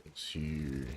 It's here.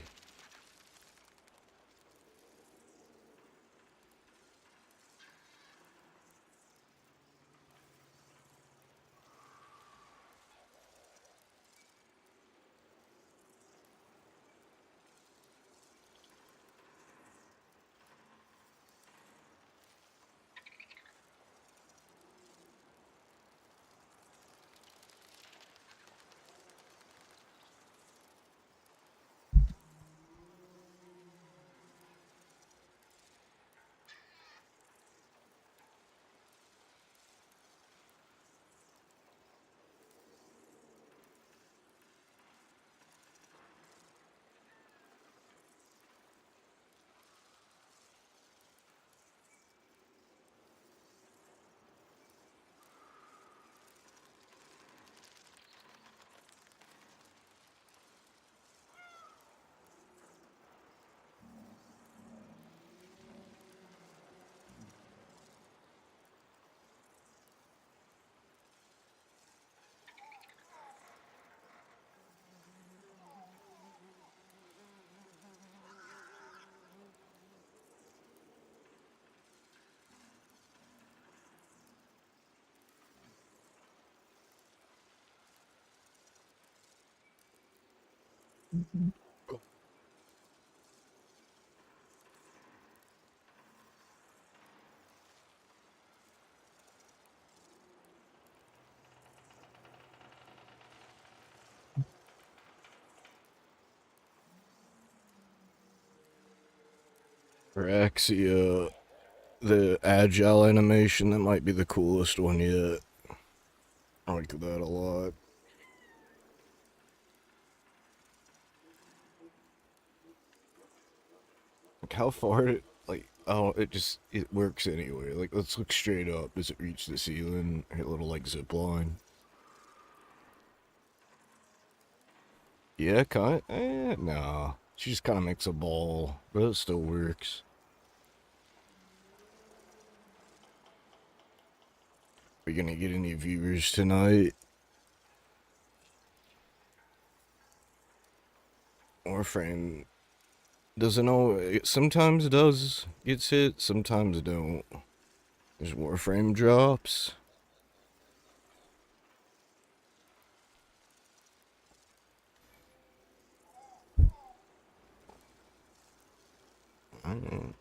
Oraxia, the agile animation, that might be the coolest one yet. I like that a lot. Like how far it works anyway. Like, let's look straight up. Does it reach the ceiling? A little, like, zip line. Yeah, nah. She just kind of makes a ball, but it still works. We gonna get any viewers tonight? Warframe doesn't know. It sometimes does gets hit, sometimes don't. There's Warframe drops. I don't know.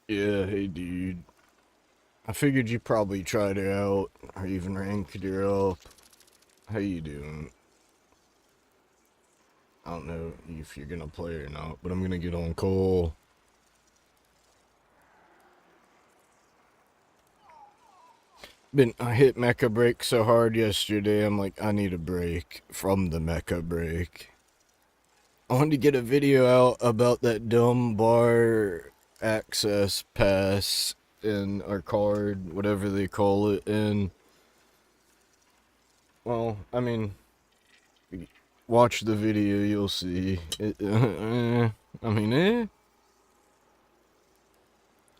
Yeah, hey dude. I figured you probably tried her out, or even ranked her up. How you doing? I don't know if you're gonna play or not, but I'm gonna get on call. I hit mecha break so hard yesterday, I'm like, I need a break from the mecha break. I wanted to get a video out about that dumb bar access pass in our card, whatever they call it, and, well, I mean, watch the video, you'll see. I mean,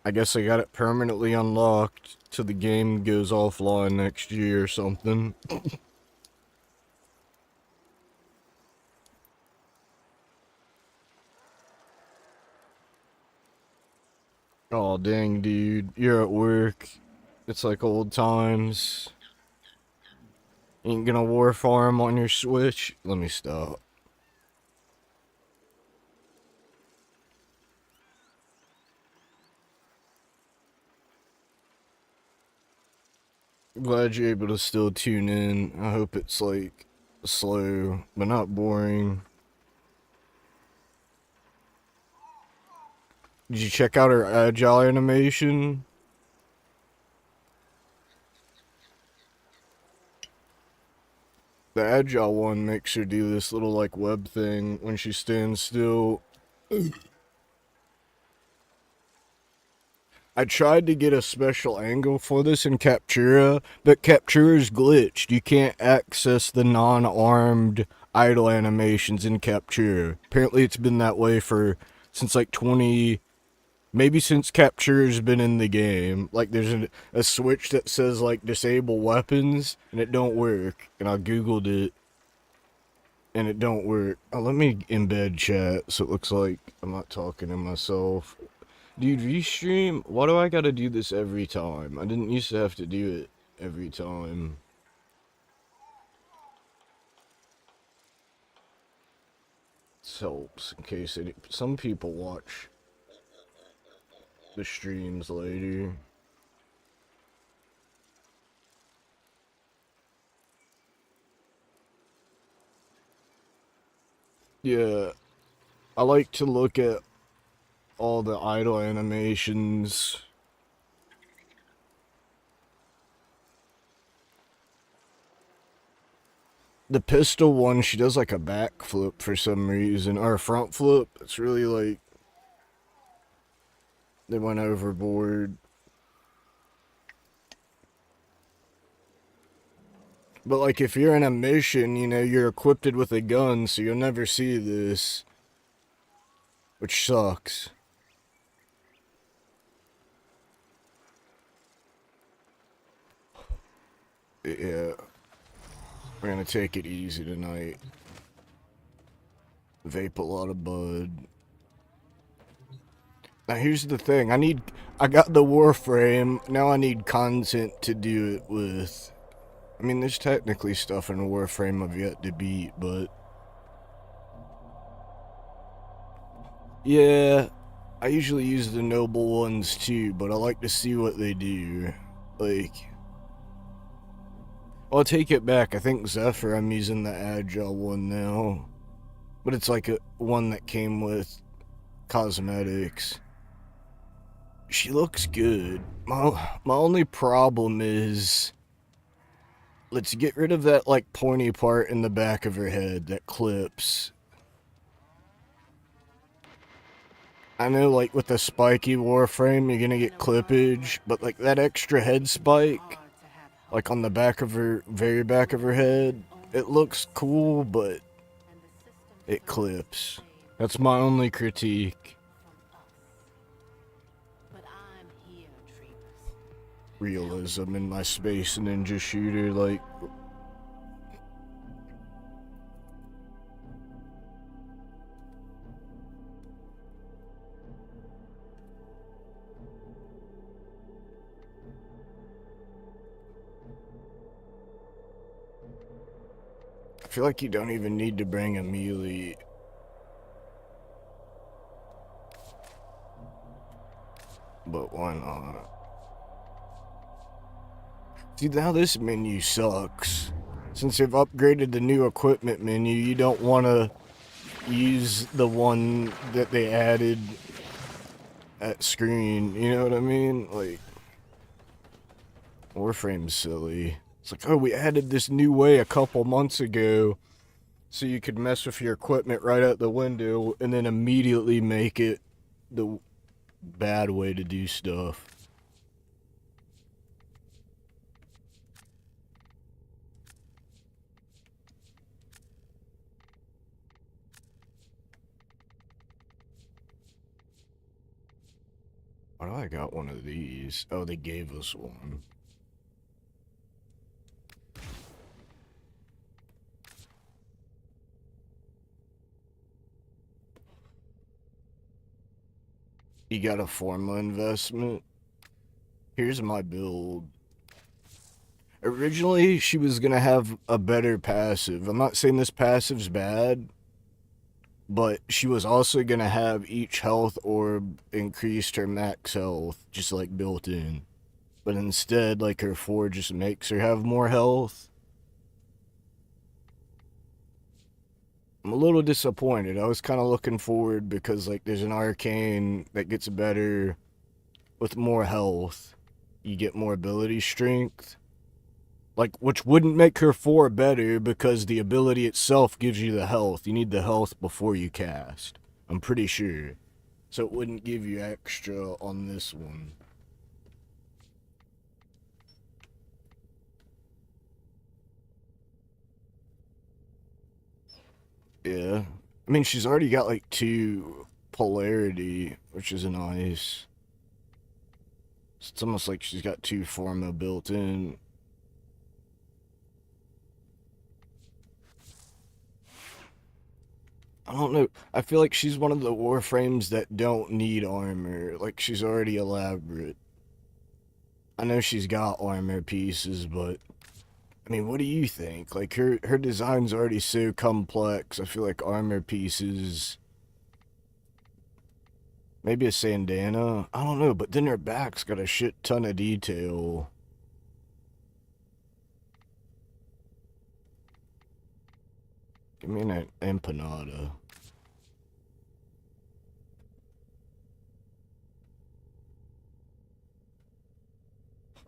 I guess I got it permanently unlocked till the game goes offline next year or something. Oh dang, dude, you're at work. It's like old times. Ain't gonna Warframe on your Switch? Let me stop. Glad you're able to still tune in. I hope it's like slow, but not boring. Did you check out her agile animation? The agile one makes her do this little like web thing when she stands still. I tried to get a special angle for this in Captura, but Captura's glitched. You can't access the non-armed idle animations in Captura. Apparently it's been that way since like 20... Maybe since Captura's been in the game. Like there's a switch that says like disable weapons, and it don't work. And I googled it, and it don't work. Oh, let me embed chat so it looks like I'm not talking to myself. Dude, restream? Why do I gotta do this every time? I didn't used to have to do it every time. This helps in case some people watch the streams later. Yeah, I like to look at all the idle animations. The pistol one, she does like a backflip for some reason, or a front flip. It's really like they went overboard. But like if you're in a mission, you know, you're equipped with a gun, so you'll never see this, which sucks. Yeah, we're gonna take it easy tonight. Vape a lot of bud. Now here's the thing, I got the Warframe, now I need content to do it with. I mean, there's technically stuff in Warframe I've yet to beat, but... Yeah, I usually use the noble ones too, but I like to see what they do. Like... I'll take it back, I think Zephyr I'm using the agile one now. But it's like a one that came with cosmetics. She looks good. My only problem is... Let's get rid of that, like, pointy part in the back of her head that clips. I know, like, with the spiky Warframe, you're gonna get clippage, but, like, that extra head spike, like, on the back of her, very back of her head, it looks cool, but it clips. That's my only critique. Realism in my Space Ninja shooter, like... I feel like you don't even need to bring a melee. But why not? See, now this menu sucks. Since they've upgraded the new equipment menu, you don't want to use the one that they added at screen. You know what I mean? Like, Warframe's silly. It's like, oh, we added this new way a couple months ago so you could mess with your equipment right out the window and then immediately make it the bad way to do stuff. Why do I got one of these? Oh, they gave us one. You got a Forma investment? Here's my build. Originally, she was gonna have a better passive. I'm not saying this passive's bad, but she was also gonna have each health orb increased her max health, just like built in. But instead, like her 4 just makes her have more health. I'm a little disappointed. I was kind of looking forward because like there's an arcane that gets better with more health. You get more ability strength. Like, which wouldn't make her 4 better because the ability itself gives you the health. You need the health before you cast. I'm pretty sure. So it wouldn't give you extra on this one. Yeah. I mean, she's already got like 2 polarity, which is nice. It's almost like she's got 2 pharma built in. I don't know. I feel like she's one of the Warframes that don't need armor. Like, she's already elaborate. I know she's got armor pieces, but I mean, what do you think? Like, her design's already so complex. I feel like armor pieces. Maybe a Sandana? I don't know, but then her back's got a shit ton of detail. Give me an empanada.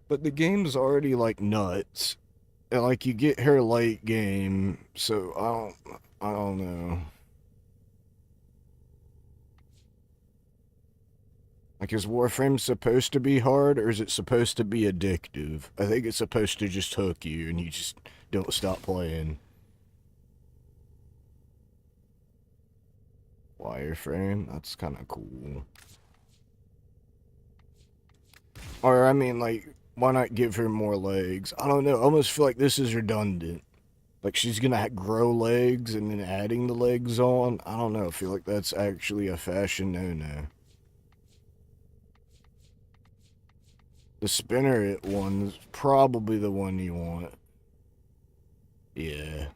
But the game's already, like, nuts. And, like, you get her late game, so I don't know. Like, is Warframe supposed to be hard, or is it supposed to be addictive? I think it's supposed to just hook you, and you just don't stop playing. Wireframe? That's kind of cool. Or, I mean, like, why not give her more legs? I don't know. I almost feel like this is redundant. Like, she's gonna grow legs and then adding the legs on. I don't know. I feel like that's actually a fashion no-no. The spinner one's probably the one you want. Yeah.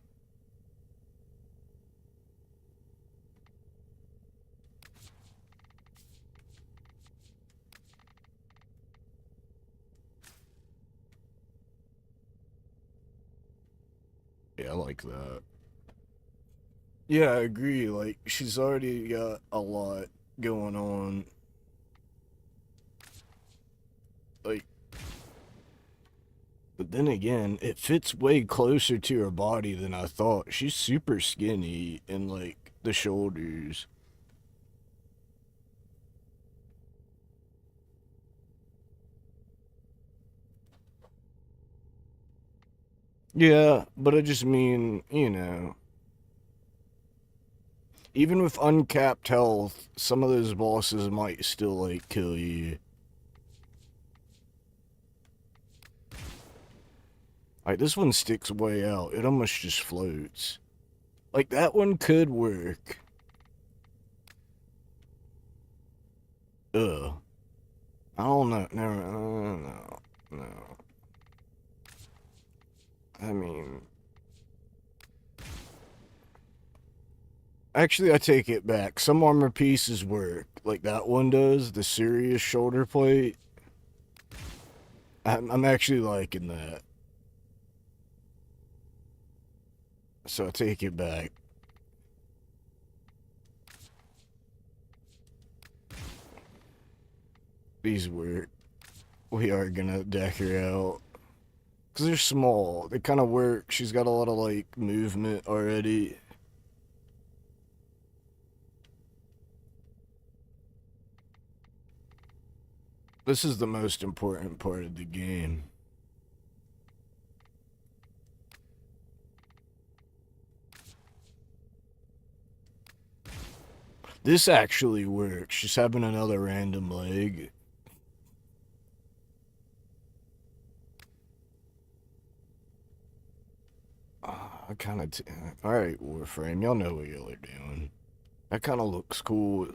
Yeah, I like that. Yeah, I agree. Like, she's already got a lot going on. Like, but then again, it fits way closer to her body than I thought. She's super skinny in, like, the shoulders. Yeah, but I just mean, even with uncapped health, some of those bosses might still, like, kill you. Like, this one sticks way out. It almost just floats. Like, that one could work. Ugh. I don't know. No. I mean... Actually, I take it back. Some armor pieces work. Like that one does, the serious shoulder plate. I'm actually liking that. So I take it back. These work. We are gonna deck her out. Because they're small. They kind of work. She's got a lot of, like, movement already. This is the most important part of the game. This actually works. Just having another random leg. I kind of... Alright, Warframe. Y'all know what y'all are doing. That kind of looks cool.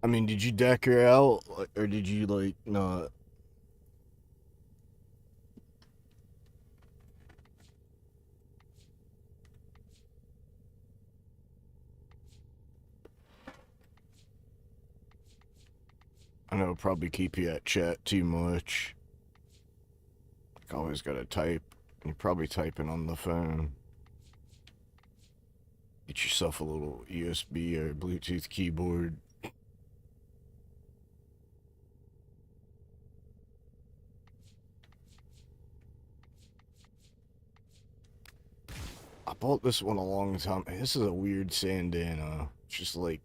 I mean, did you deck her out, or did you, like, not? I know it'll probably keep you at chat too much. Like, always gotta type. You're probably typing on the phone. Get yourself a little USB or Bluetooth keyboard. I bought this one a long time. This is a weird Sandana. It's just like...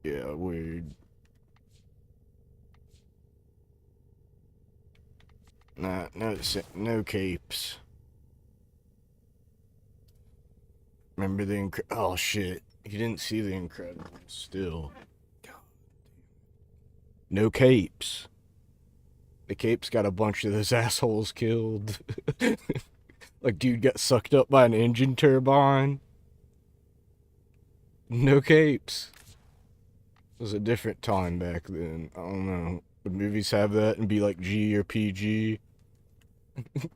Yeah, weird. Nah, no capes. Remember the oh shit. You didn't see the Incredibles still. No capes. The capes got a bunch of those assholes killed. Like, dude got sucked up by an engine turbine. No capes. It was a different time back then. I don't know. Would movies have that and be like G or PG? I'm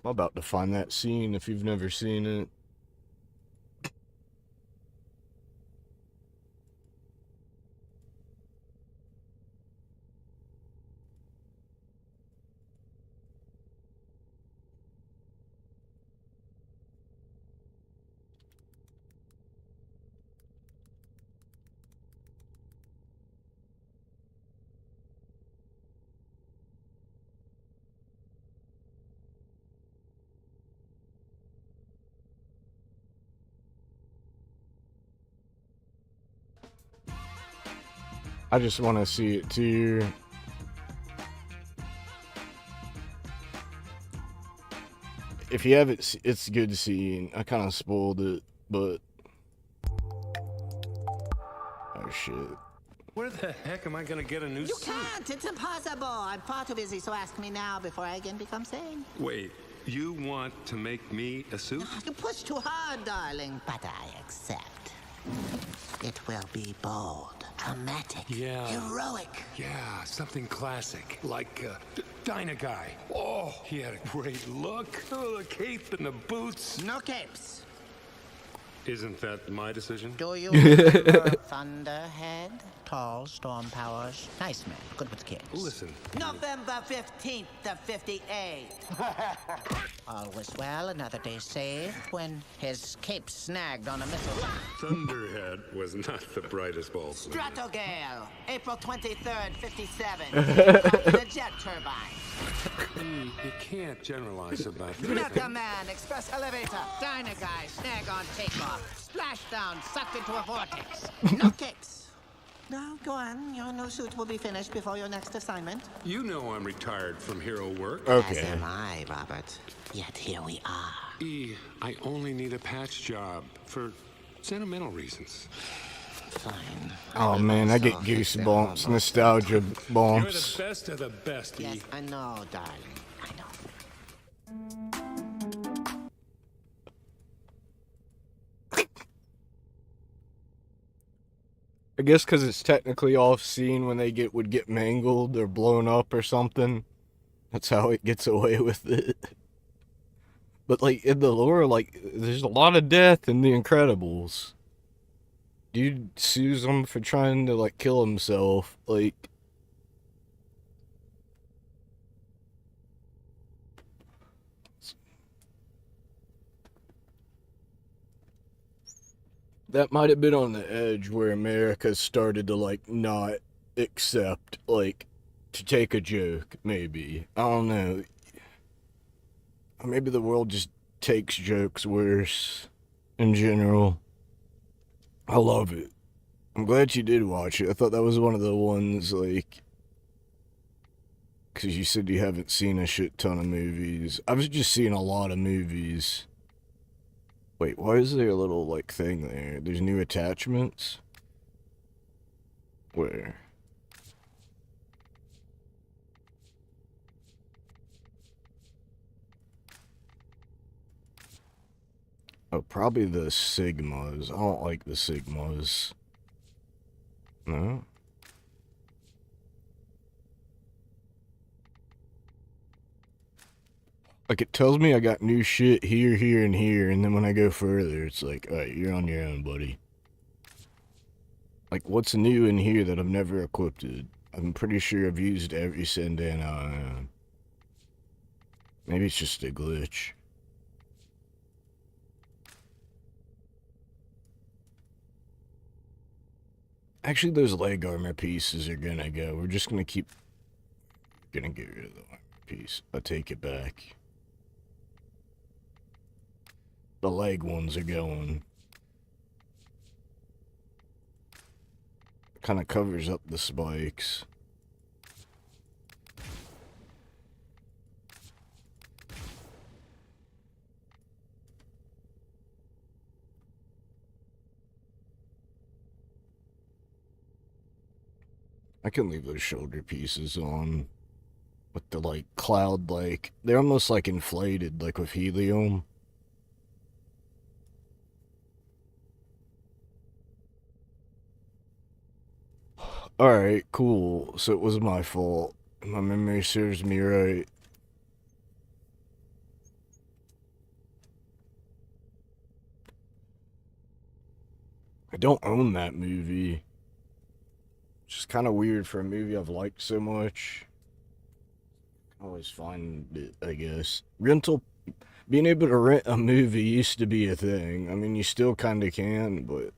about to find that scene if you've never seen it. I just want to see it too. If you haven't, it's good to see. I kind of spoiled it, but oh shit. Where the heck am I gonna get a new suit? You can't! It's impossible! I'm far too busy, so ask me now before I again become sane. Wait, you want to make me a suit? You push too hard, darling, but I accept. It will be bold, dramatic, Yeah. heroic. Yeah, something classic, like Dyna Guy. Oh, he had a great look. Oh, the cape and the boots. No capes. Isn't that my decision? Do you remember Thunderhead? Tall, storm powers. Nice man, good with kids. Listen. November 15th of 58. All was well, another day saved, when his cape snagged on a missile. Thunderhead was not the brightest bulb. Stratogale, April 23rd, 57. The jet turbine. You can't generalize about that. Mecha Man, express elevator. Dyna Guy, snag on takeoff. Splashdown, sucked into a vortex. No capes. Now, go on. Your new suit will be finished before your next assignment. You know I'm retired from hero work. Okay. As am I, Robert. Yet here we are. I only need a patch job for sentimental reasons. Fine. Oh man, I get goosebumps, nostalgia You're bumps. the best of the best, Yes, E. I know, darling. I know. I guess because it's technically off scene when they would get mangled or blown up or something. That's how it gets away with it. But like in the lore, like there's a lot of death in The Incredibles. Dude sues him for trying to like kill himself. Like that might have been on the edge where America started to like not accept like to take a joke, maybe. I don't know. Or maybe the world just takes jokes worse in general. I love it. I'm glad you did watch it. I thought that was one of the ones like because you said you haven't seen a shit ton of movies. I was just seeing a lot of movies. Wait, why is there a little, like, thing there? There's new attachments? Where? Oh, probably the Sigmas. I don't like the Sigmas. No? Like, it tells me I got new shit here, here, and here, and then when I go further, it's like, alright, you're on your own, buddy. Like, what's new in here that I've never equipped? I'm pretty sure I've used every Sendana I own. Maybe it's just a glitch. Actually, those leg armor pieces are gonna go. We're just gonna keep... Gonna get rid of the armor piece. I'll take it back. The leg ones are going. Kind of covers up the spikes. I can leave those shoulder pieces on. With the, like, cloud, like... They're almost, like, inflated, like, with helium. Alright, cool. So it was my fault. My memory serves me right. I don't own that movie. Which is kind of weird for a movie I've liked so much. I always find it, I guess. Being able to rent a movie used to be a thing. I mean, you still kind of can, but...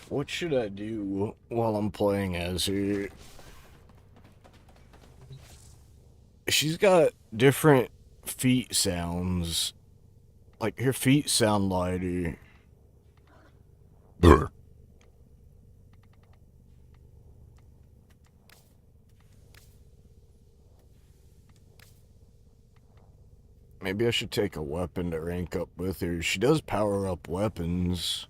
What should I do while I'm playing as her? She's got different feet sounds. Like, her feet sound lighter. Maybe I should take a weapon to rank up with her. She does power up weapons.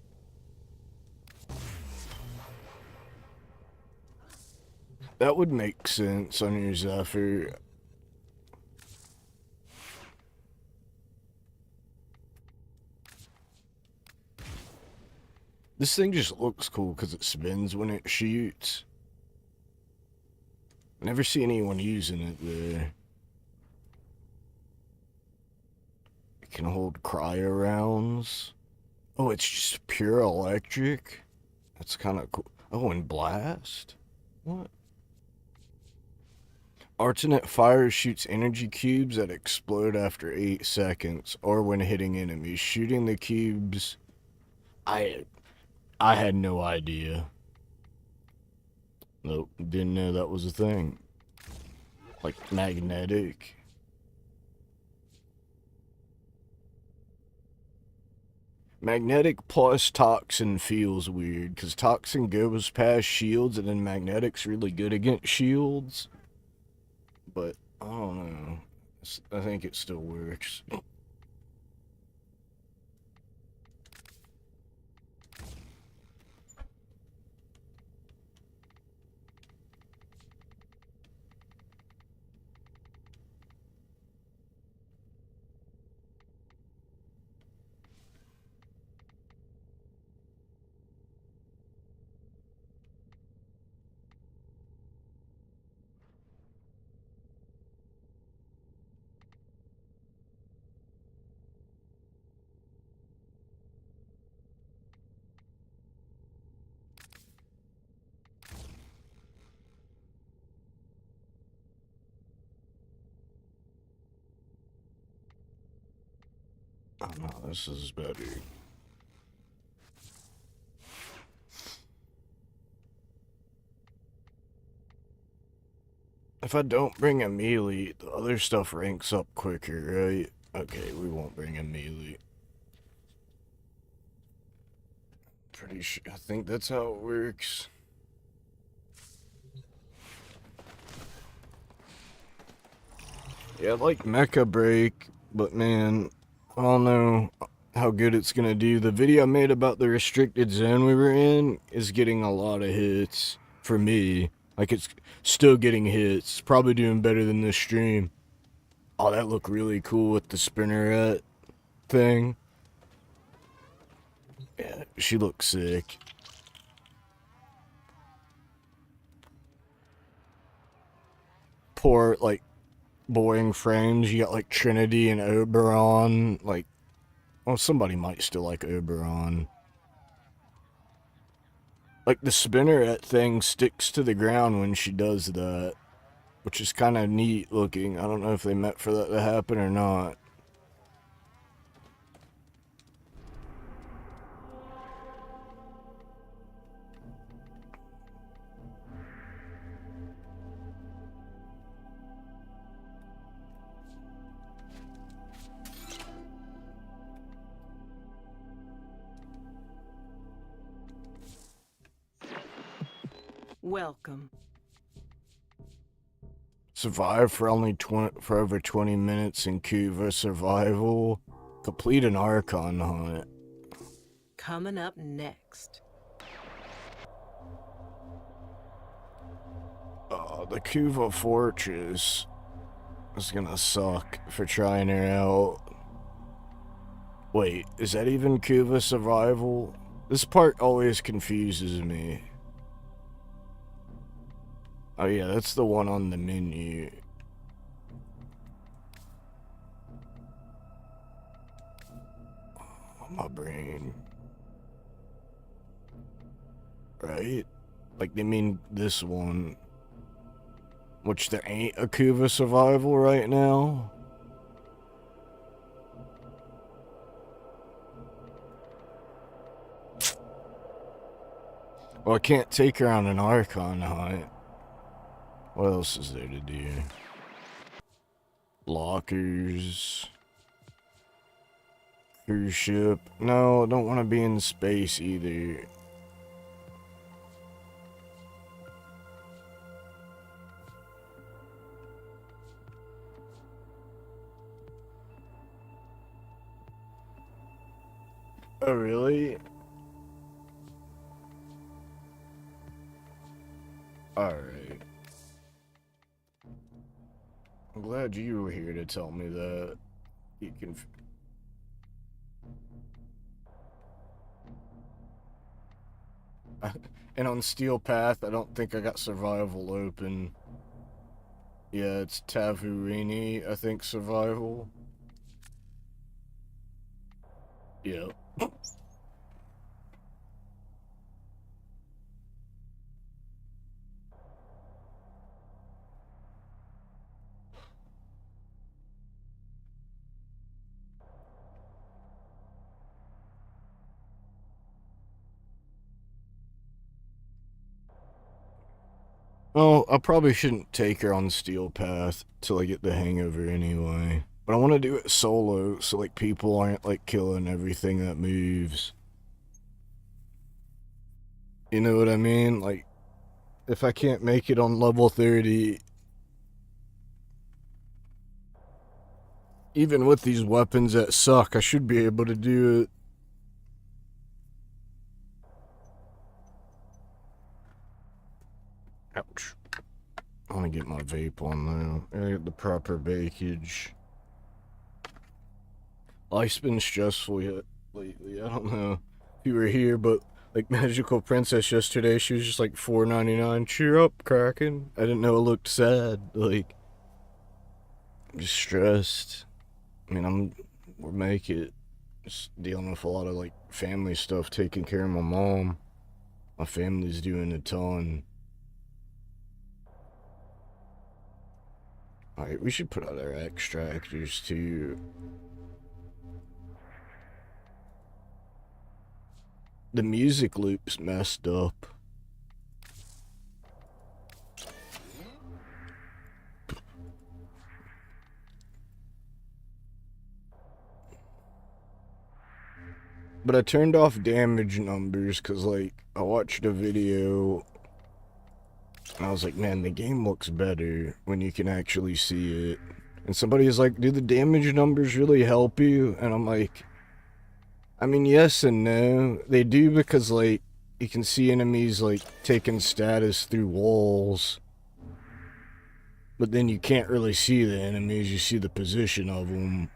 That would make sense on your Zephyr. This thing just looks cool because it spins when it shoots. I never see anyone using it there. It can hold cryo rounds. Oh, it's just pure electric? That's kind of cool. Oh, and blast? What? Artinet fire shoots energy cubes that explode after 8 seconds, or when hitting enemies. Shooting the cubes... I had no idea. Nope, didn't know that was a thing. Like, magnetic. Magnetic plus toxin feels weird, because toxin goes past shields, and then magnetic's really good against shields. But, I don't know. I think it still works. Oh no, this is better. If I don't bring a melee, the other stuff ranks up quicker, right? Okay, we won't bring a melee. Pretty sure, I think that's how it works. Yeah, I like Mecha Break, but man, I don't know. how good it's gonna do. The video I made about the restricted zone we were in is getting a lot of hits for me. Like, it's still getting hits. Probably doing better than this stream. Oh, that looked really cool with the spinneret thing. Yeah, she looks sick. Poor, like, boring frames. You got, like, Trinity and Oberon. Like, well, somebody might still like Oberon. Like, the spinneret thing sticks to the ground when she does that, which is kind of neat looking. I don't know if they meant for that to happen or not. Welcome. Survive for over 20 minutes in Cuva survival. Complete an Archon hunt. Coming up next. The Cuva Fortress is gonna suck for trying her out. Wait, is that even Cuva survival? This part always confuses me. Oh yeah, that's the one on the menu. Oh, my brain. Right? Like, they mean this one. Which there ain't a Cuva survival right now. Well, I can't take her on an Archon hunt. What else is there to do? Lockers. Cruise ship. No, I don't want to be in space either. Oh, really? Alright. I'm glad you were here to tell me that. You can... And on Steel Path, I don't think I got survival open. Yeah, it's Tavurini, I think, survival. Yep. Oh, I probably shouldn't take her on Steel Path till I get the hangover anyway. But I want to do it solo, so like people aren't like killing everything that moves. You know what I mean? Like, if I can't make it on level 30, even with these weapons that suck, I should be able to do it. Ouch. I want to get my vape on though. I get the proper bakage. Life's been stressful yet lately. I don't know if you were here, but like Magical Princess yesterday, she was just like $4.99. Cheer up, Kraken. I didn't know it looked sad. Like, I'm just stressed. I mean, we'll make it. Just dealing with a lot of like family stuff, taking care of my mom. My family's doing a ton. Alright, we should put out our extractors too. The music loop's messed up. But I turned off damage numbers because, like, I watched a video and I was like, man, the game looks better when you can actually see it. And somebody was like, do the damage numbers really help you? And I'm like, I mean, yes and no. They do because, like, you can see enemies, like, taking status through walls. But then you can't really see the enemies, you see the position of them.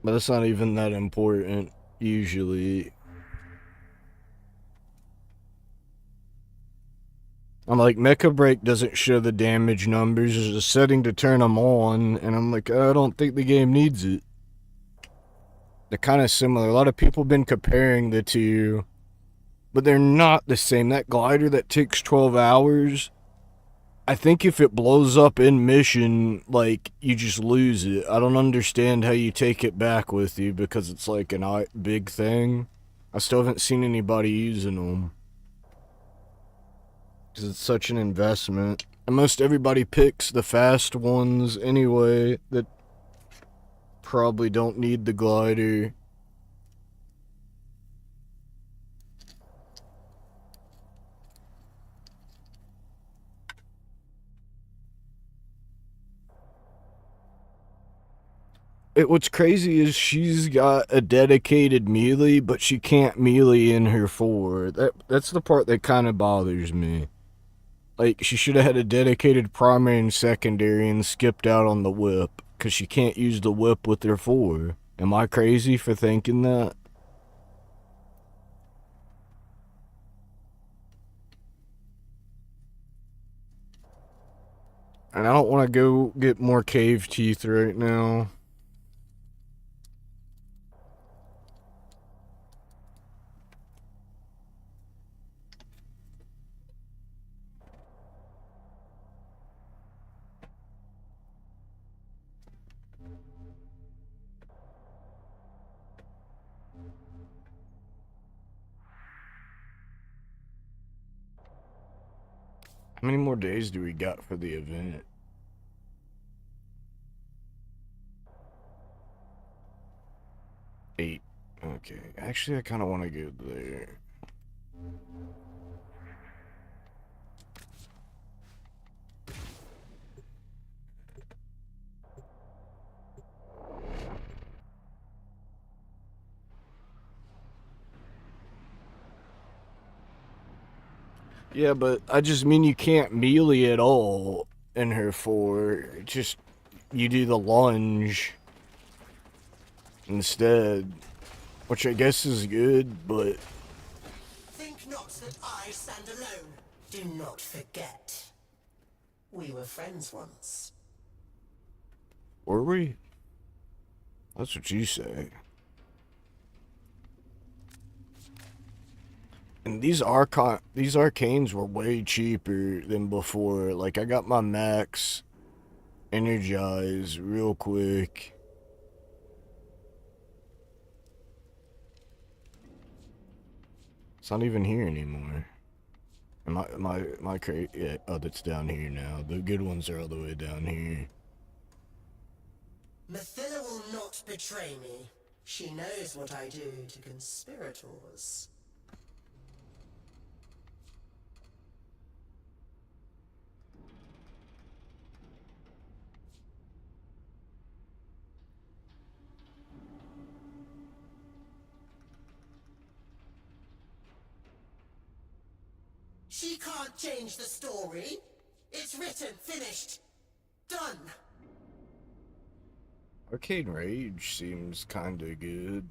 But that's not even that important, usually. I'm like, Mecha Break doesn't show the damage numbers. There's a setting to turn them on, and I'm like, I don't think the game needs it. They're kind of similar. A lot of people have been comparing the two, but they're not the same. That glider that takes 12 hours, I think if it blows up in mission, like, you just lose it. I don't understand how you take it back with you because it's like a big thing. I still haven't seen anybody using them. Because it's such an investment. And most everybody picks the fast ones anyway that probably don't need the glider. What's crazy is she's got a dedicated melee, but she can't melee in her forward. That's the part that kind of bothers me. Like, she should have had a dedicated primary and secondary and skipped out on the whip, because she can't use the whip with her forward. Am I crazy for thinking that? And I don't want to go get more cave teeth right now. How many more days do we got for the event? 8. Okay. Actually, I kind of want to go there. Yeah, but I just mean you can't melee at all in her 4. Just, you do the lunge instead, which I guess is good, but... Think not that I stand alone. Do not forget. We were friends once. Were we? That's what you say. And these arcanes were way cheaper than before. Like, I got my max energized real quick. It's not even here anymore. And my crate, yeah, oh, that's down here now. The good ones are all the way down here. Mathila will not betray me. She knows what I do to conspirators. She can't change the story. It's written, finished, done. Arcane Rage seems kinda good.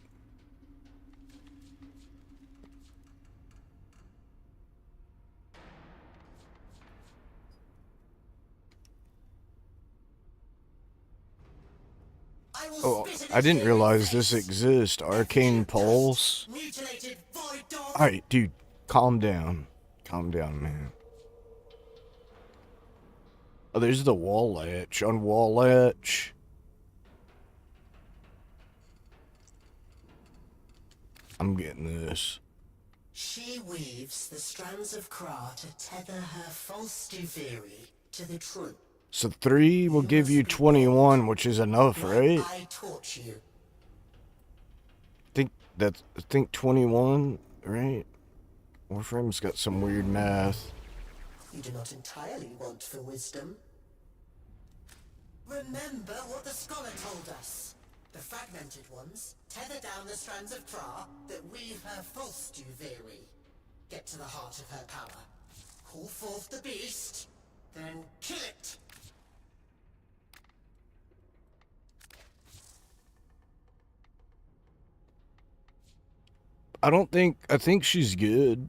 Oh, I didn't realize this exists. Arcane Pulse. Alright, dude, calm down. Calm down, man. Oh, there's the wall latch. On wall latch. I'm getting this. She weaves the strands of Kra to tether her false Duviri to the truth. So 3 will give you 21, which is enough, right? I taught you. Think 21, right? Warframe's got some weird math. you do not entirely want for wisdom. Remember what the scholar told us. The fragmented ones tether down the strands of Tra that weave her false Duviri. Get to the heart of her power. Call forth the beast, then kill it! I think she's good.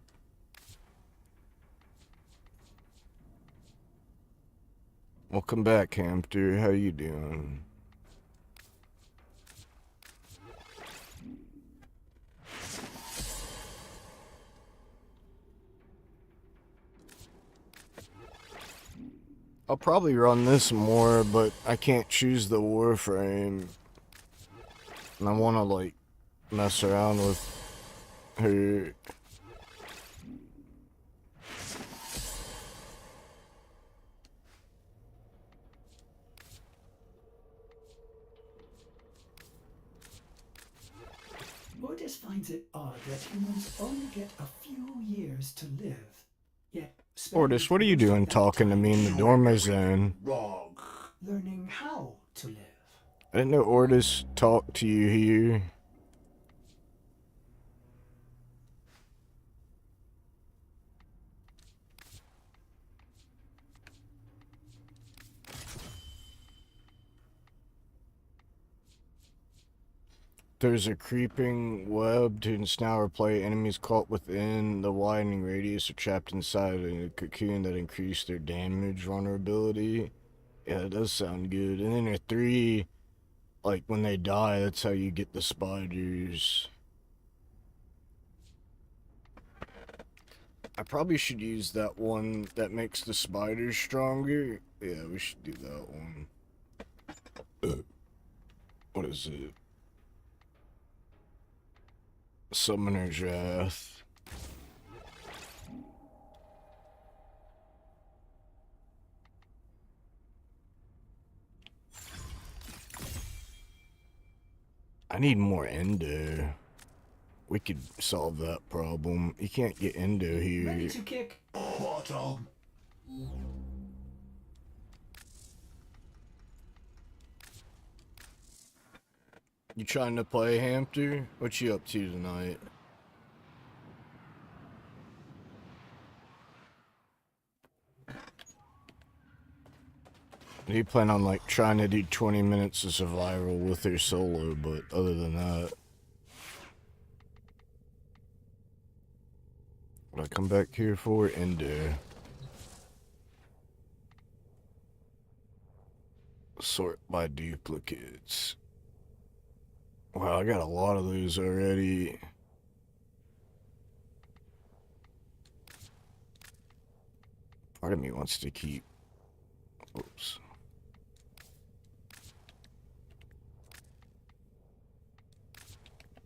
Welcome back, Hamster. How you doing? I'll probably run this more, but I can't choose the Warframe. And I want to, like, mess around with her. Mortis finds it odd that humans only get a few years to live. Yet, Ortis, what are you doing talking to me in the dormer zone? wrong. Learning how to live. I didn't know Ortis talked to you here. There's a creeping web to ensnare play. Enemies caught within the widening radius are trapped inside a cocoon that increase their damage vulnerability. Yeah, it does sound good. And then there are 3, like, when they die, that's how you get the spiders. I probably should use that one that makes the spiders stronger. Yeah, we should do that one. What is it? Summoner's Wrath. I need more endo. We could solve that problem. You can't get endo here. Ready to kick bottom. You trying to play, Hamster? What you up to tonight? You plan on, like, trying to do 20 minutes of survival with her solo, but other than that... What I come back here for? Endo. Sort by duplicates. Wow, I got a lot of those already. Part of me wants to keep... Oops.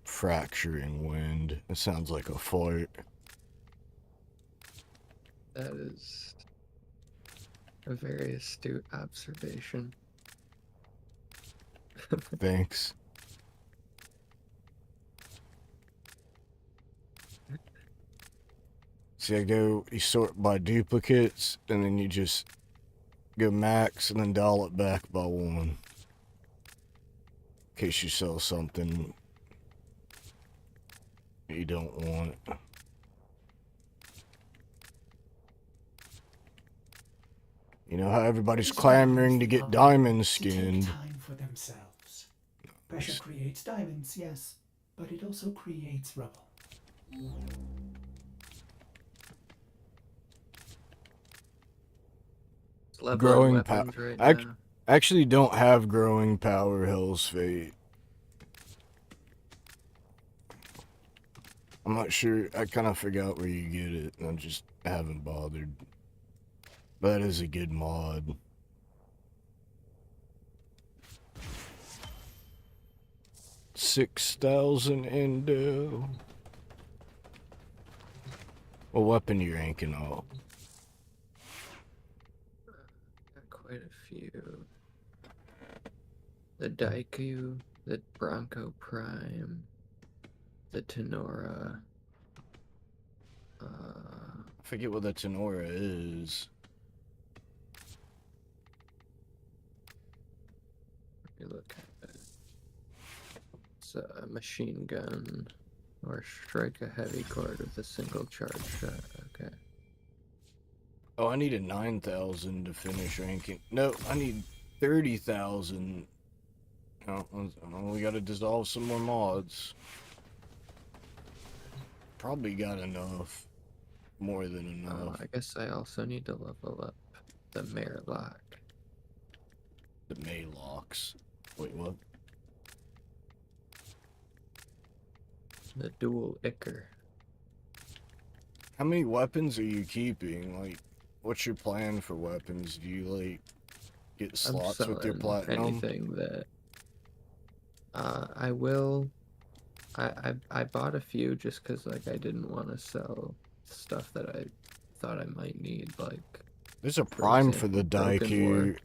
Fracturing wind. It sounds like a fart. That is a very astute observation. Thanks. See, you sort by duplicates, and then you just go max, and then dial it back by 1. In case you sell something you don't want. You know how everybody's clamoring to get diamond skinned. Time for themselves. Pressure creates diamonds, yes, but it also creates rubble. Growing power. Right I now. actually don't have growing power, Hell's Fate. I'm not sure. I kind of forgot where you get it, and I just haven't bothered. That is a good mod. $6,000 endo. What weapon are you ranking up? Got quite a few. The Daiku, the Bronco Prime, the Tenora. forget what the Tenora is. Let me look at it. It's a machine gun, or strike a heavy chord with a single charge shot. Okay. Oh, I needed 9,000 to finish ranking. No, I need 30,000. Oh, we gotta dissolve some more mods. Probably got enough. More than enough. I guess I also need to level up the Marelock. The Maylocks. Wait, what? The dual Icker. How many weapons are you keeping? Like, what's your plan for weapons? Do you, like, get slots with your platinum? Anything that... I will... I bought a few just because, like, I didn't want to sell stuff that I thought I might need, like... There's a prime for the Daiku.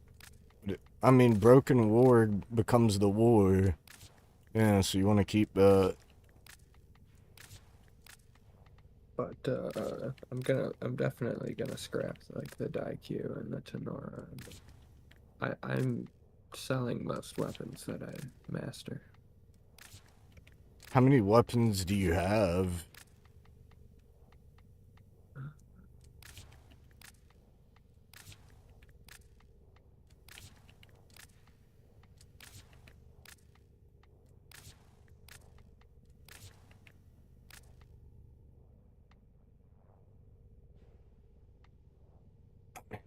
I mean, Broken War becomes the war. Yeah, so you want to keep that. But, I'm definitely gonna scrap, like, the Daiku and the Tenora. I'm selling most weapons that I master. How many weapons do you have?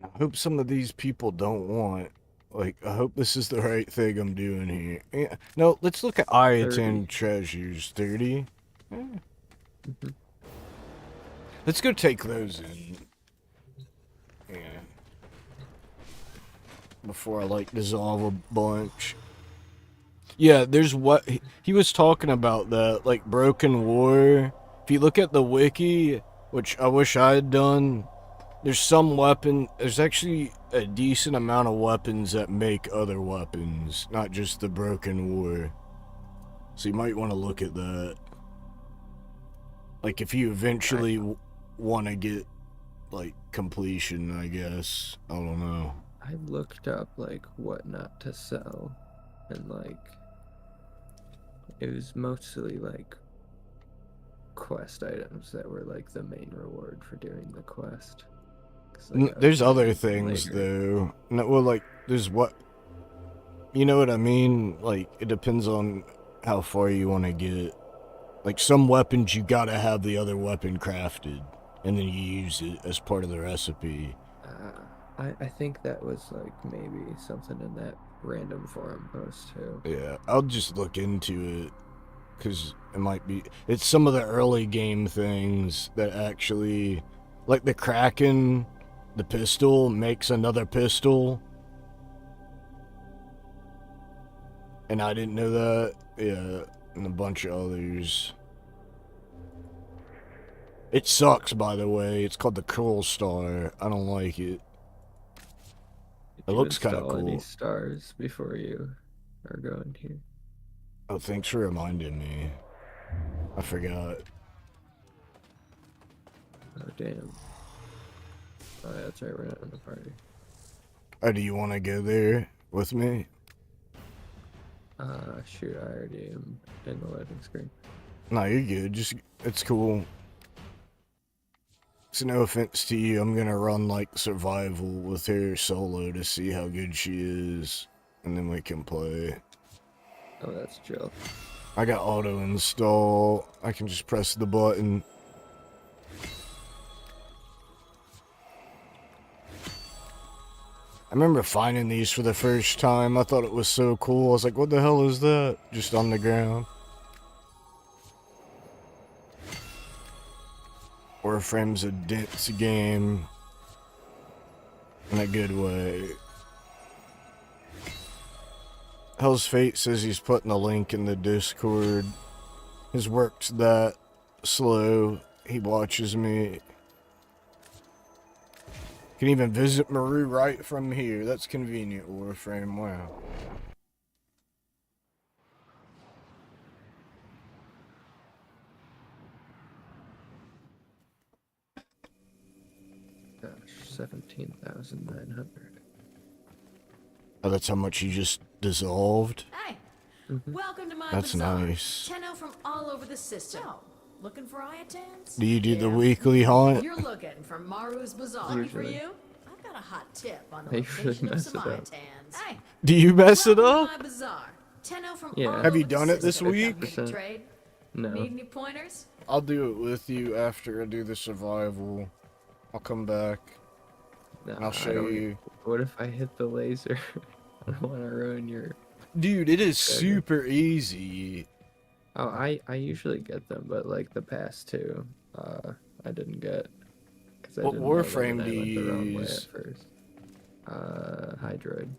I hope some of these people don't want. Like, I hope this is the right thing I'm doing here. Yeah. No, let's look at Iatan treasures. 30? Yeah. Let's go take those in. Yeah. Before I, like, dissolve a bunch. Yeah, there's what... He was talking about that, like, Broken War. If you look at the wiki, which I wish I had done... There's some weapon, there's actually a decent amount of weapons that make other weapons, not just the Broken War. So you might want to look at that. Like if you eventually want to get, like, completion, I guess. I don't know. I looked up, like, what not to sell, and, like, it was mostly, like, quest items that were, like, the main reward for doing the quest. There's other things, though. No, well, like, there's what... You know what I mean? Like, it depends on how far you want to get. Like, some weapons, you gotta have the other weapon crafted, and then you use it as part of the recipe. I think that was, like, maybe something in that random forum post, too. Yeah, I'll just look into it, because it might be... It's some of the early game things that actually... Like, the Kraken... The pistol makes another pistol. And I didn't know that. Yeah, and a bunch of others. It sucks, by the way. It's called the Cruel Star. I don't like it. It looks kind of cool. Any stars before you are going here? Oh, thanks for reminding me. I forgot. Oh, damn. Oh, yeah, that's right, we're not in the party. Oh, do you want to go there with me? Shoot, I already am in the loading screen. No, you're good. Just, it's cool. So no offense to you, I'm gonna run, like, survival with her solo to see how good she is. And then we can play. Oh, that's chill. I got auto install. I can just press the button. I remember finding these for the first time. I thought it was so cool. I was like, what the hell is that? Just on the ground. Warframe's a dense game. In a good way. Hell's Fate says he's putting a link in the Discord. His work's that slow. He watches me. Can even visit Maru right from here. That's convenient, Warframe. Wow. 17,900. Oh, that's how much you just dissolved? Hey, Mhm. welcome to my That's bazaar. nice. Tenno from all over the system. Oh, looking for Iatans? Do you do the Yeah. weekly hunt? You're looking for Maru's Bazaar. Lucky for Usually. you, I've got a hot tip on the I usually location of mess some it up. Iatans. Hey, Do you mess it welcome up? to my bazaar. Tenno from Yeah. all Have you over the done it this system. week? Looking to trade? No. Need any pointers? I'll do it with you after I do the survival. I'll come back No, and I'll I show don't- you. What if I hit the laser? I don't want to ruin your... Dude, it is Okay. super easy. Oh, I usually get them, but like the past two, I didn't get. Cause I What didn't know them Warframe and I do went you the wrong way use? at first. Hydroid.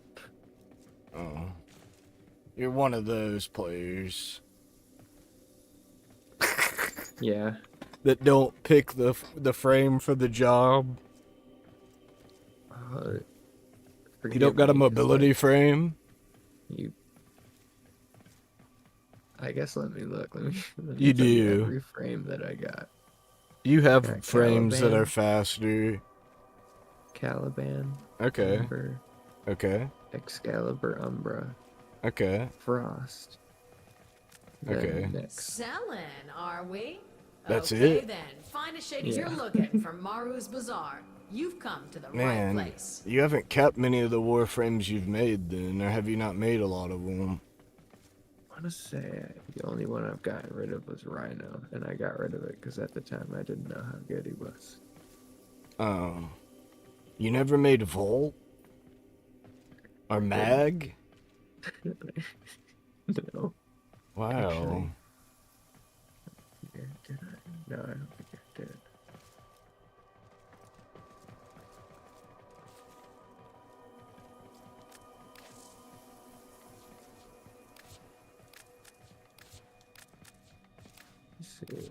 Oh. You're one of those players Yeah. that don't pick the frame for the job. You Forgive don't got a me, 'cause, mobility like, frame? you. I guess let me look. Let me You tell do. every frame that I got. You have Got frames that Caliban. are faster. Caliban. Okay. Ember, Okay. Excalibur, Umbra, Okay. Frost. then Okay. Nyx. Selling, are we? That's okay, it? then. Find a shade if Yeah. you're looking for Maru's Bazaar. You've come to the Man, right place. you haven't kept many of the Warframes you've made then, or have you not made a lot of them? I want to say the only one I've gotten rid of was Rhino, and I got rid of it because at the time I didn't know how good he was. You never made Volt? Or Mag? No. Wow. Actually. Yeah, did I? No, I don't think I did. Let's see.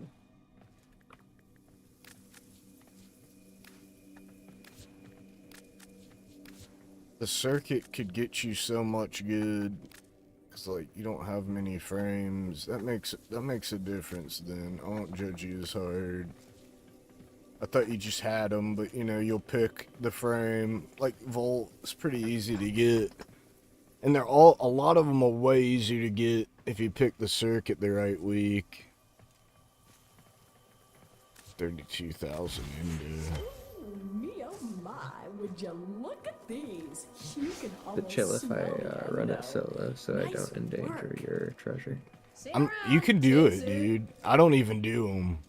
The circuit could get you so much good. Cause like you don't have many frames. That makes a difference then. I won't judge you as hard. I thought you just had them, but you know, you'll pick the frame. Like Volt, it's pretty easy to get. And a lot of them are way easier to get if you pick the circuit the right week. 32,000 into. Me oh my, would you look at these? You can The almost chill if I smell the run endo. it solo so I Nice don't endanger work. your treasure. See You around, can do it, Jason. dude. I don't even do them.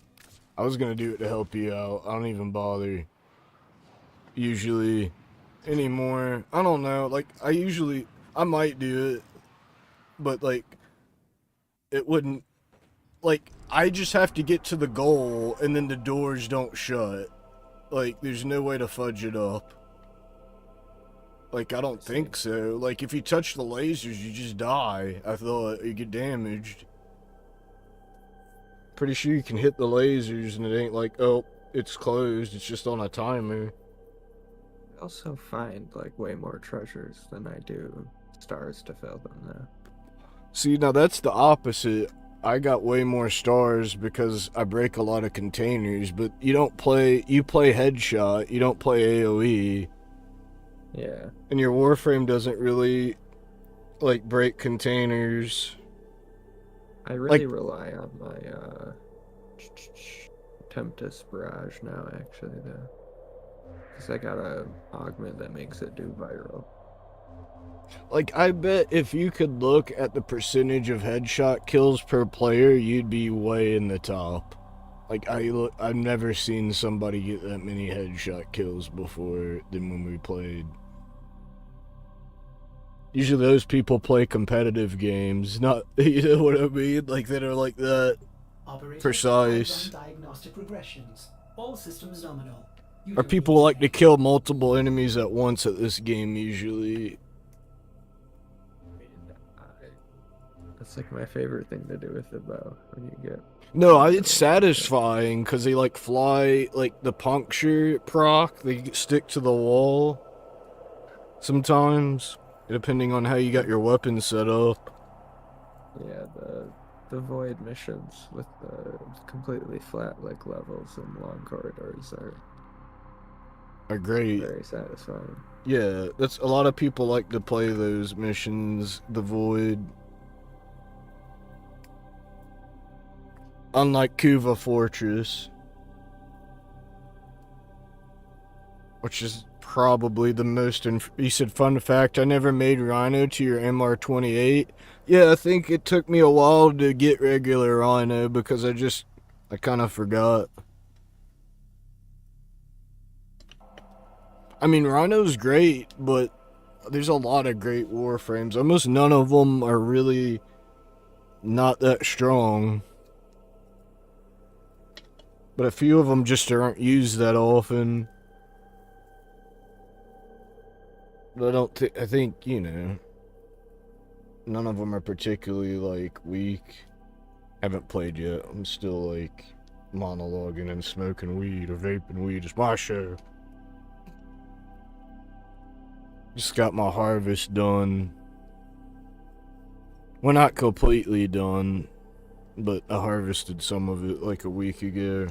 I was gonna do it to help you out. I don't even bother. Usually, anymore. I don't know. Like I might do it, but like, it wouldn't. Like, I just have to get to the goal, and then the doors don't shut. Like, there's no way to fudge it up. Like, I don't think so. Like, if you touch the lasers, you just die. I thought you get damaged. Pretty sure you can hit the lasers and it ain't like, oh, it's closed. It's just on a timer. I also find like way more treasures than I do stars to fill them though. See, now that's the opposite. I got way more stars because I break a lot of containers, but you play headshot, you don't play AoE. Yeah. And your Warframe doesn't really, like, break containers. I really Like- rely on my Tempest Barrage now actually though. Because I got a augment that makes it do viral. Like, I bet if you could look at the percentage of headshot kills per player, you'd be way in the top. Like, I've never seen somebody get that many headshot kills before than when we played. Usually those people play competitive games, not, you know what I mean? Like, that are like that. Operators Precise. have run diagnostic regressions. All systems nominal. You Or don't people need like to scan. kill multiple enemies at once at this game, usually. That's like my favorite thing to do with the bow when you get. No, it's satisfying because they like fly, like the puncture proc, they stick to the wall. Sometimes, depending on how you got your weapon set up. Yeah, the void missions with the completely flat like levels and long corridors are are great. Very satisfying. Yeah, that's a lot of people like to play those missions, the Void. Unlike Kuva Fortress, which is probably the most recent fun fact. I never made Rhino to your MR28. Yeah, I think it took me a while to get regular Rhino because I kind of forgot. I mean, Rhino's great, but there's a lot of great Warframes. Almost none of them are really not that strong. But a few of them just aren't used that often. But I think, you know, none of them are particularly, like, weak. Haven't played yet. I'm still, like, monologuing and smoking weed or vaping weed. It's my show. Just got my harvest done. Well, not completely done, but I harvested some of it, like, a week ago.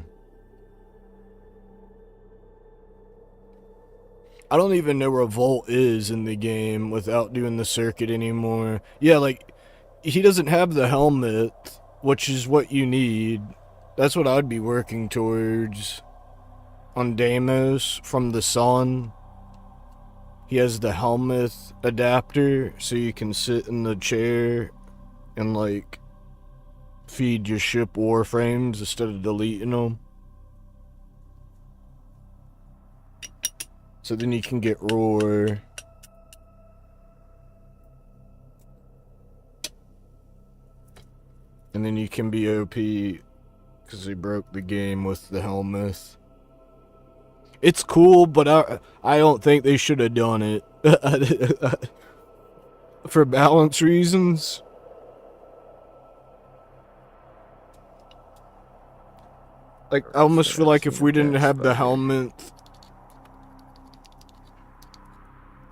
I don't even know where Volt is in the game without doing the circuit anymore. Yeah, like, he doesn't have the helmet, which is what you need. That's what I'd be working towards. On Deimos, from the sun, he has the helmet adapter, so you can sit in the chair and, like, feed your ship Warframes instead of deleting them. So then you can get Roar. And then you can be OP because they broke the game with the helmet. It's cool, but I don't think they should have done it. For balance reasons. Like, I almost feel like if we didn't have the helmet,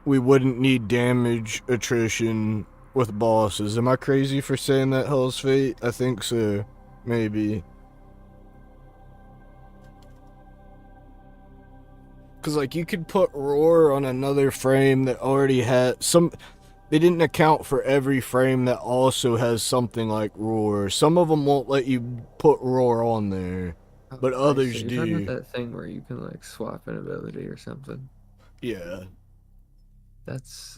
we wouldn't need damage attrition with bosses. Am I crazy for saying that, Hell's Fate? I think so. Maybe. Because, like, you could put Roar on another frame that already had some... They didn't account for every frame that also has something like Roar. Some of them won't let you put Roar on there, but others do. You're talking about that thing where you can, like, swap an ability or something. Yeah. That's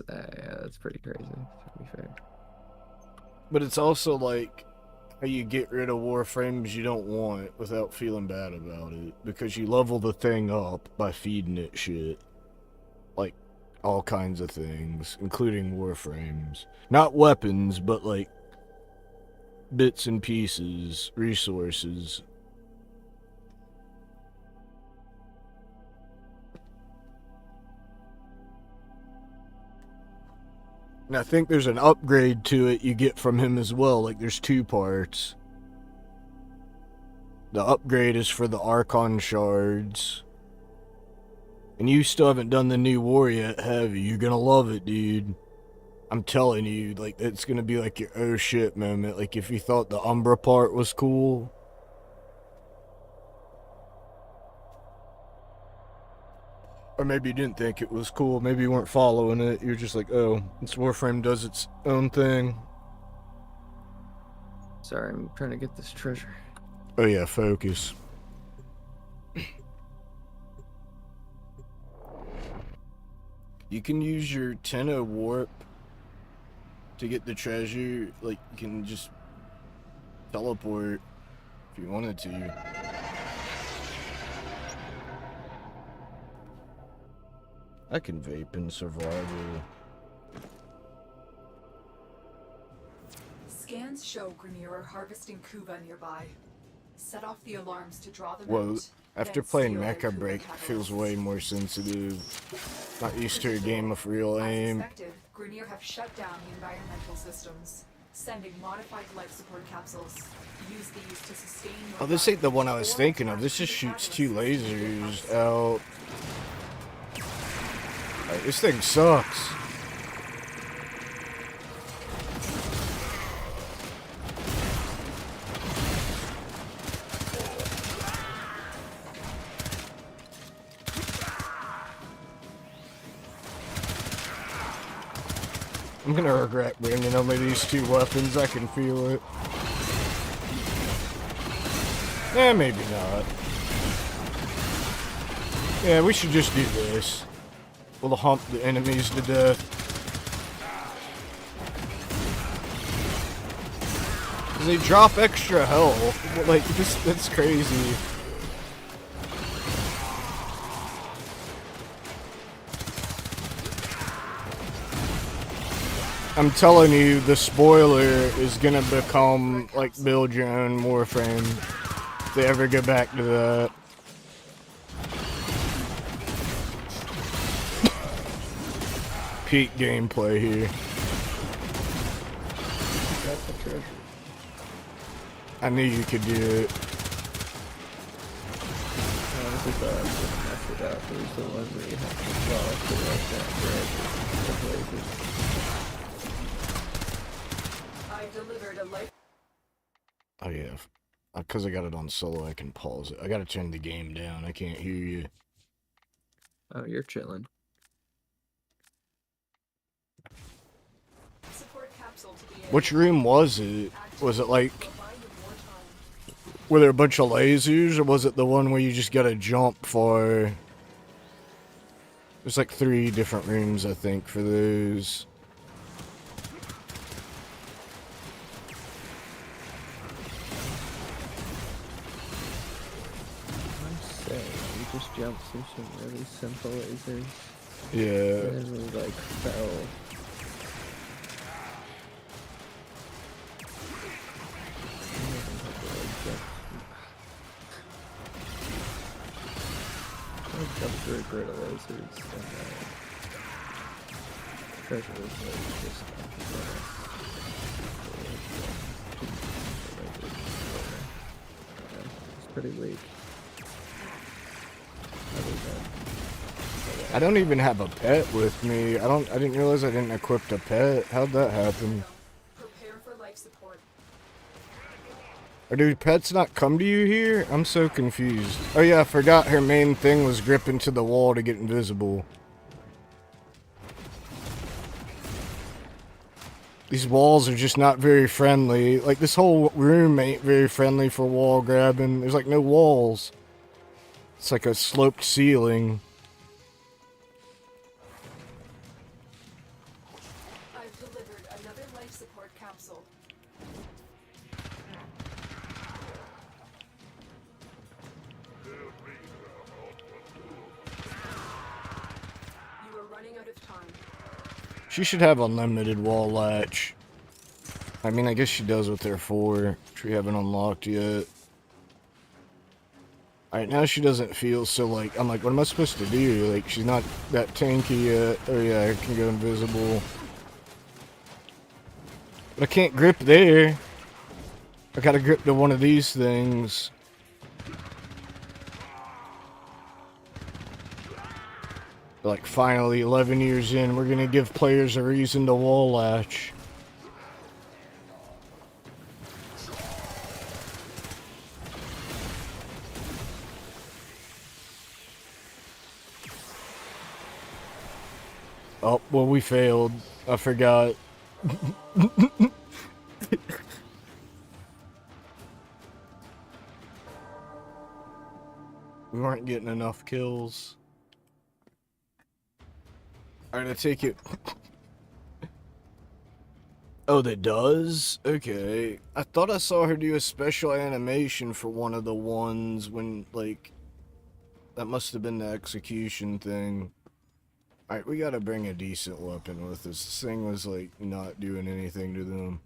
pretty crazy, to be fair. But it's also like how you get rid of Warframes you don't want without feeling bad about it, because you level the thing up by feeding it shit. Like, all kinds of things, including Warframes. Not weapons, but, like, bits and pieces, resources. And I think there's an upgrade to it you get from him as well. Like, there's 2 parts. The upgrade is for the Archon shards. And you still haven't done the new war yet, have you? You're gonna love it, dude. I'm telling you, like, it's gonna be like your oh shit moment. Like, if you thought the Umbra part was cool. Or maybe you didn't think it was cool. Maybe you weren't following it. You're just like, oh, this Warframe does its own thing. Sorry, I'm trying to get this treasure. Oh yeah, focus. You can use your Tenno warp to get the treasure. Like, you can just teleport if you wanted to. I can vape in survival. Scans show Grenier are harvesting Kuva nearby. Set off the alarms to draw them Well, out. after playing Mecha Break, it feels way more sensitive. Not used to a game of real aim. As expected, Grenier have shut down the environmental systems, sending modified life support capsules. Use these to sustain your... Oh, this ain't the one I was thinking of. This just shoots 2 lasers out. Like, this thing sucks. I'm gonna regret bringing only these 2 weapons. I can feel it. Eh, maybe not. Yeah, we should just do this. We'll hump the enemies to death. They drop extra health. Like, that's crazy. I'm telling you, the spoiler is gonna become, like, build your own Warframe. If they ever go back to that. Peak gameplay here. Got the treasure. I knew you could do it. I honestly thought I was gonna mess it up. It was the one where you have to fall to like that bridge. I delivered a life. Oh yeah, because I got it on solo, I can pause it. I gotta turn the game down. I can't hear you. Oh, you're chilling. Support capsule to the Which room was it? Was it like, were there a bunch of lasers, or was it the one where you just gotta jump for? There's like 3 different rooms, I think, for those. We just jumped through some really simple lasers. Yeah. And then we like fell. I jumped through a grid of lasers and treasure was like just it's pretty weak. I don't even have a pet with me. I didn't realize I didn't equip a pet. How'd that happen? Prepare for life support. Or do pets not come to you here? I'm so confused. Oh yeah, I forgot her main thing was gripping to the wall to get invisible. These walls are just not very friendly. Like, this whole room ain't very friendly for wall grabbing. There's like no walls. It's like a sloped ceiling. I've delivered another life support capsule. You are running out of time. She should have unlimited wall latch. I mean, I guess she does with her 4, which we haven't unlocked yet. Alright, now she doesn't feel so like, I'm like, what am I supposed to do? Like, she's not that tanky yet. Oh yeah, I can go invisible. But I can't grip there. I gotta grip to one of these things. Like, finally, 11 years in, we're gonna give players a reason to wall latch. Oh, well, we failed. I forgot. We weren't getting enough kills. Alright, I take it. Oh, that does? Okay. I thought I saw her do a special animation for one of the ones when, like... That must have been the execution thing. Alright, we gotta bring a decent weapon with us. This thing was, like, not doing anything to them.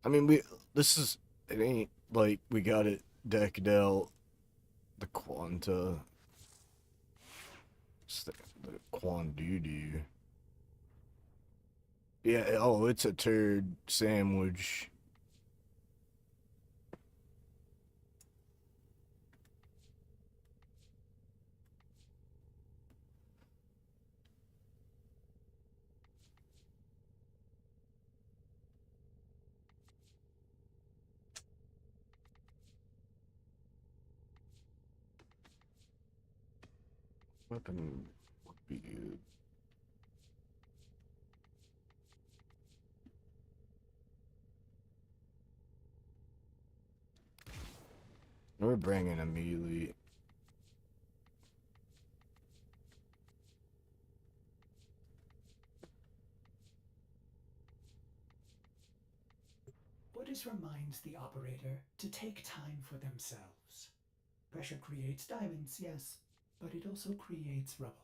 I mean, it ain't like we got it decked out. The Quanta. It's the Quandudu. Yeah, oh, it's a turd sandwich. Weapon would be good. We're bringing a melee. Orders reminds the operator to take time for themselves. Pressure creates diamonds, yes, but it also creates rubble.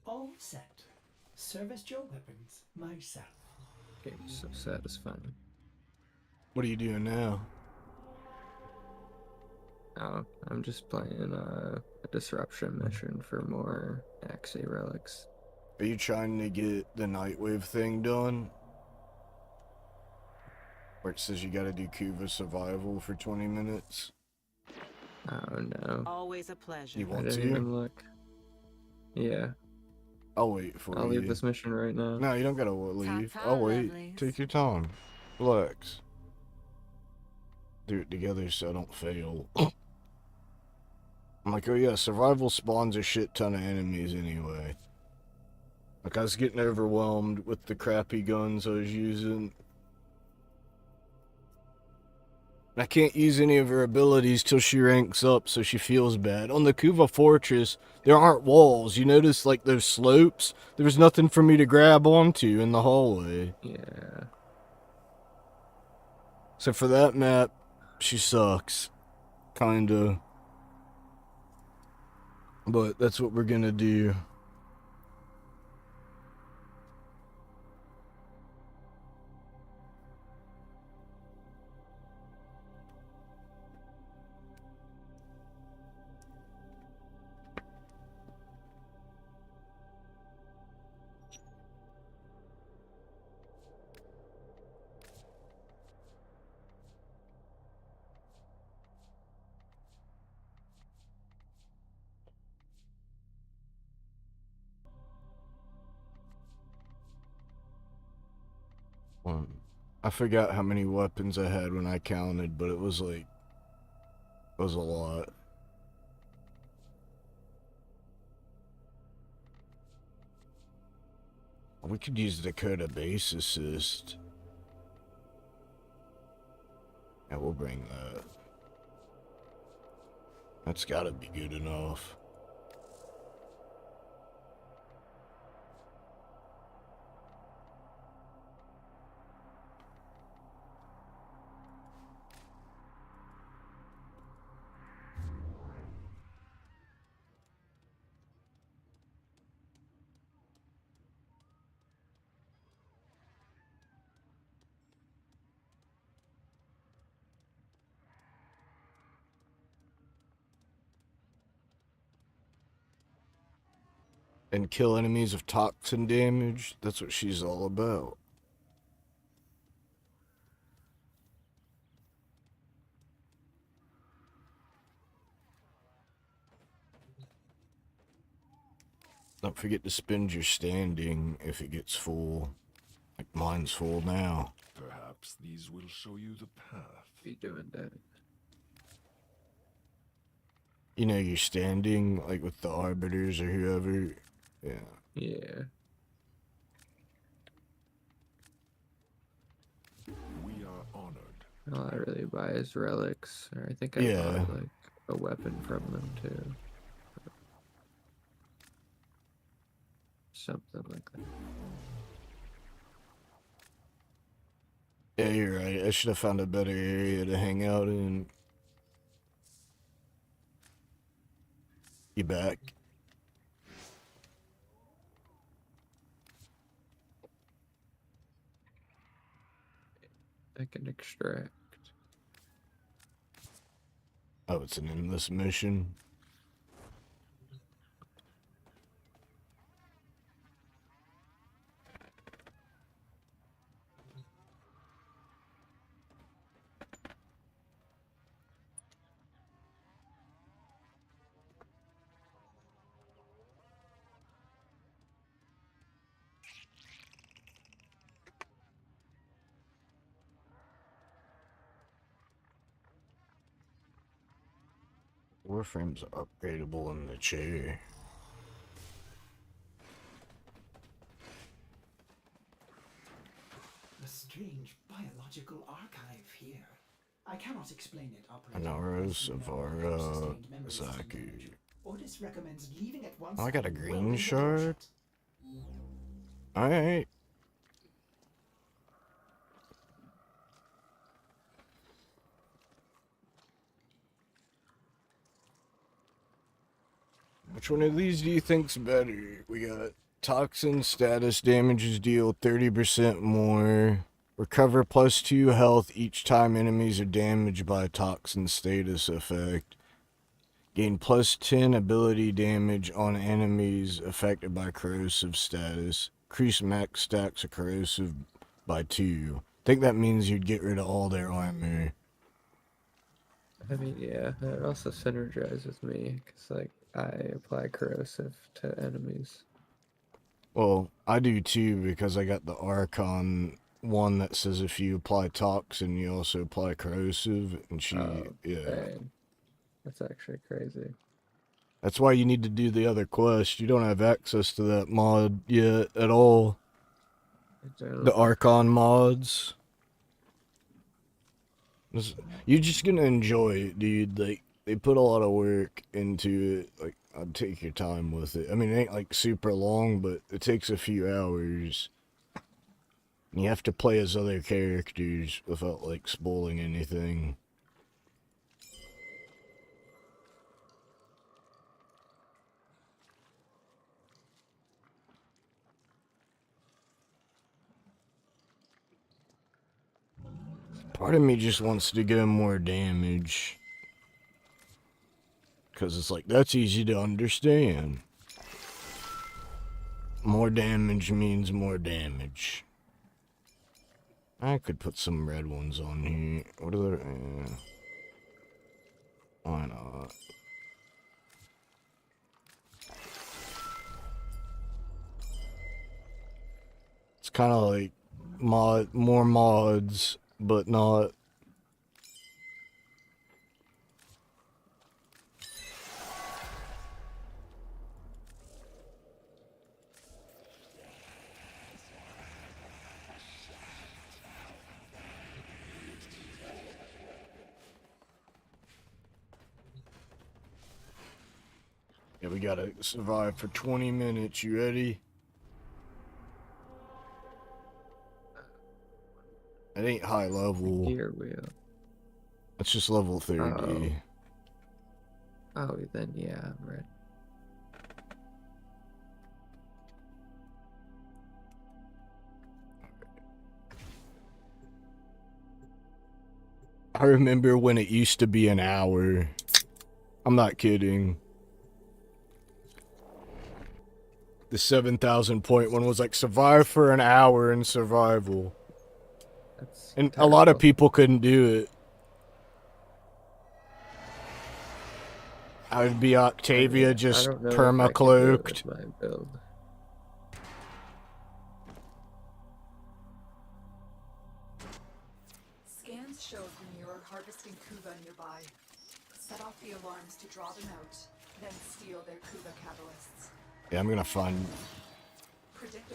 All set. Service your weapons myself. Game's so satisfying. What are you doing now? Oh, I'm just playing a disruption mission for more Axie relics. Are you trying to get the Nightwave thing done? Where it says you gotta do Cuva survival for 20 minutes? Oh no. Always a pleasure. You I want didn't to? even look. Yeah. I'll wait for I'll you. leave this mission right now. No, you don't gotta leave. Ta-ta, I'll wait. lovelies. Take your time. Relax. Do it together so I don't fail. I'm like, oh yeah, survival spawns a shit ton of enemies anyway. Like, I was getting overwhelmed with the crappy guns I was using. I can't use any of her abilities till she ranks up, so she feels bad. On the Kuva Fortress, there aren't walls. You notice, like, those slopes? There was nothing for me to grab onto in the hallway. Yeah. So for that map, she sucks. Kinda. But that's what we're gonna do. I forgot how many weapons I had when I counted, but it was like, it was a lot. We could use the Dakota base assist. Yeah, we'll bring that. That's gotta be good enough. And kill enemies of toxin damage. That's what she's all about. Don't forget to spend your standing if it gets full. Like mine's full now. Perhaps these will show you the path. Be doing that. You know, you're standing, like with the arbiters or whoever. Yeah. Yeah. We are honored. All I really buy is relics, or I think I Yeah. bought like a weapon from them too. Something like that. Yeah, you're right. I should have found a better area to hang out in. You back? I can extract. Oh, it's an endless mission. Warframe's upgradable in the chair. A strange biological archive here. I cannot explain it, Operator. Anaro, Unless you know how Savara, sustained memories can Zaku. damage. Ordis recommends leaving at once. Oh, I got a and green welding the door shard? shut. Alright. Which one of these do you think's better? We got toxin status damages deal 30% more. Recover plus 2 health each time enemies are damaged by a toxin status effect. Gain plus 10 ability damage on enemies affected by corrosive status. Increase max stacks of corrosive by 2. I think that means you'd get rid of all their armor. I mean, yeah, it also synergizes me, because, like, I apply corrosive to enemies. Well, I do too, because I got the Archon one that says if you apply toxin, you also apply corrosive, and she, yeah. Dang. That's actually crazy. That's why you need to do the other quest. You don't have access to that mod yet at all. The Archon mods. You're just gonna enjoy it, dude. Like, they put a lot of work into it. Like, I'd take your time with it. I mean, it ain't like super long, but it takes a few hours. And you have to play as other characters without, like, spoiling anything. Part of me just wants to go more damage. Because it's like, that's easy to understand. More damage means more damage. I could put some red ones on here. What are the... why not? It's kind of like more mods, but not. Yeah, we gotta survive for 20 minutes. You ready? It ain't high level. Gear wheel. It's just level 30. Oh, then yeah, I'm ready. I remember when it used to be an hour. I'm not kidding. The 7,000 point one was like survive for an hour in survival. And a lot of people couldn't do it. I would be Octavia just perma-cloaked. My build. Scans show Grenier are harvesting Kuva nearby. Set off the alarms to draw them out, then steal their Kuva catalysts. Yeah, I'm gonna find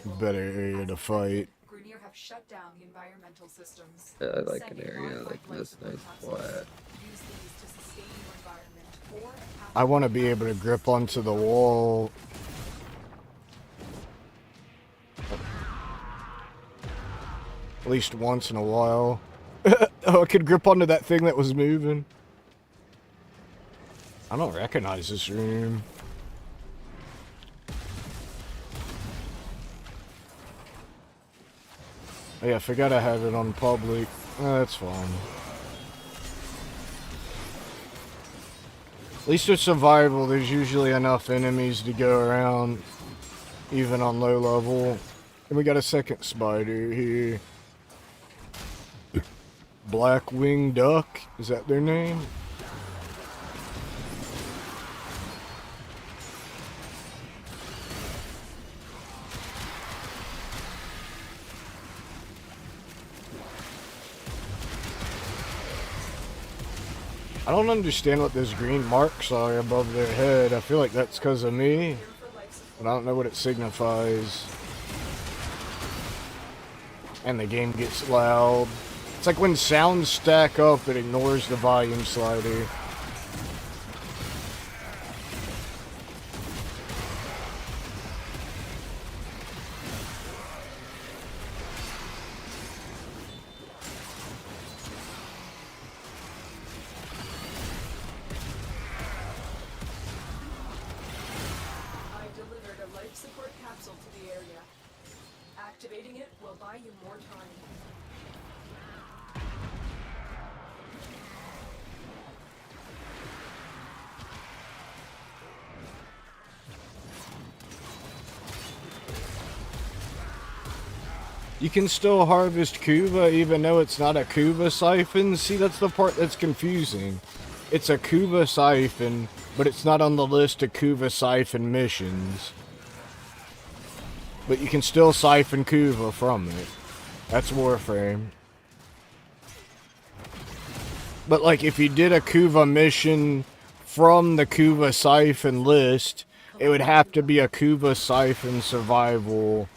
a better area to fight. Grenier have shut down the environmental systems. I like an area like this, nice flat. Use these to sustain your environment or I want to be able to grip onto the wall. At least once in a while. Oh, I could grip onto that thing that was moving. I don't recognize this room. Oh yeah, I forgot I have it on public. That's fine. At least with survival, there's usually enough enemies to go around, even on low level. And we got a second spider here. Black-winged duck? Is that their name? I don't understand what those green marks are above their head. I feel like that's because of me, but I don't know what it signifies. And the game gets loud. It's like when sounds stack up, it ignores the volume slider. I delivered a life support capsule to the area. Activating it will buy you more time. You can still harvest Kuva even though it's not a Kuva siphon. See, that's the part that's confusing. It's a Kuva siphon, but it's not on the list of Kuva siphon missions. But you can still siphon Kuva from it. That's Warframe. But like, if you did a Kuva mission from the Kuva siphon list, it would have to be a Kuva siphon survival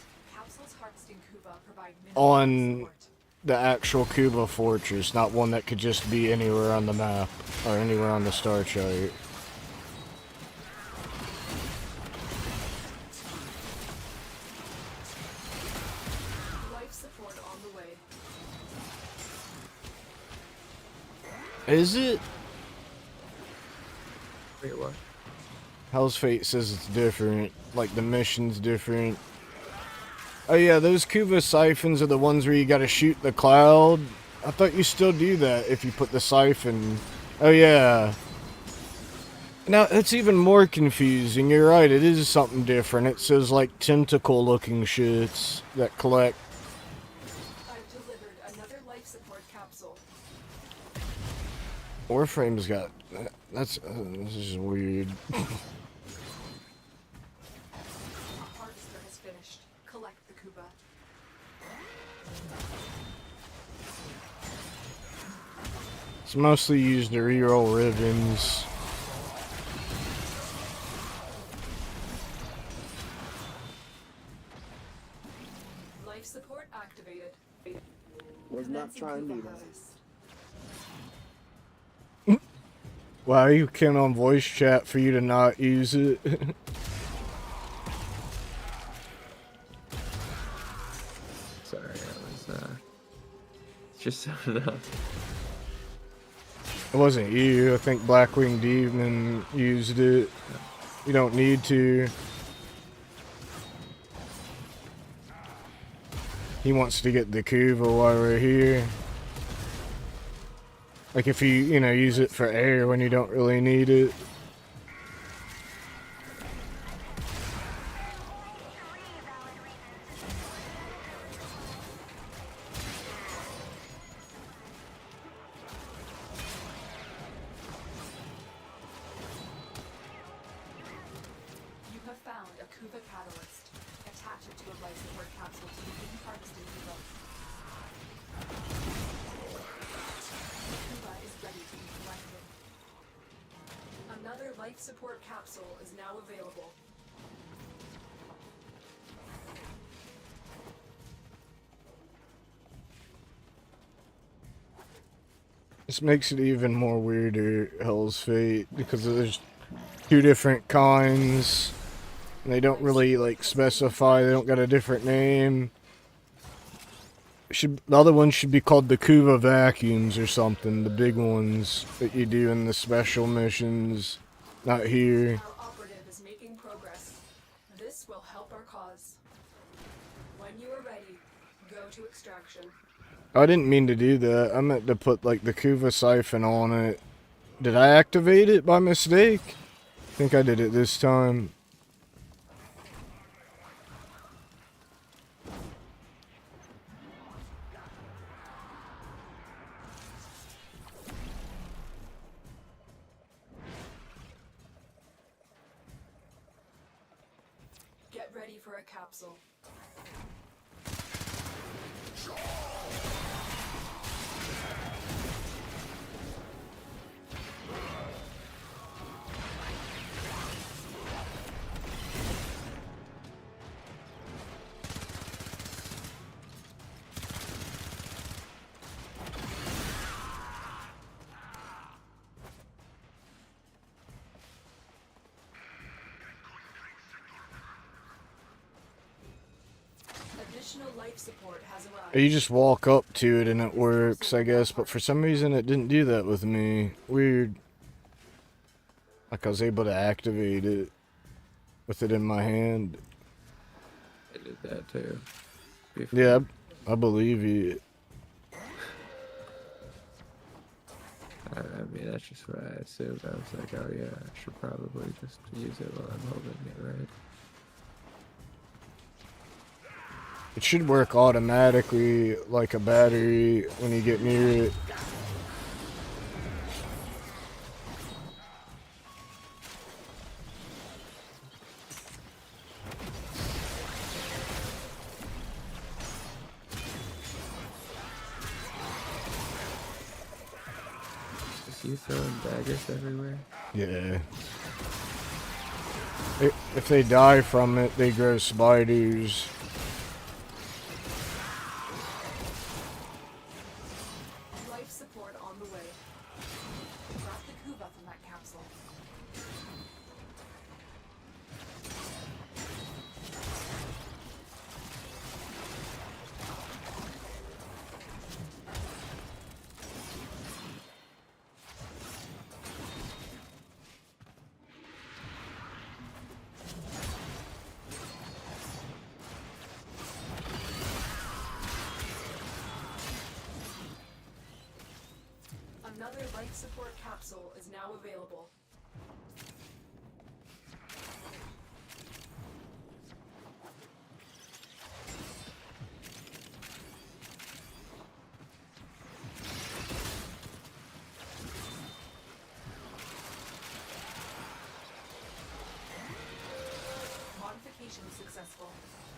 on the actual Kuva fortress, not one that could just be anywhere on the map or anywhere on the star chart. Life support on the way. Is it? Wait, what? Hell's Fate says it's different, like the mission's different. Oh yeah, those Kuva siphons are the ones where you gotta shoot the cloud. I thought you still do that if you put the siphon. Oh yeah. Now, it's even more confusing. You're right, it is something different. It says like tentacle looking shits that collect. I've delivered another life support capsule. Warframe's got... That's... this is weird. Harvester has finished. Collect the Kuba. It's mostly used to reroll ribbons. Life support activated. Was not trying to do that. Wow, you can on voice chat for you to not use it. Sorry, I was just sounded up. It wasn't you. I think Blackwing Demon used it. You don't need to. He wants to get the Kuva while we're here. Like if you know, use it for air when you don't really need it. You have found a Kuba catalyst. Attach it to a life support capsule to begin harvesting Kuba. Kuba is ready to be collected. Another life support capsule is now available. This makes it even more weirder, Hell's Fate, because there's two different kinds. And they don't really like specify, they don't got a different name. The other one should be called the Kuva vacuums or something, the big ones that you do in the special missions. Not here. Our operative is making progress. This will help our cause. When you are ready, go to extraction. I didn't mean to do that. I meant to put like the Kuva siphon on it. Did I activate it by mistake? I think I did it this time. Get ready for a capsule. Additional life support has arrived. You just walk up to it and it works, I guess, but for some reason it didn't do that with me. Weird. Like I was able to activate it with it in my hand. I did that too. Yeah, I believe you. I mean, that's just what I assumed. I was like, oh yeah, I should probably just use it while I'm holding it, right? It should work automatically like a battery when you get near it. Is you throwing daggers everywhere? Yeah. If they die from it, they grow spiders. Life support on the way. Drop the Kuva from that capsule. Another life support capsule is now available. Modification successful.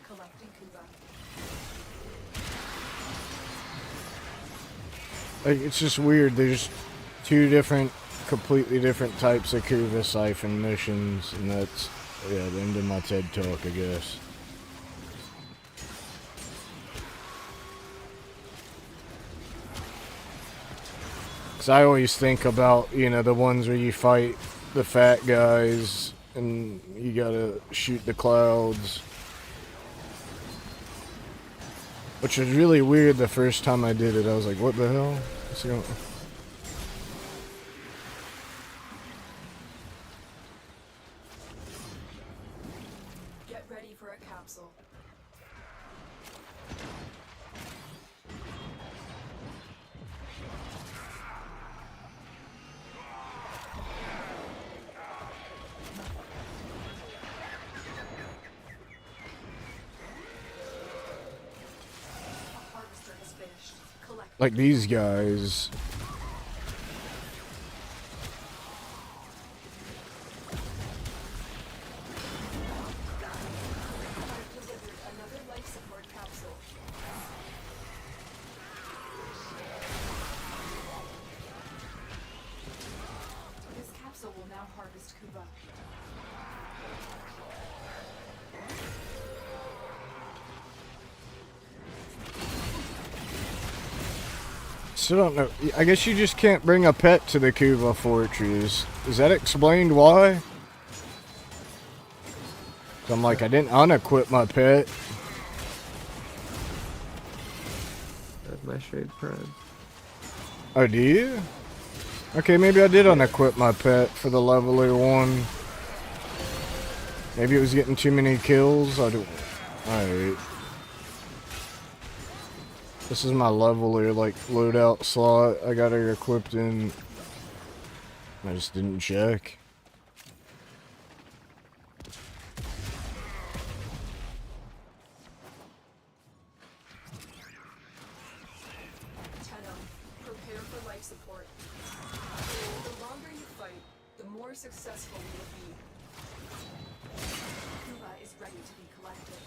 Collecting Kuva. Like, it's just weird. There's two completely different types of Kuva Siphon missions, and that's, yeah, the end of my TED Talk, I guess. Because I always think about, you know, the ones where you fight the fat guys, and you gotta shoot the clouds. Which was really weird the first time I did it. I was like, what the hell? What's going on? Get ready for a capsule. Harvester is finished. Collect. Like these guys. Delivered another life support capsule. This capsule will now harvest Kuva. Still don't know. I guess you just can't bring a pet to the Kuva Fortress. Is that explained why? 'Cause I'm like, I didn't unequip my pet. That's my shade prime. Oh, do you? Okay, maybe I did unequip my pet for the leveler one. Maybe it was getting too many kills. I don't. Alright. This is my leveler, like, loadout slot. I got her equipped in. I just didn't check. Tenno, prepare for life support. The longer you fight, the more successful you will be. Kuva is ready to be collected.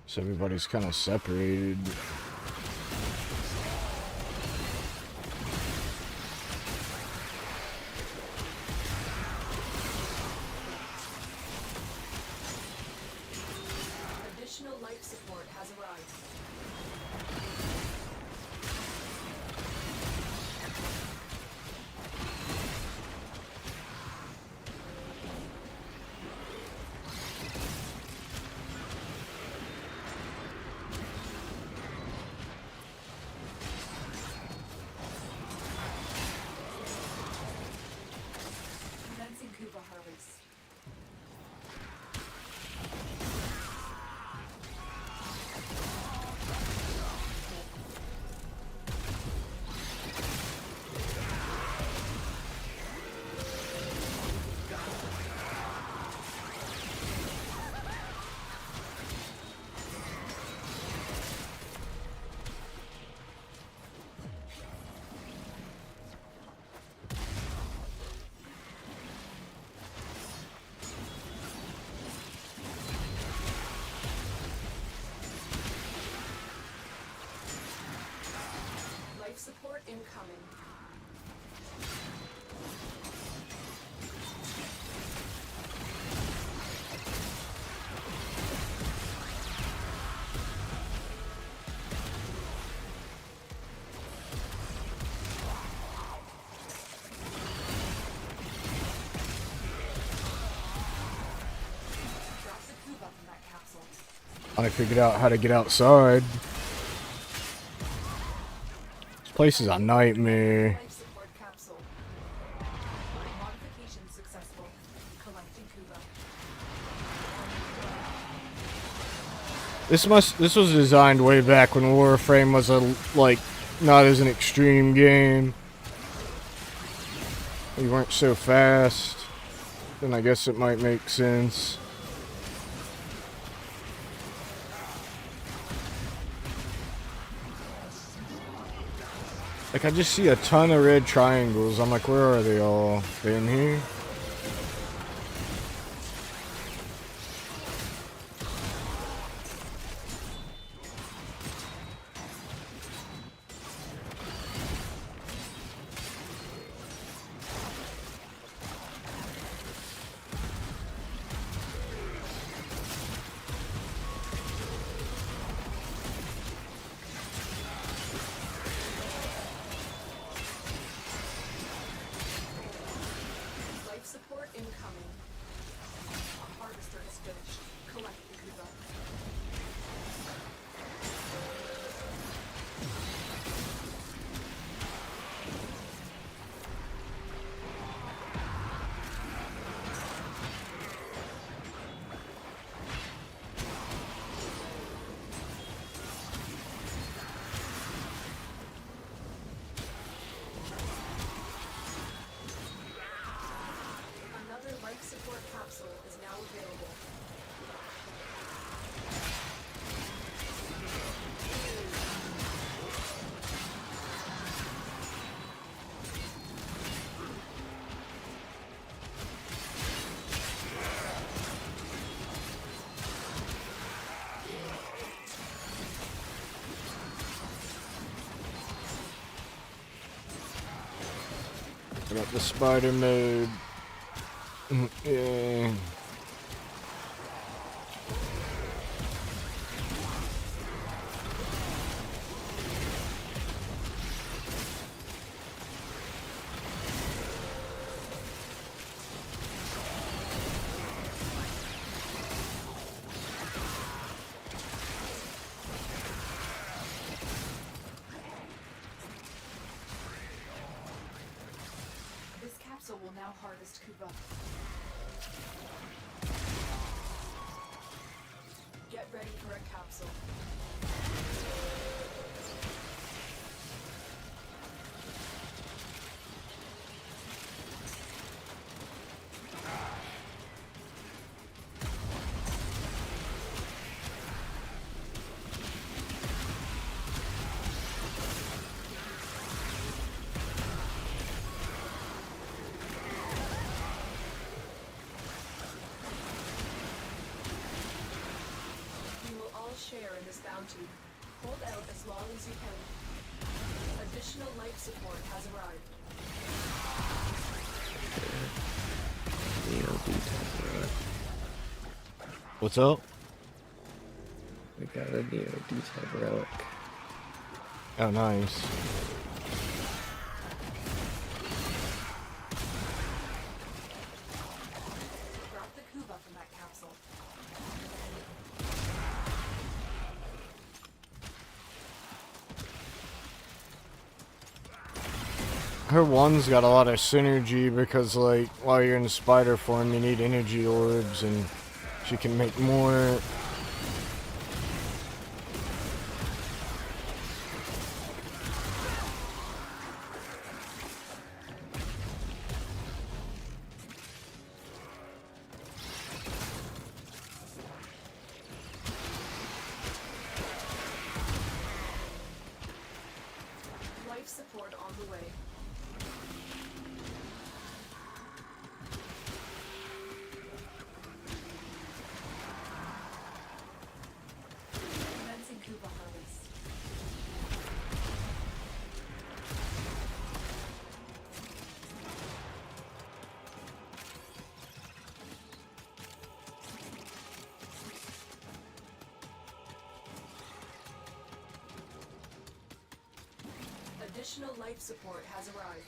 So everybody's kind of separated. Additional life support has arrived. I figured out how to get outside. This place is a nightmare. Life support capsule. Modification successful. Collecting Kuba. This was designed way back when Warframe was not as an extreme game. You weren't so fast. Then I guess it might make sense. Like, I just see a ton of red triangles. I'm like, where are they all? They in here? Life support incoming. A harvester is finished. Collect the Kuba. Another life support capsule is now available. I got the spider mode. Yeah. This capsule will now harvest Kuba. Get ready for a capsule. We will all share in this bounty. Hold out as long as you can. Additional life support has arrived. What's up? We got a Neo D-type relic. Oh, nice. Drop the Kuba from that capsule. Her one's got a lot of synergy because, like, while you're in spider form, you need energy orbs, and she can make more. Life support on the way. Commencing Kuba harvest. Additional life support has arrived.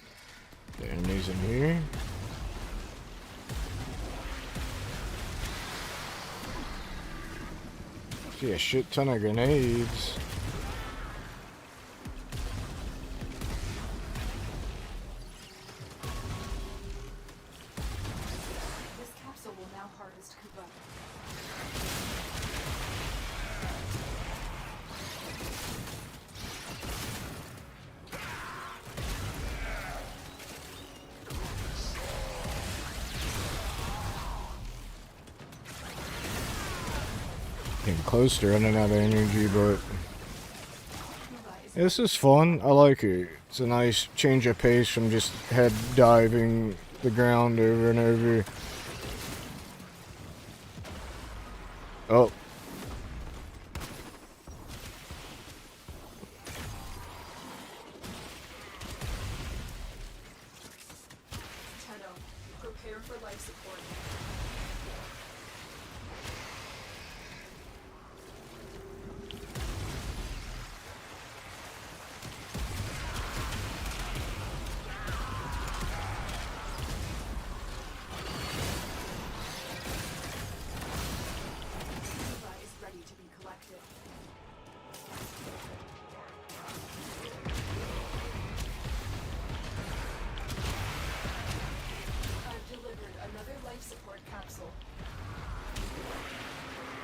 The enemies in here. See a shit ton of grenades. This capsule will now harvest Kuba. Getting close to running out of energy, but this is fun. I like it. It's a nice change of pace from just head diving the ground over and over. Oh. Tenno, prepare for life support. Kuba is ready to be collected. I've delivered another life support capsule.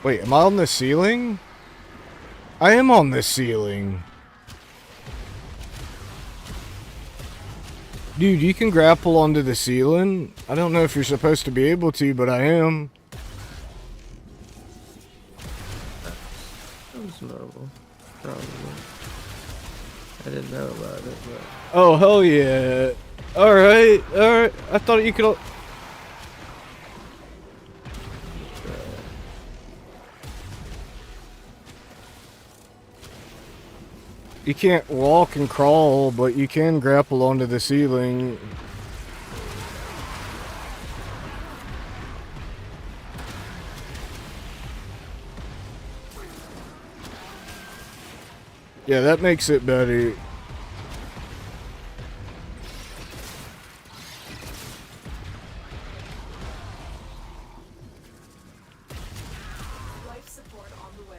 Wait, am I on the ceiling? I am on the ceiling. Dude, you can grapple onto the ceiling. I don't know if you're supposed to be able to, but I am. That was normal. Probably. I didn't know about it, but... Oh, hell yeah. Alright, alright. I thought you could... You can't walk and crawl, but you can grapple onto the ceiling. Yeah, that makes it better. Life support on the way.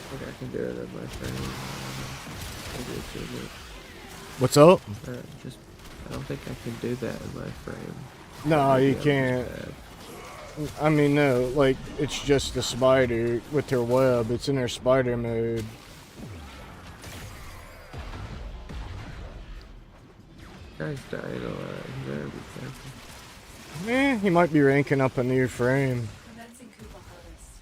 I think I can do it in my frame. I do it too much. What's up? I don't think I can do that in my frame. No, Maybe you I'm can't. just bad. I mean, no, like, it's just the spider with her web. It's in her spider mode. Guy's dying a lot. You better be careful. He might be ranking up a new frame. Commencing Kuba harvest.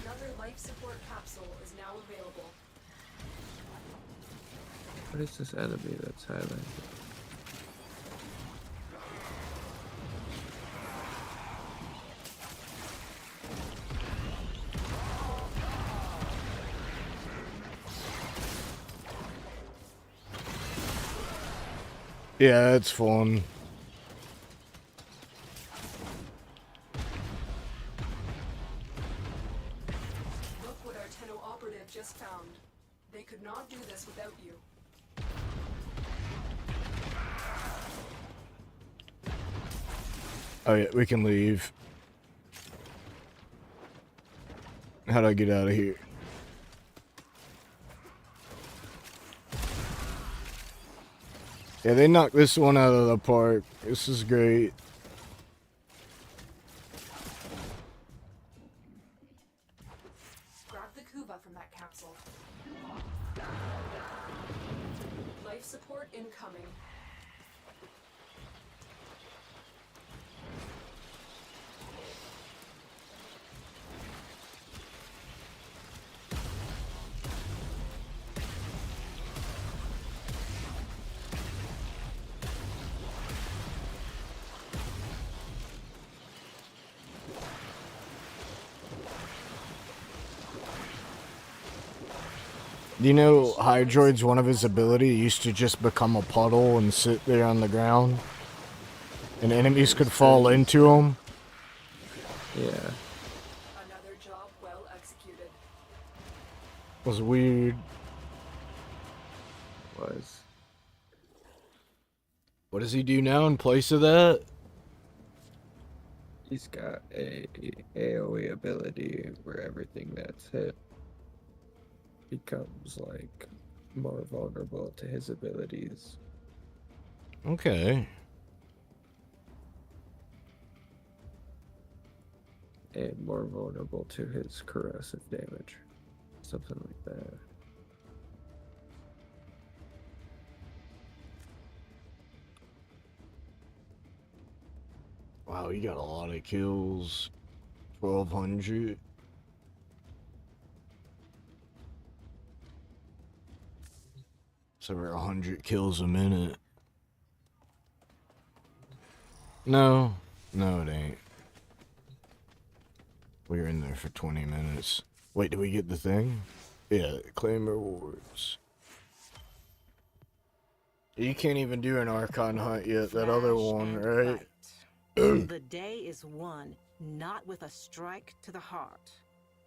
Another life support capsule is now available. What is this enemy that's highlighted? Yeah, it's fun. Look what our Tenno operative just found. They could not do this without you. Oh yeah, we can leave. How do I get out of here? Yeah, they knocked this one out of the park. This is great. Grab the Kuba from that capsule. Life support incoming. Do you know Hydroid's one of his abilities used to just become a puddle and sit there on the ground? And enemies could fall into him? Yeah. Another job well executed. It was weird. Was. What does he do now in place of that? He's got a AoE ability where everything that's hit becomes like more vulnerable to his abilities. Okay. And more vulnerable to his corrosive damage. Something like that. Wow, you got a lot of kills. 1,200. It's over 100 kills a minute. No, it ain't. We were in there for 20 minutes. Wait, did we get the thing? Yeah, claim rewards. You can't even do an Archon hunt yet, that other one, right? The day is won, not with a strike to the heart,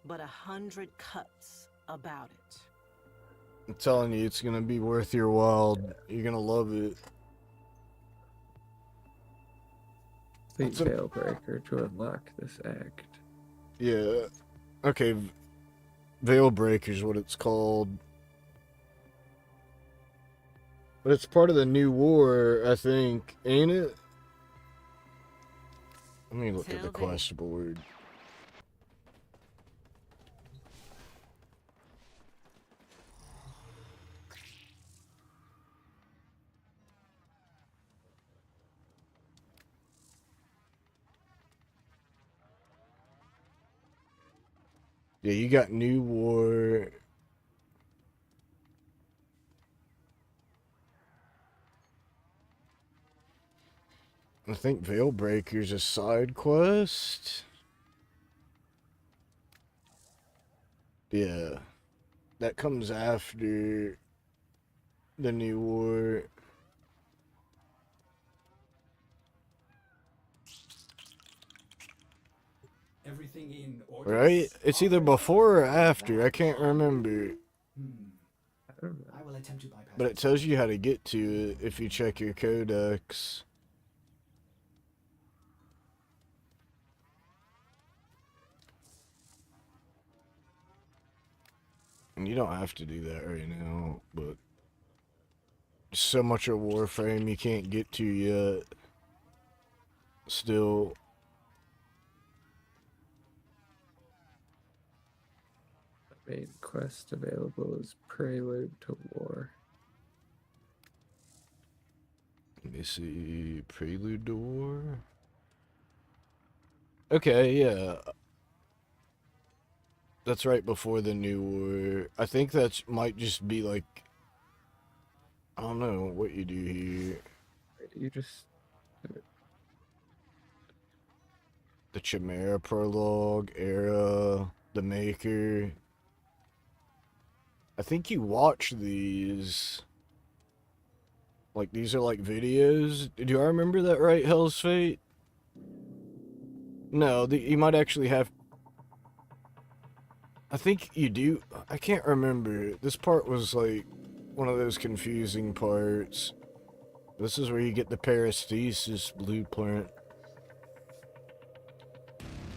but 100 cuts about it. I'm telling you, it's gonna be worth your while. You're gonna love it. Complete Veilbreaker to unlock this act. Yeah. Okay. Veilbreaker is what it's called. But it's part of the new war, I think, ain't it? Let me look at the quest board. Yeah, you got new war. I think Veilbreaker's a side quest. Yeah. That comes after the new war. Everything in order. Right? It's either before or after. I can't remember. I will attempt to bypass. But it tells you how to get to it if you check your codex. And you don't have to do that right now, but so much of Warframe you can't get to yet. Still. Main quest available is Prelude to War. Let me see. Prelude to War? Okay, yeah. That's right before the new war. I think that might just be like, I don't know what you do here. You just... The Chimera Prologue, Era, The Maker. I think you watch these. Like, these are like videos. Do I remember that right, Hell's Fate? No, you might actually have... I think you do. I can't remember. This part was like one of those confusing parts. This is where you get the Paresthesis blueprint.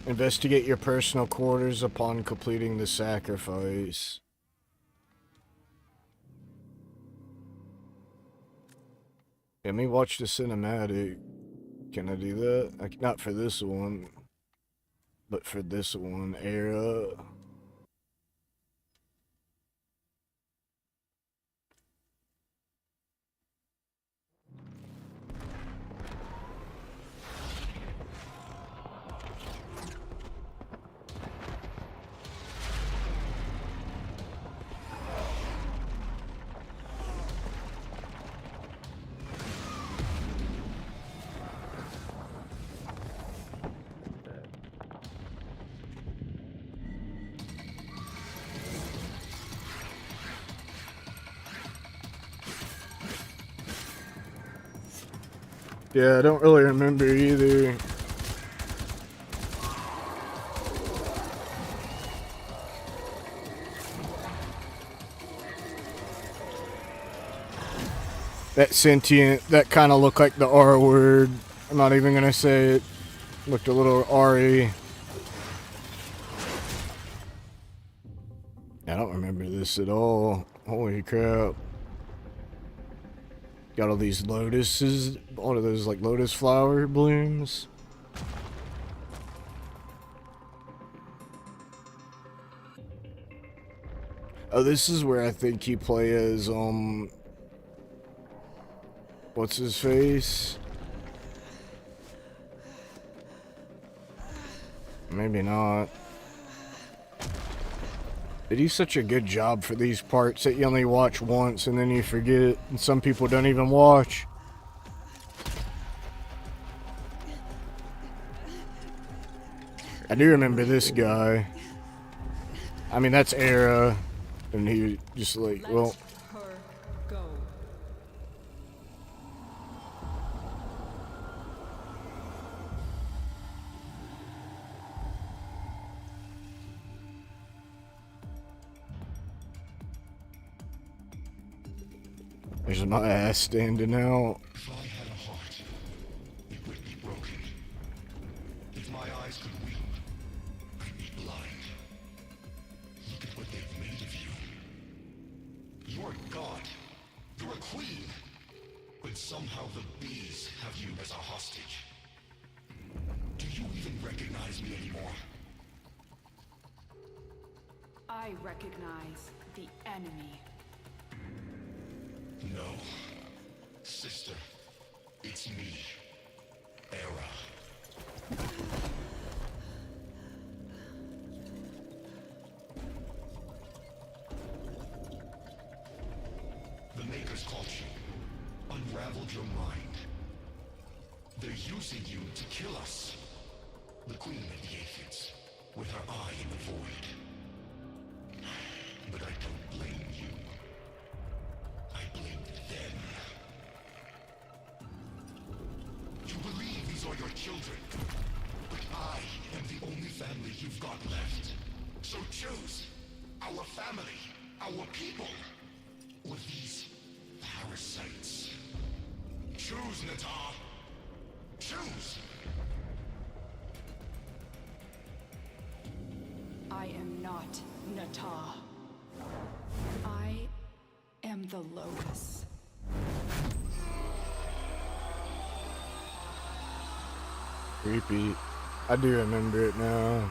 Investigate your personal quarters upon completing the sacrifice. Let me watch the cinematic. Can I do that? Not for this one, but for this one, Era. Yeah, I don't really remember either. That sentient, that kind of looked like the R word. I'm not even gonna say it. Looked a little RE. I don't remember this at all. Holy crap. Got all these lotuses, all of those like lotus flower blooms. Oh, this is where I think you play as, what's his face? Maybe not. They do such a good job for these parts that you only watch once and then you forget, and some people don't even watch. I do remember this guy. I mean, that's Era, and he just like, well... There's my ass standing out. If I had a heart, it would be broken. If my eyes could weep, I'd be blind. Look at what they've made of you. You're a god. You're a queen. But somehow the bees have you as a hostage. Do you even recognize me anymore? I recognize the enemy. No. Sister, it's me. Era. The Makers caught you. Unraveled your mind. They're using you to kill us. The Queen of the Aphids, with her eye in the void. But I don't blame you. I blame them. You believe these are your children, but I am the only family you've got left. So choose our family, our people, or these parasites. Choose, Natar. Choose. I am not Natar. I am the Lotus. Creepy. I do remember it now.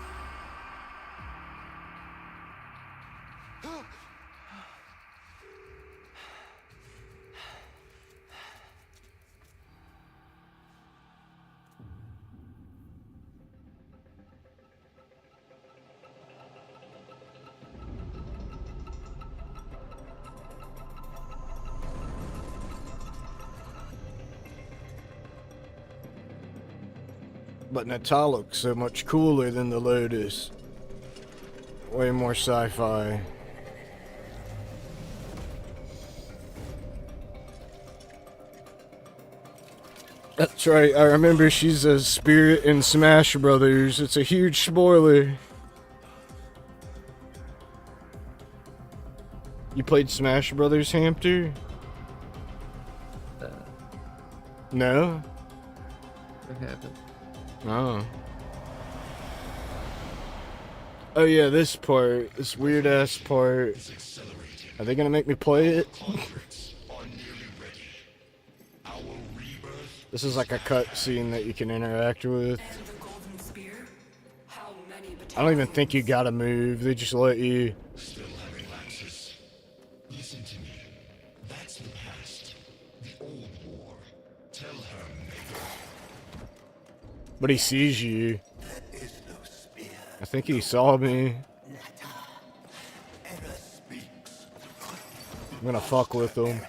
But Natal looks so much cooler than the Lotus. Way more sci-fi. That's right, I remember she's a spirit in Smash Brothers. It's a huge spoiler. You played Smash Brothers, Hamster? No? I haven't. Oh. Oh yeah, this part. This weird ass part. Are they gonna make me play it? This is like a cutscene that you can interact with. I don't even think you gotta move, they just let you. Still having lapses. Listen to me. That's the past. The old war. Tell her, Maker. But he sees you. I think he saw me. I'm gonna fuck with him.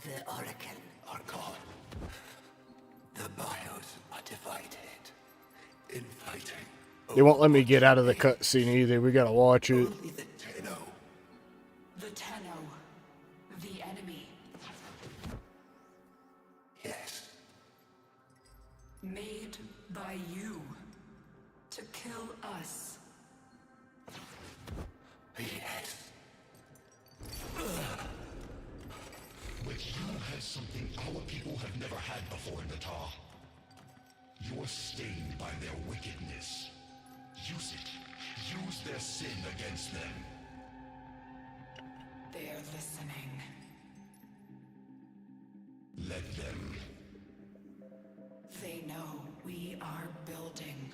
The Oracle are gone. The bios are divided. In fighting. They won't let me get out of the cutscene either. We gotta watch it. The Tenno. The Tenno. The enemy. Yes. Made by you. To kill us. Yes. But you had something our You're stained by their wickedness. Use it. Use their sin against them. They're listening. Let them. They know we are building.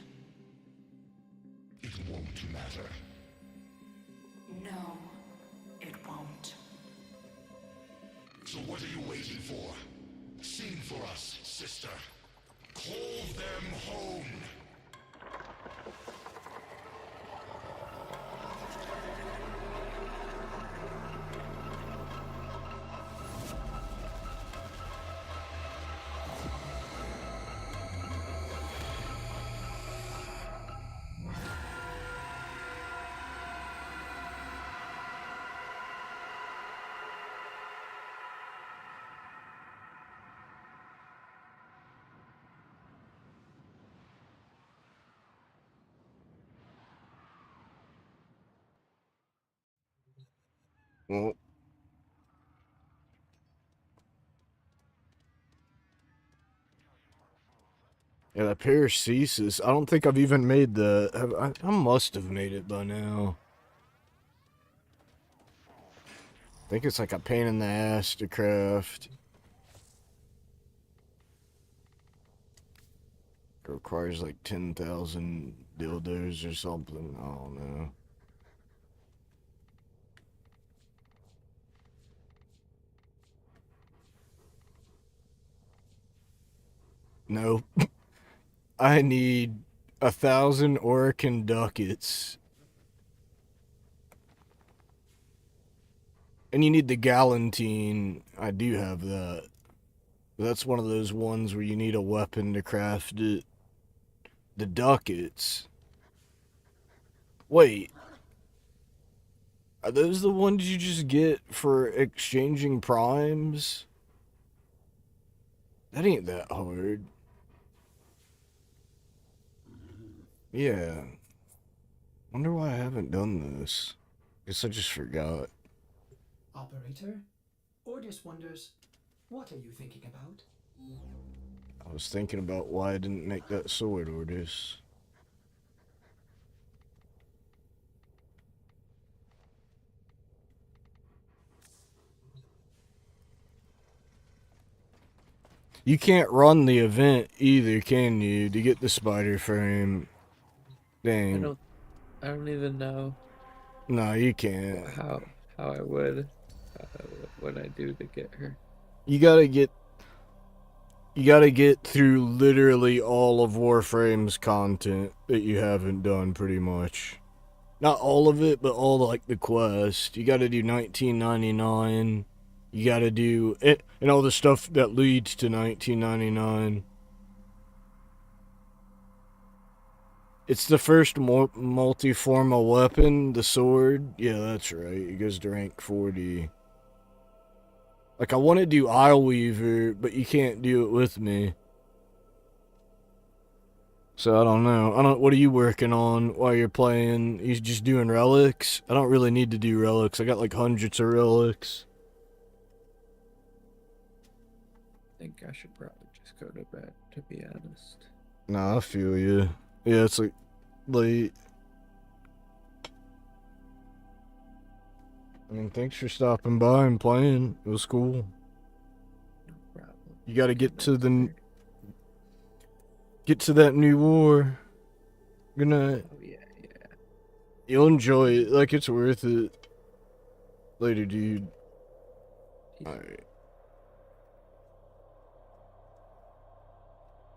It won't matter. No, it won't. So what are you waiting for? Sing for us, sister. Call them home. Well, yeah, that paracesis. I don't think I've even made the. I must have made it by now. I think it's like a pain in the ass to craft. It requires like 10,000 dildos or something. I don't know. No. I need 1,000 Oracan ducats. And you need the Galantine. I do have that. That's one of those ones where you need a weapon to craft it. The ducats. Wait. Are those the ones you just get for exchanging primes? That ain't that hard. Yeah. Wonder why I haven't done this. Guess I just forgot. Operator? Ordis wonders, what are you thinking about? I was thinking about why I didn't make that sword, Ordis. You can't run the event either, can you, to get the spider frame? Dang. I don't even know. No, you can't. How I would when I do to get her. You gotta get through literally all of Warframe's content that you haven't done, pretty much. Not all of it, but all like the quest. You gotta do 1999. You gotta do it and all the stuff that leads to 1999. It's the first multi-formal weapon, the sword. Yeah, that's right. It goes to rank 40. Like, I want to do Isleweaver, but you can't do it with me. So, I don't know. What are you working on while you're playing? You just doing relics? I don't really need to do relics. I got like hundreds of relics. I think I should probably just go to bed, to be honest. Nah, I feel you. Yeah, it's like late. I mean, thanks for stopping by and playing. It was cool. No problem. You gotta get to that new war. Good night. Oh yeah. You'll enjoy it. Like, it's worth it. Later, dude. Alright.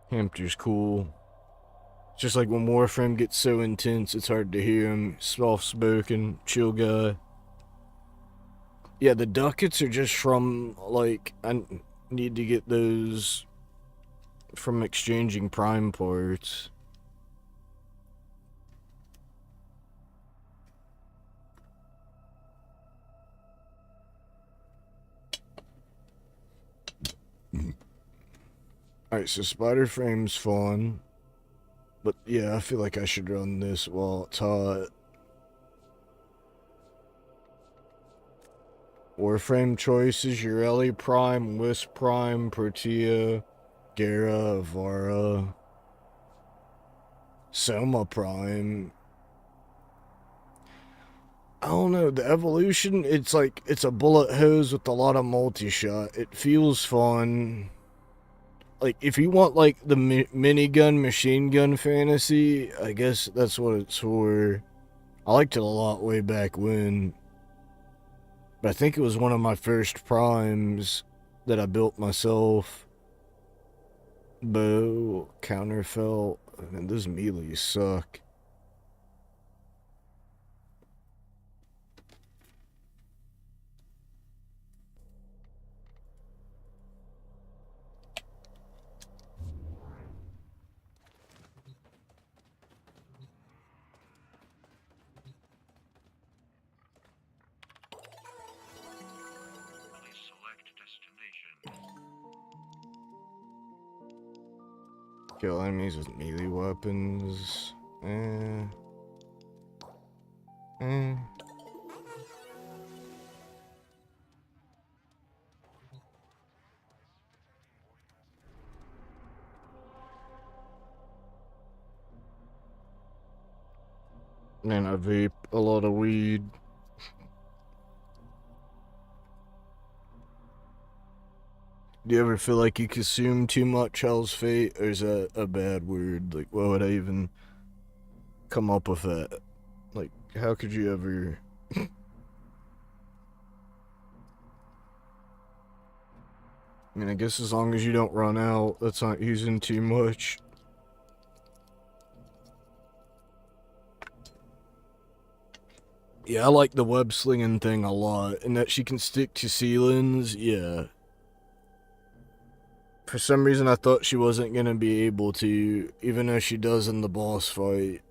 Hampter's cool. It's just like when Warframe gets so intense, it's hard to hear him. Soft-spoken, chill guy. Yeah, the ducats are just from, like, I need to get those from exchanging prime parts. Alright, so Spider Frame's fun. But yeah, I feel like I should run this while it's hot. Warframe choices: Ureli Prime, Wisp Prime, Protea, Gera, Avara. Soma Prime. I don't know, the evolution, it's like, it's a bullet hose with a lot of multi-shot. It feels fun. Like, if you want, like, the minigun, machine gun fantasy, I guess that's what it's for. I liked it a lot way back when. But I think it was one of my first primes that I built myself. Bow, counterfelt, and those melees suck. Kill enemies with melee weapons. Man, I vape a lot of weed. Do you ever feel like you consume too much Hell's Fate, or is that a bad word? Like, why would I even come up with that? Like, how could you ever... I mean, I guess as long as you don't run out, that's not using too much. Yeah, I like the web slinging thing a lot, and that she can stick to ceilings, yeah. For some reason, I thought she wasn't gonna be able to, even though she does in the boss fight.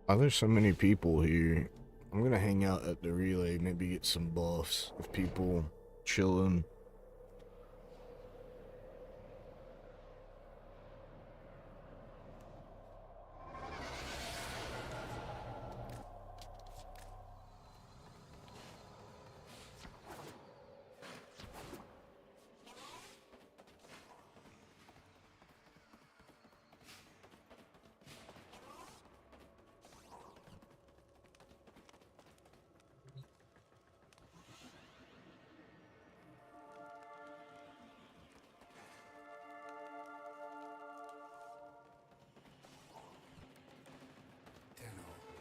Oh, there's so many people here. I'm gonna hang out at the relay, maybe get some buffs of people chilling.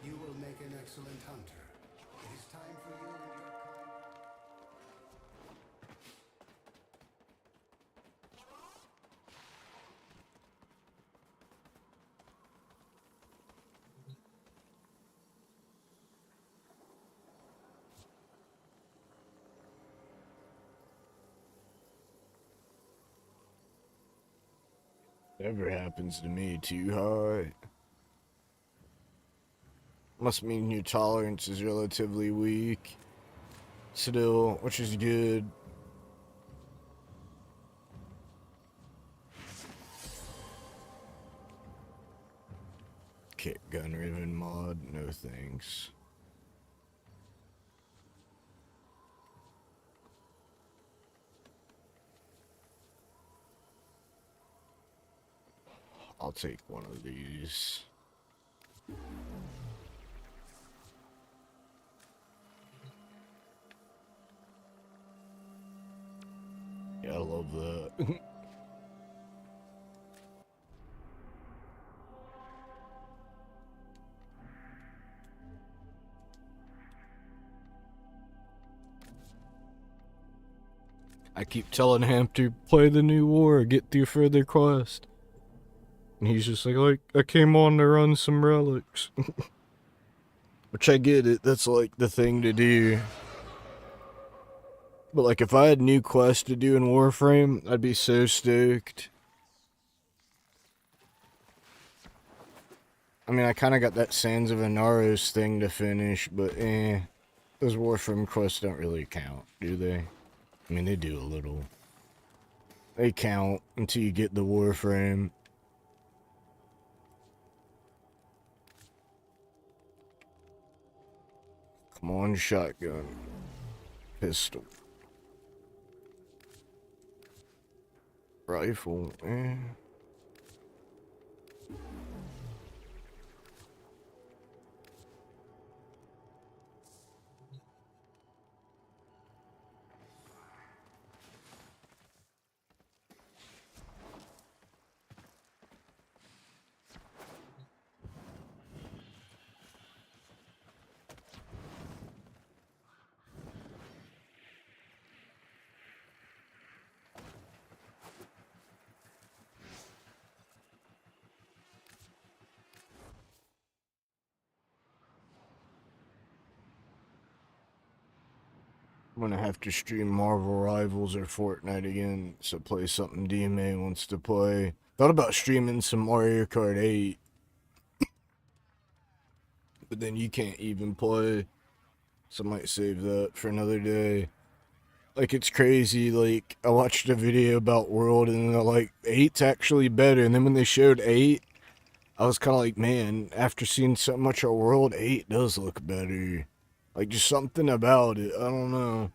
You will make an excellent hunter. It is time for you and your kind. Never happens to me too high. Must mean your tolerance is relatively weak. Still, which is good. Kick gun ribbon mod, no thanks. I'll take one of these. Yeah, I love that. I keep telling him to play the new war, get through further quest. And he's just like, I came on to run some relics. Which I get it, that's like the thing to do. But like if I had new quests to do in Warframe, I'd be so stoked. I mean, I kind of got that Sands of Inaros thing to finish, but those Warframe quests don't really count, do they? I mean, they do a little. They count until you get the Warframe. Come on, shotgun. Pistol. Rifle, eh. I'm gonna have to stream Marvel Rivals or Fortnite again, so play something DMA wants to play. Thought about streaming some Mario Kart 8, but then you can't even play, so I might save that for another day. Like, it's crazy, like, I watched a video about World, and they're like, 8's actually better, and then when they showed 8, I was kind of like, man, after seeing so much of World, 8 does look better. Like, just something about it, I don't know.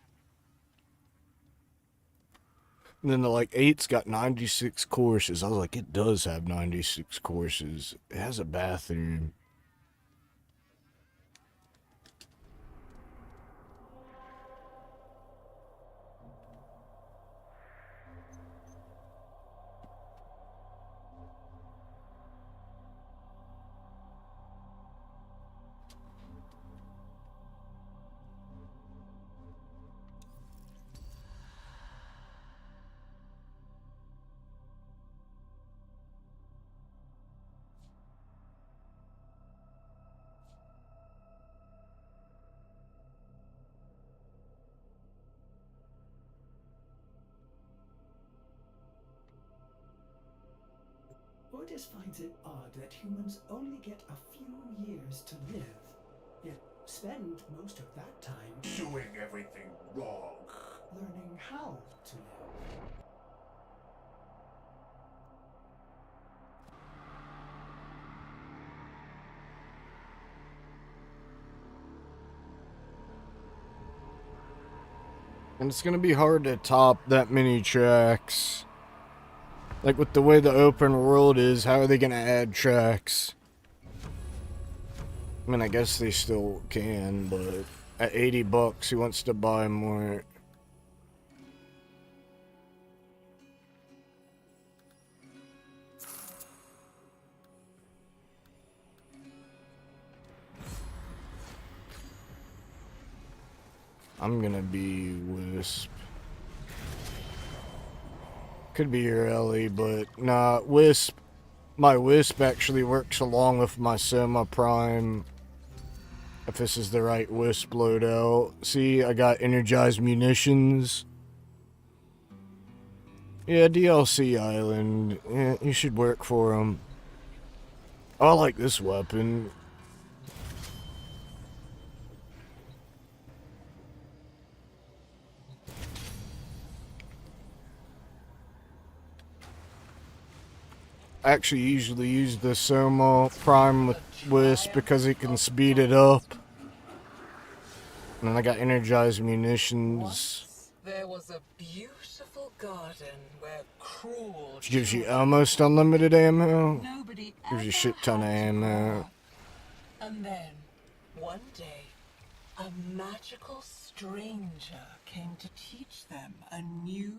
And then the, like, 8's got 96 courses. I was like, it does have 96 courses. It has a bathroom. Otis finds it odd that humans only get a few years to live, yet spend most of that time Doing everything wrong. learning how to live. And it's gonna be hard to top that many tracks. Like, with the way the open world is, how are they gonna add tracks? I mean, I guess they still can, but at $80, who wants to buy more? I'm gonna be Wisp. Could be your Ellie, but nah, Wisp. My Wisp actually works along with my Soma Prime. If this is the right Wisp loadout. See, I got energized munitions. Yeah, DLC Island. Yeah, you should work for them. I like this weapon. I actually usually use the Soma Prime with Wisp because it can speed it up. And then I got energized munitions. There was a beautiful garden where cruel Which gives you almost unlimited ammo. Nobody Gives you a shit ton of ammo. And then, one day, a magical stranger came to teach them a new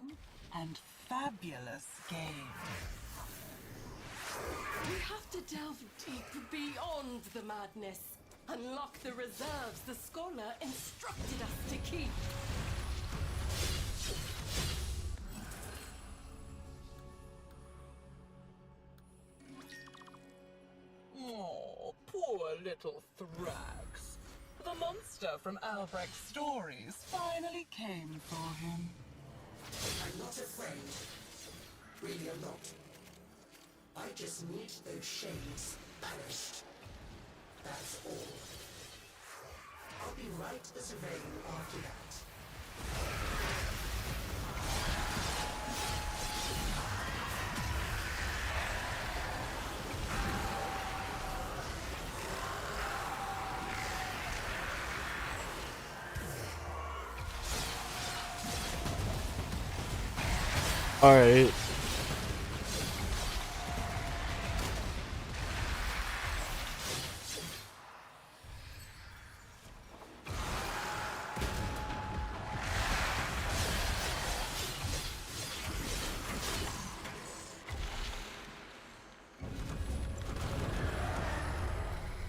and fabulous game. We have to delve deep beyond the madness. Unlock the reserves the scholar instructed us to keep. Oh, poor little Thrax. The monster from Albrecht's stories finally came for him. I'm not afraid. Really, I'm not. I just need those shades banished. That's all. I'll be right surveying after that. Alright.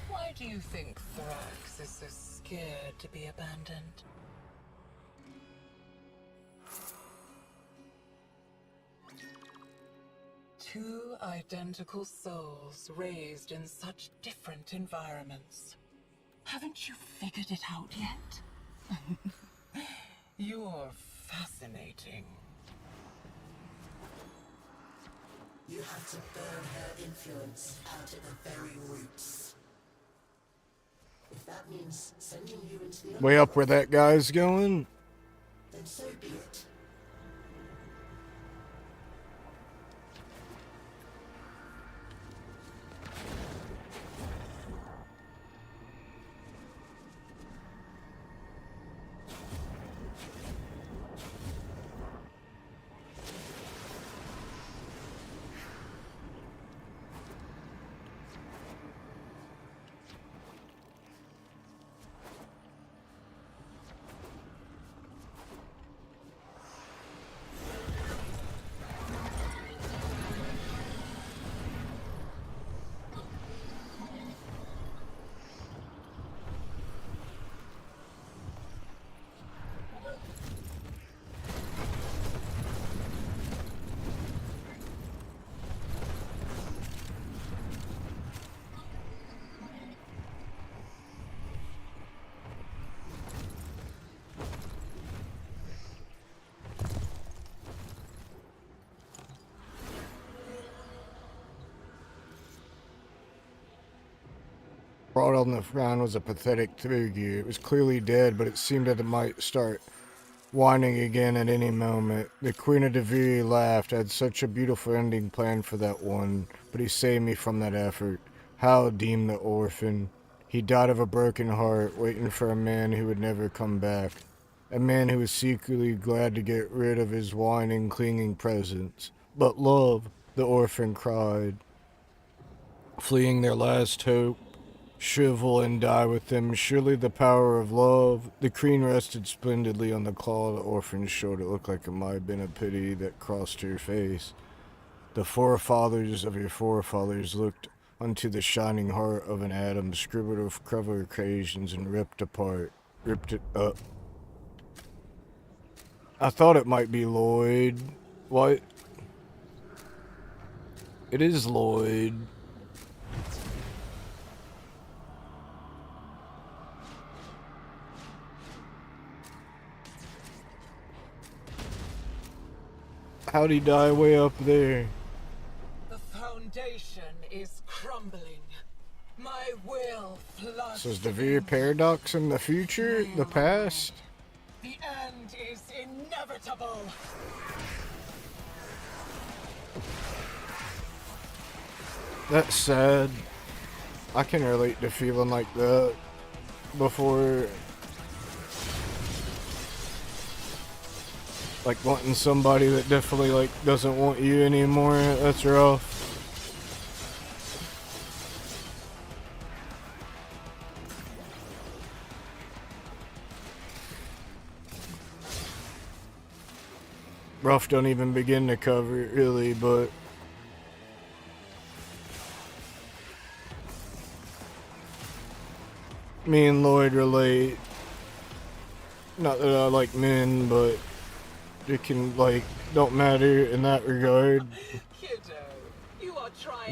Why do you think Thrax is so scared to be abandoned? Two identical souls raised in such different environments. Haven't you figured it out yet? You're fascinating. You have to burn her influence out at the very roots. If that means sending you into the Way up where that guy's going? then so be it. Brought on the ground was a pathetic figure. It was clearly dead, but it seemed that it might start whining again at any moment. The Queen of Deviri laughed. I had such a beautiful ending planned for that one, but he saved me from that effort. How deemed the orphan. He died of a broken heart, waiting for a man who would never come back. A man who was secretly glad to get rid of his whining, clinging presence. But love, the orphan cried, fleeing their last hope. Shrivel and die with them. Surely the power of love. The queen rested splendidly on the claw of the orphan's shoulder. It looked like it might have been a pity that crossed her face. The forefathers of your forefathers looked unto the shining heart of an atom, scribbled with clever occasions and ripped it up. I thought it might be Lloyd. What? It is Lloyd. How'd he die way up there? The foundation is crumbling. My will floods. So is the Deviri paradox in the future? The past? The end is inevitable. That's sad. I can relate to feeling like that before. Like wanting somebody that definitely like doesn't want you anymore. That's rough. Rough don't even begin to cover it really, but me and Lloyd relate. Not that I like men, but it can, like, don't matter in that regard.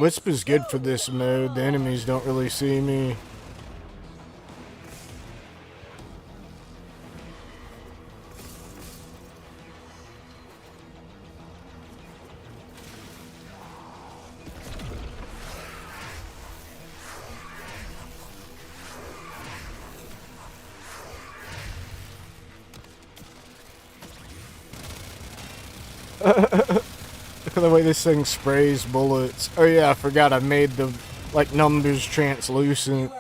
Wisp is good for this mode. The enemies don't really see me. Look at the way this thing sprays bullets. Oh yeah, I forgot I made the like numbers translucent.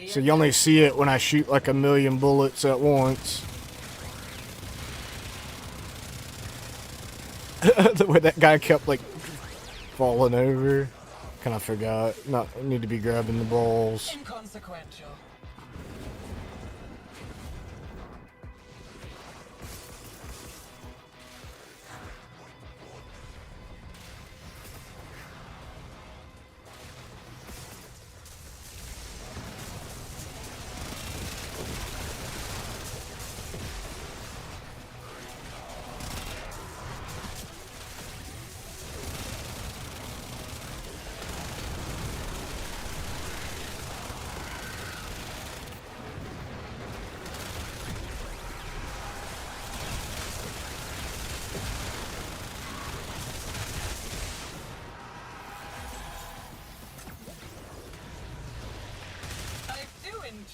So you only see it when I shoot like 1,000,000 bullets at once. The way that guy kept like falling over. Kind of forgot. Not need to be grabbing the balls. Inconsequential.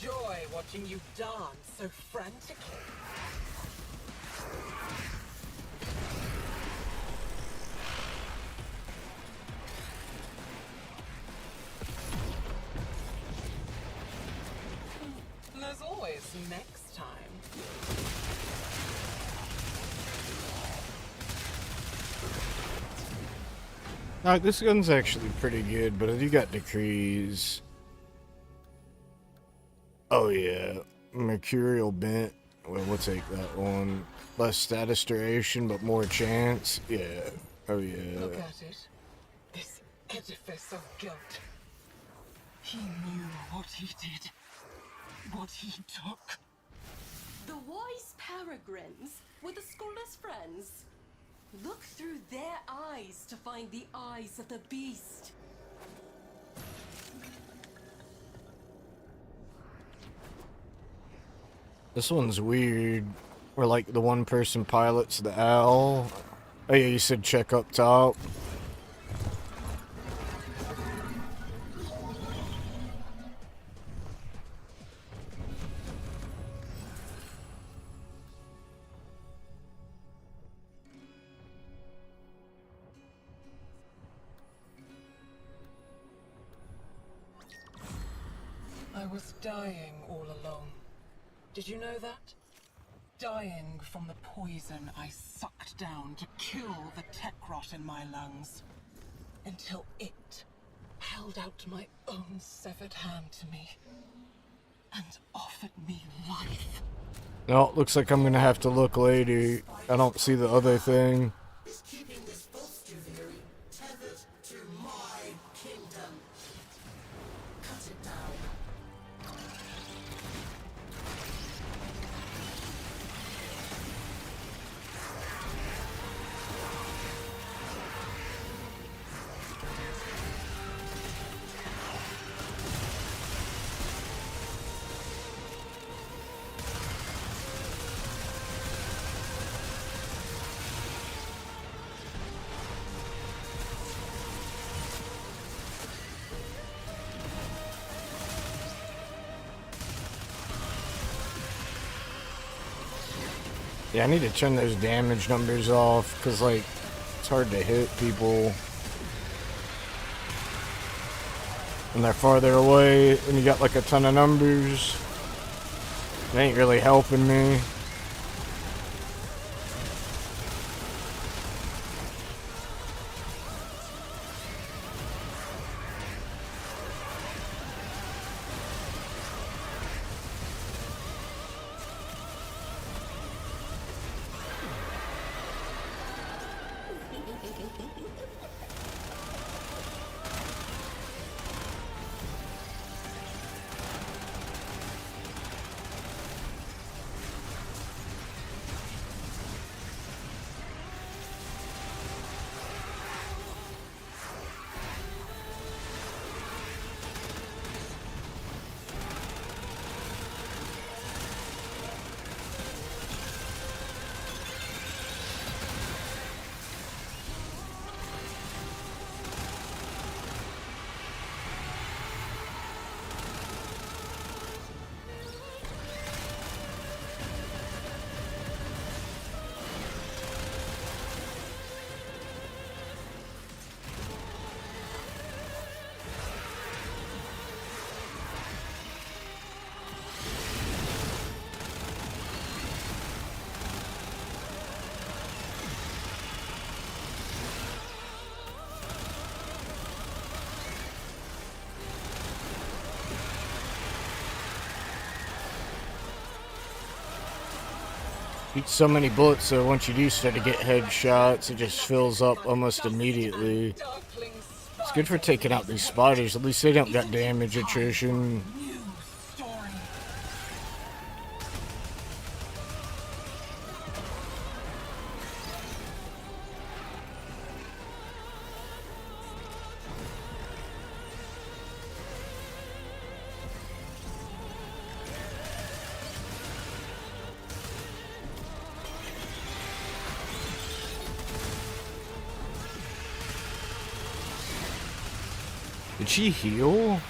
Enjoy watching you dance so frantically. There's always next time. This gun's actually pretty good, but you got decrees. Oh yeah, Mercurial Bent. Well, we'll take that one. Less status duration, but more chance. Yeah. Oh yeah. Look at it. This edifice of guilt. He knew what he did. What he took. The wise peregrines were the scholar's friends. Look through their eyes to find the eyes of the beast. This one's weird. Where like the one person pilots the owl. Oh yeah, you said check up top. I was dying all along. Did you know that? Dying from the poison I sucked down to kill the tech rot in my lungs. Until it held out my own severed hand to me and offered me life. No, looks like I'm gonna have to look later. I don't see the other thing. Is keeping this false Juviri tethered to my kingdom. Cut it down. Yeah, I need to turn those damage numbers off, because, like, it's hard to hit people when they're farther away and you got, like, a ton of numbers. It ain't really helping me. Eat so many bullets, so once you do start to get headshots, it just fills up almost immediately. It's good for taking out these spiders. At least they don't got damage attrition. Did she heal?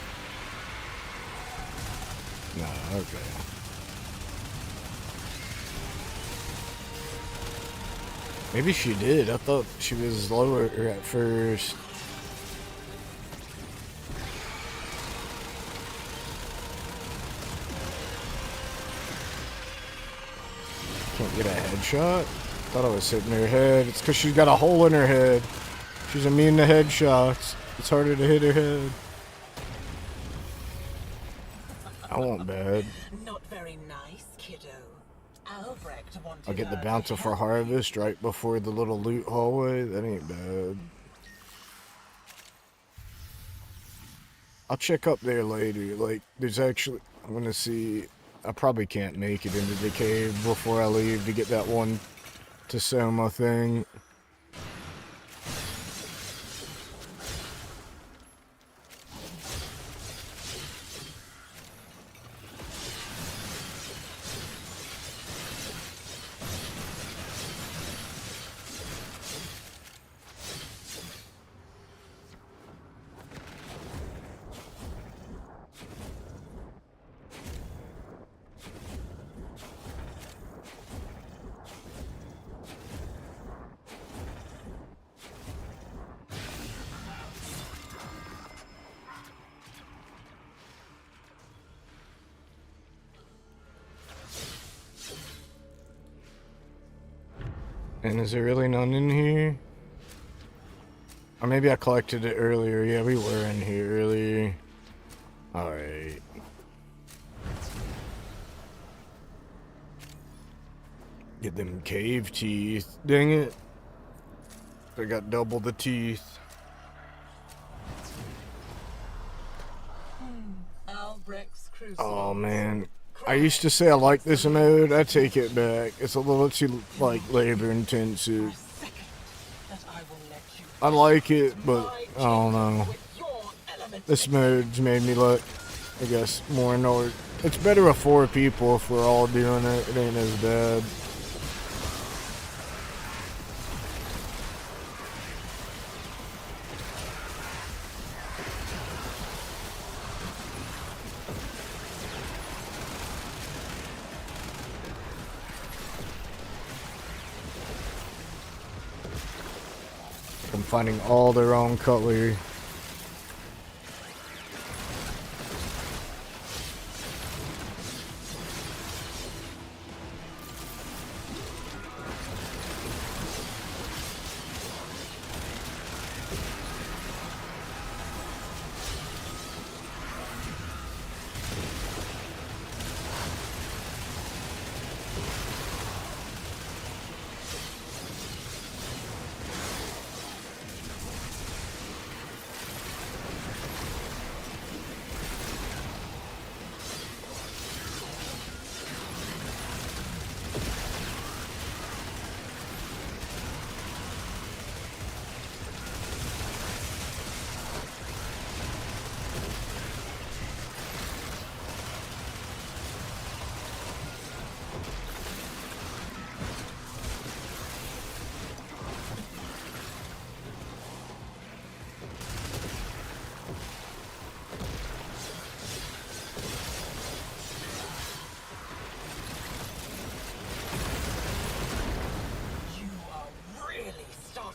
No, okay. Maybe she did. I thought she was lower at first. Can't get a headshot? Thought I was hitting her head. It's because she's got a hole in her head. She's immune to headshots. It's harder to hit her head. I want bad. Not very nice, kiddo. Albrecht wanted I'll get the her bountiful harvest right before the little loot hallway. That ain't bad. I'll check up there later. Like, there's actually... I'm gonna see... I probably can't make it into the cave before I leave to get that one to Soma thing. And is there really none in here? Or maybe I collected it earlier. Yeah, we were in here earlier. Alright. Get them cave teeth. Dang it. I got double the teeth. Albrecht's Crusade. Oh man. I used to say I like this mode. I take it back. It's a little too, like, labor intensive. I like it, but I don't know. This mode's made me look, I guess, more annoyed. It's better with 4 people if we're all doing it. It ain't as bad. I'm finding all the wrong cutlery.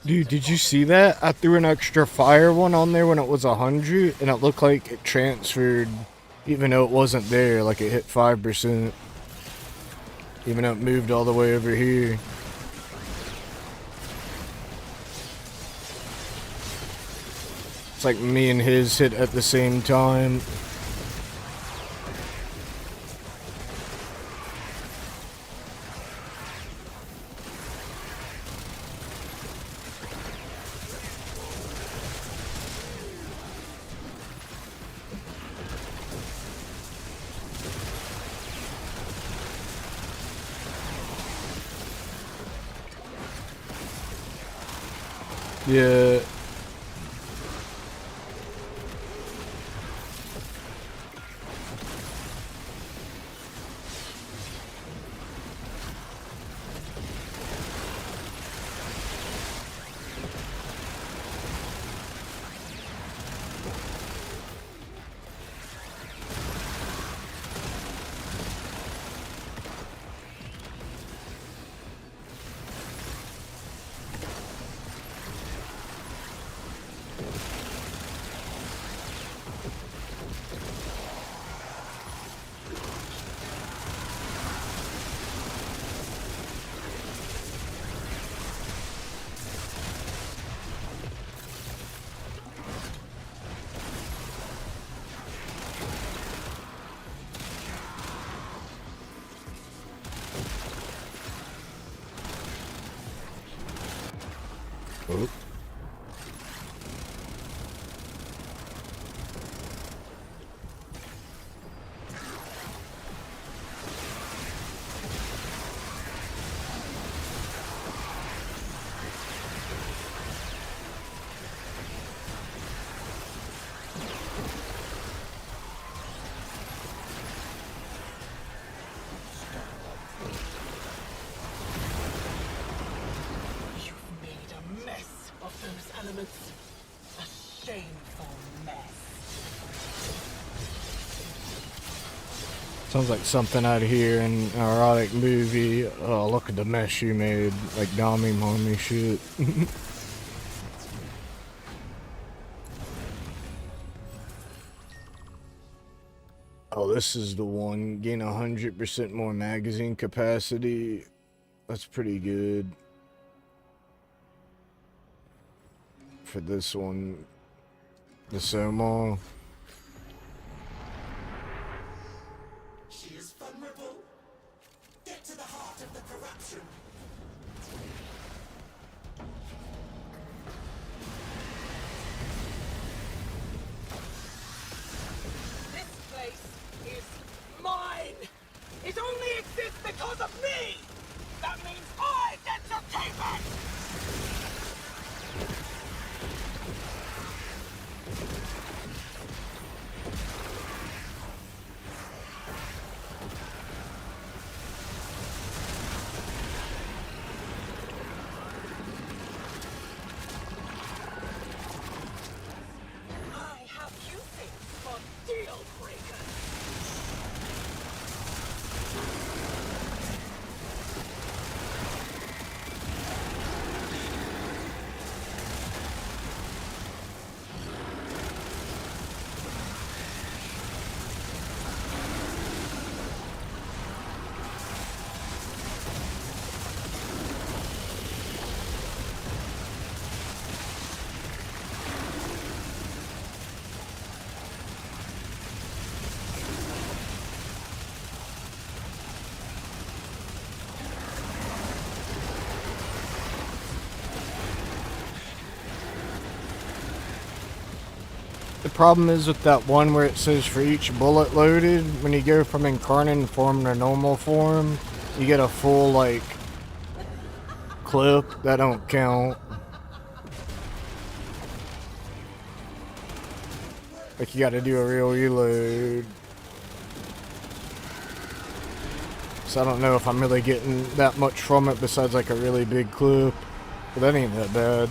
Dude, did you see that? I threw an extra fire one on there when it was 100, and it looked like it transferred, even though it wasn't there, like it hit 5%. Even though it moved all the way over here. It's like me and his hit at the same time. Yeah. Oh. You've made a mess of those elements. A shameful mess. Sounds like something I'd hear in an erotic movie. Oh, look at the mess you made. Like Dommy Mommy shit. Oh, this is the one. Gain 100% more magazine capacity. That's pretty good. For this one. The Soma. She is vulnerable. Get to the heart of the corruption. This place is mine. It only exists because of me. That means I get to keep it. I have usage for deal breakers. The problem is with that one where it says for each bullet loaded, when you go from incarnate form to normal form, you get a full, like, clip. That don't count. Like, you gotta do a real reload. So I don't know if I'm really getting that much from it besides, like, a really big clip. But that ain't that bad.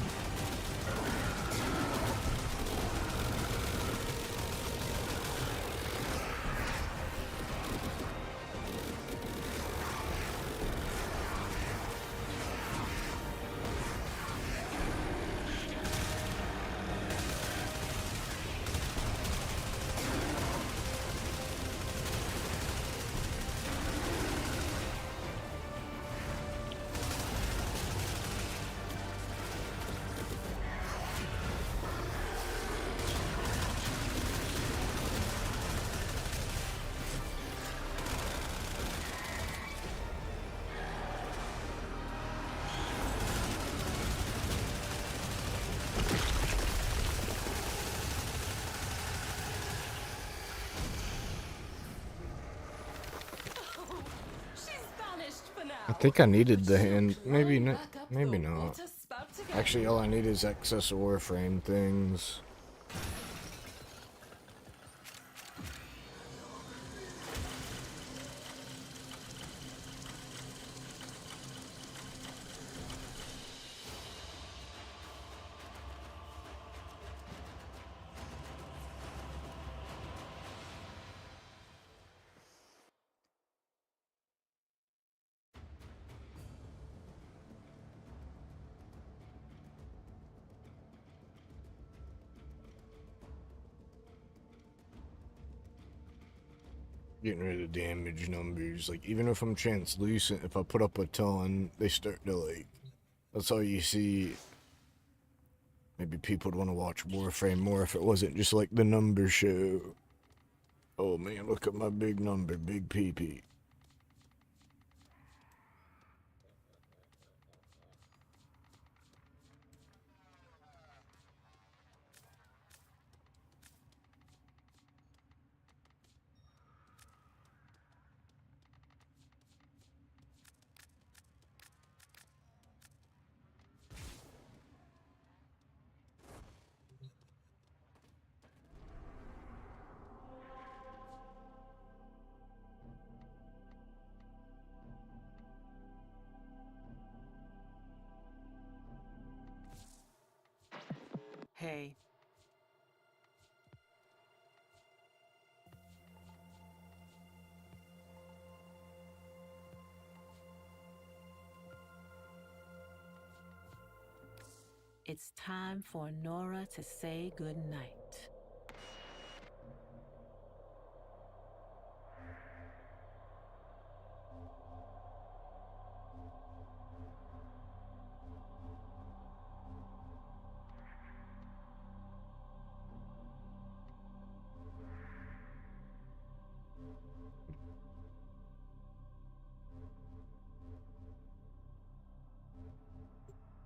She's vanished for now. I think I needed the hand. Maybe not. Maybe not. Water spout together. Actually, all I need is excess Warframe things. Getting rid of damage numbers. Like, even if I'm translucent, if I put up a ton, they start to, like, that's all you see. Maybe people would want to watch Warframe more if it wasn't just like the number show. Oh man, look at my big number, big PP. Hey. It's time for Nora to say goodnight.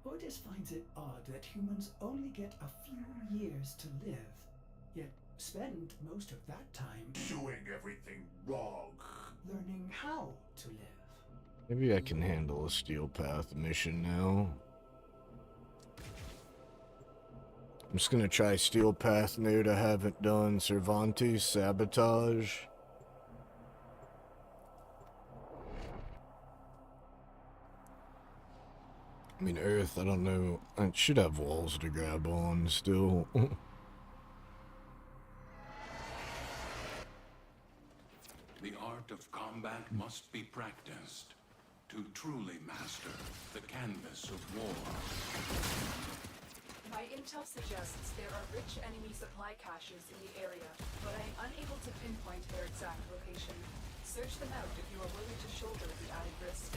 Otis finds it odd that humans only get a few years to live, yet spend most of that time doing everything wrong. Learning how to live. Maybe I can handle a Steel Path mission now. I'm just gonna try Steel Path mode. I haven't done Cervantes, Sabotage. I mean, Earth, I don't know. I should have walls to grab on still. The art of combat must be practiced to truly master the canvas of war. My intel suggests there are rich enemy supply caches in the area, but I am unable to pinpoint their exact location. Search them out if you are willing to shoulder the added risk.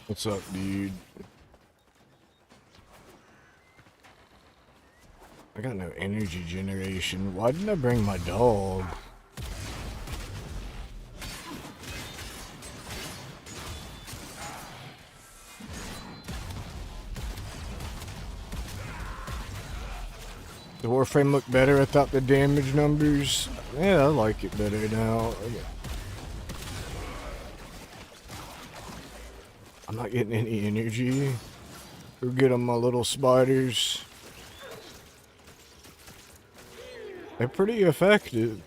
What's up, dude? I got no energy generation. Why didn't I bring my dog? The Warframe look better without the damage numbers? Yeah, I like it better now. I'm not getting any energy. We're good on my little spiders. They're pretty effective.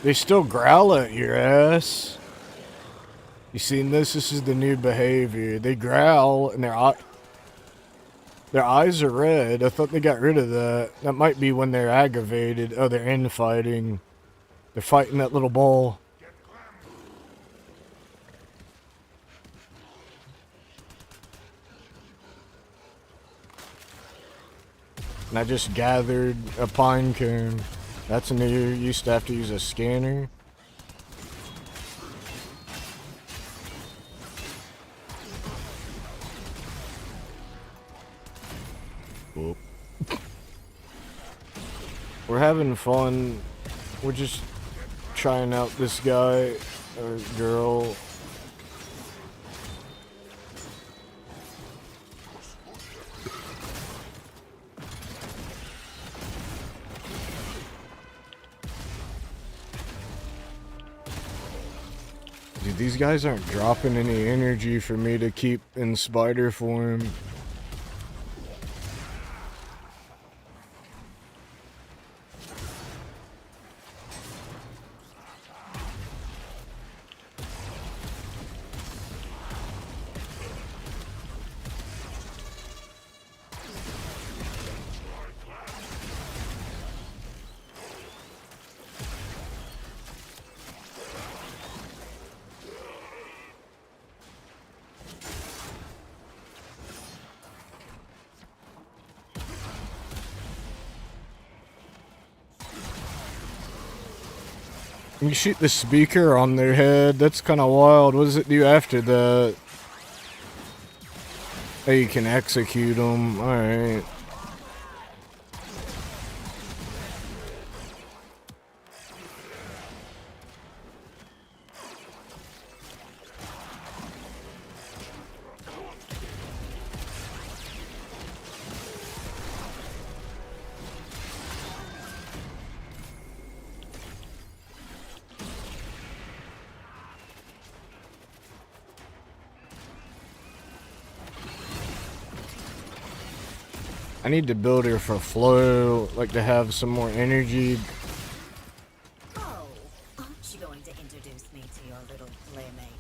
They still growl at your ass. You seen this? This is the new behavior. They growl and their eyes are red. I thought they got rid of that. That might be when they're aggravated. Oh, they're infighting. They're fighting that little ball. And I just gathered a pine cone. That's new. You used to have to use a scanner. Whoop. We're having fun. We're just trying out this guy or girl. these guys aren't dropping any energy for me to keep in spider form. You shoot the speaker on their head. That's kind of wild. What does it do after that? Oh, you can execute them. Alright. I need to build her for flow, like to have some more energy. Oh, aren't you going to introduce me to your little playmate?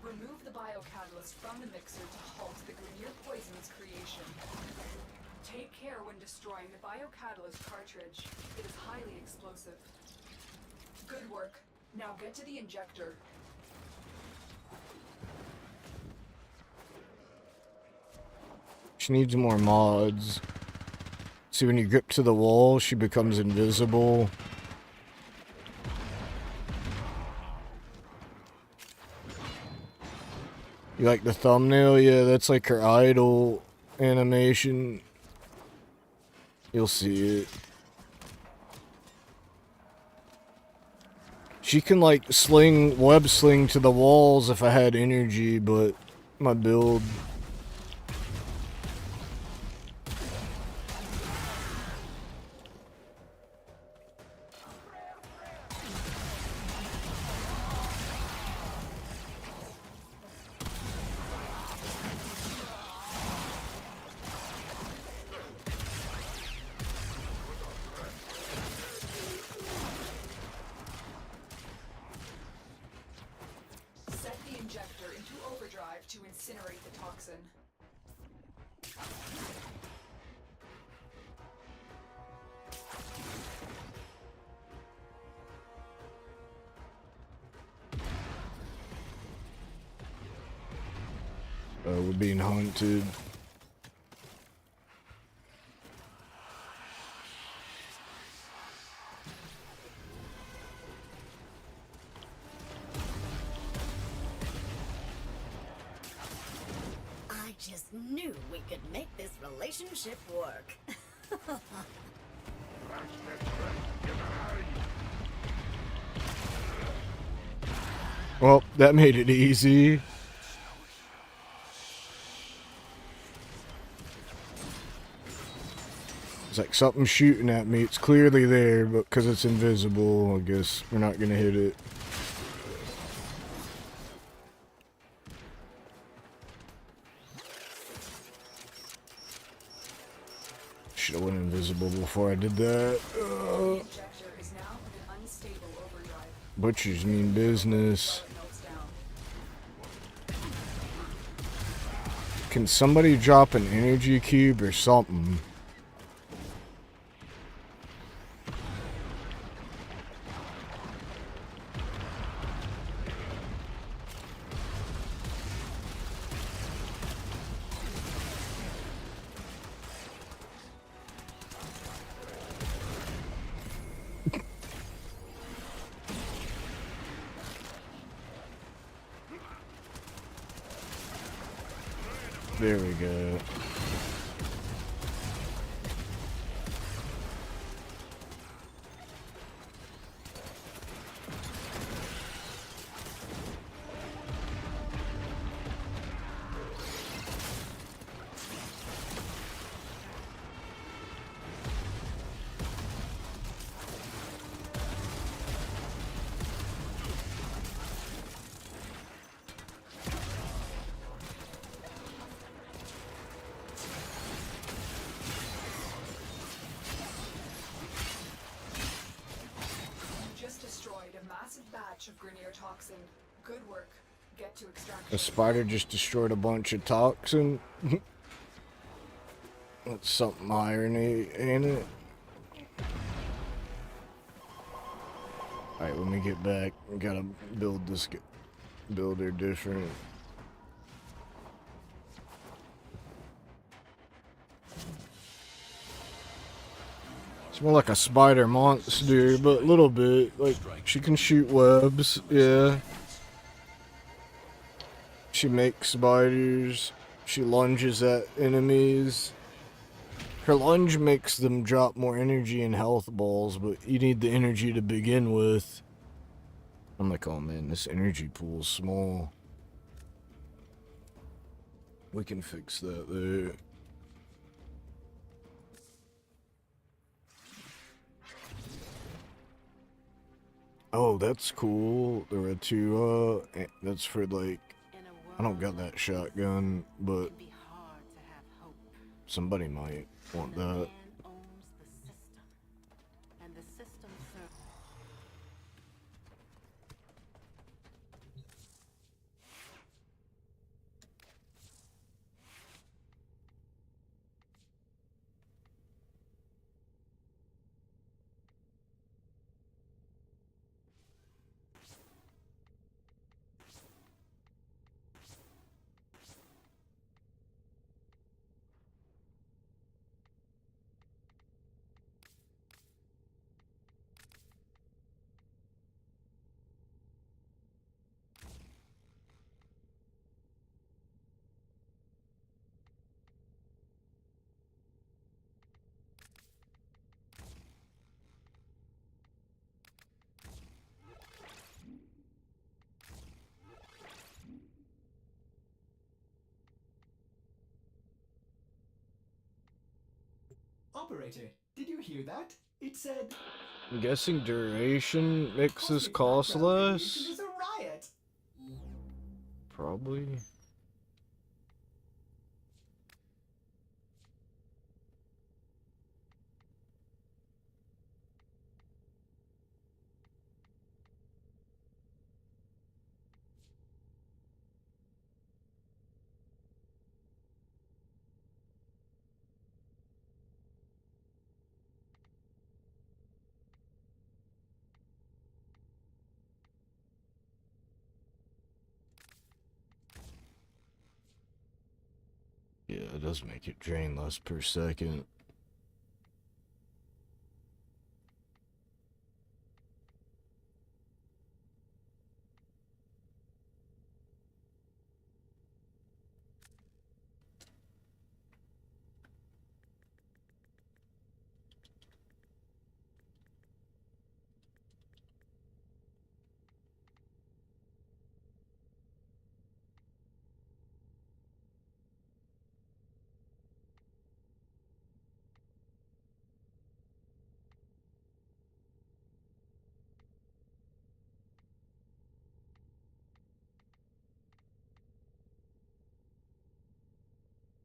Remove the biocatalyst from the mixer to halt the Grenier poison's creation. Take care when destroying the biocatalyst cartridge. It is highly explosive. Good work. Now get to the injector. She needs more mods. See, when you grip to the wall, she becomes invisible. You like the thumbnail? Yeah, that's like her idle animation. You'll see it. She can like web sling to the walls if I had energy, but my build. Set the injector into overdrive to incinerate the toxin. We're being haunted. I just knew we could make this relationship work. Well, that made it easy. It's like something shooting at me. It's clearly there, but because it's invisible, I guess we're not gonna hit it. Should have went invisible before I did that. The injector is now in an unstable overdrive. Butchers mean business. Melts down. Can somebody drop an energy cube or something? There we go. massive batch of Grineer toxin. Good work. Get to extraction. A spider just destroyed a bunch of toxin. That's something irony, ain't it? Alright, let me get back. We gotta build this builder different. It's more like a spider monster, but a little bit. Like, she can shoot webs, yeah. She makes spiders. She lunges at enemies. Her lunge makes them drop more energy and health balls, but you need the energy to begin with. I'm like, oh man, this energy pool is small. We can fix that there. Oh, that's cool. There were two, that's for like, I don't got that shotgun, but somebody might want that. Operator, did you hear that? It said... I'm guessing duration makes this Cosmic cost background radiation less? is a riot! Probably. Yeah, it does make it drain less per second.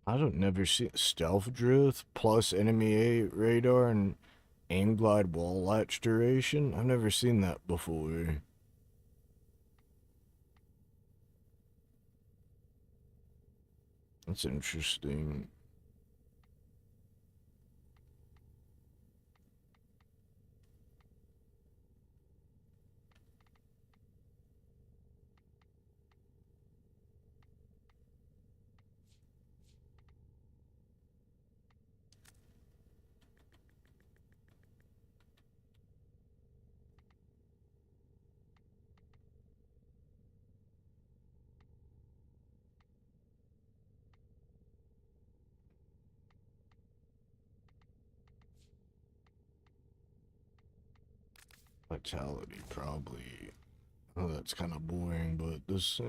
I don't never see stealth drift plus enemy radar and aim glide wall latch duration. I've never seen that before. That's interesting. Vitality, probably. Oh, that's kind of boring, but this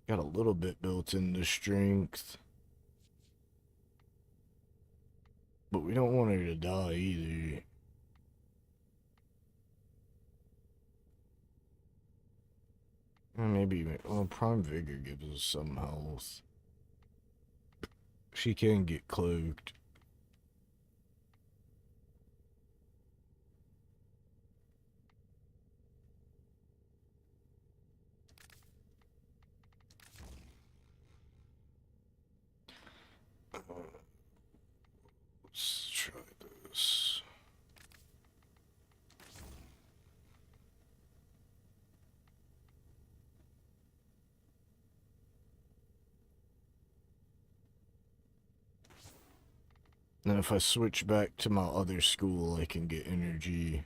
got a little bit built into strength. But we don't want her to die either. Maybe, well, Prime Vigor gives us some health. She can get cloaked. Then if I switch back to my other school, I can get energy.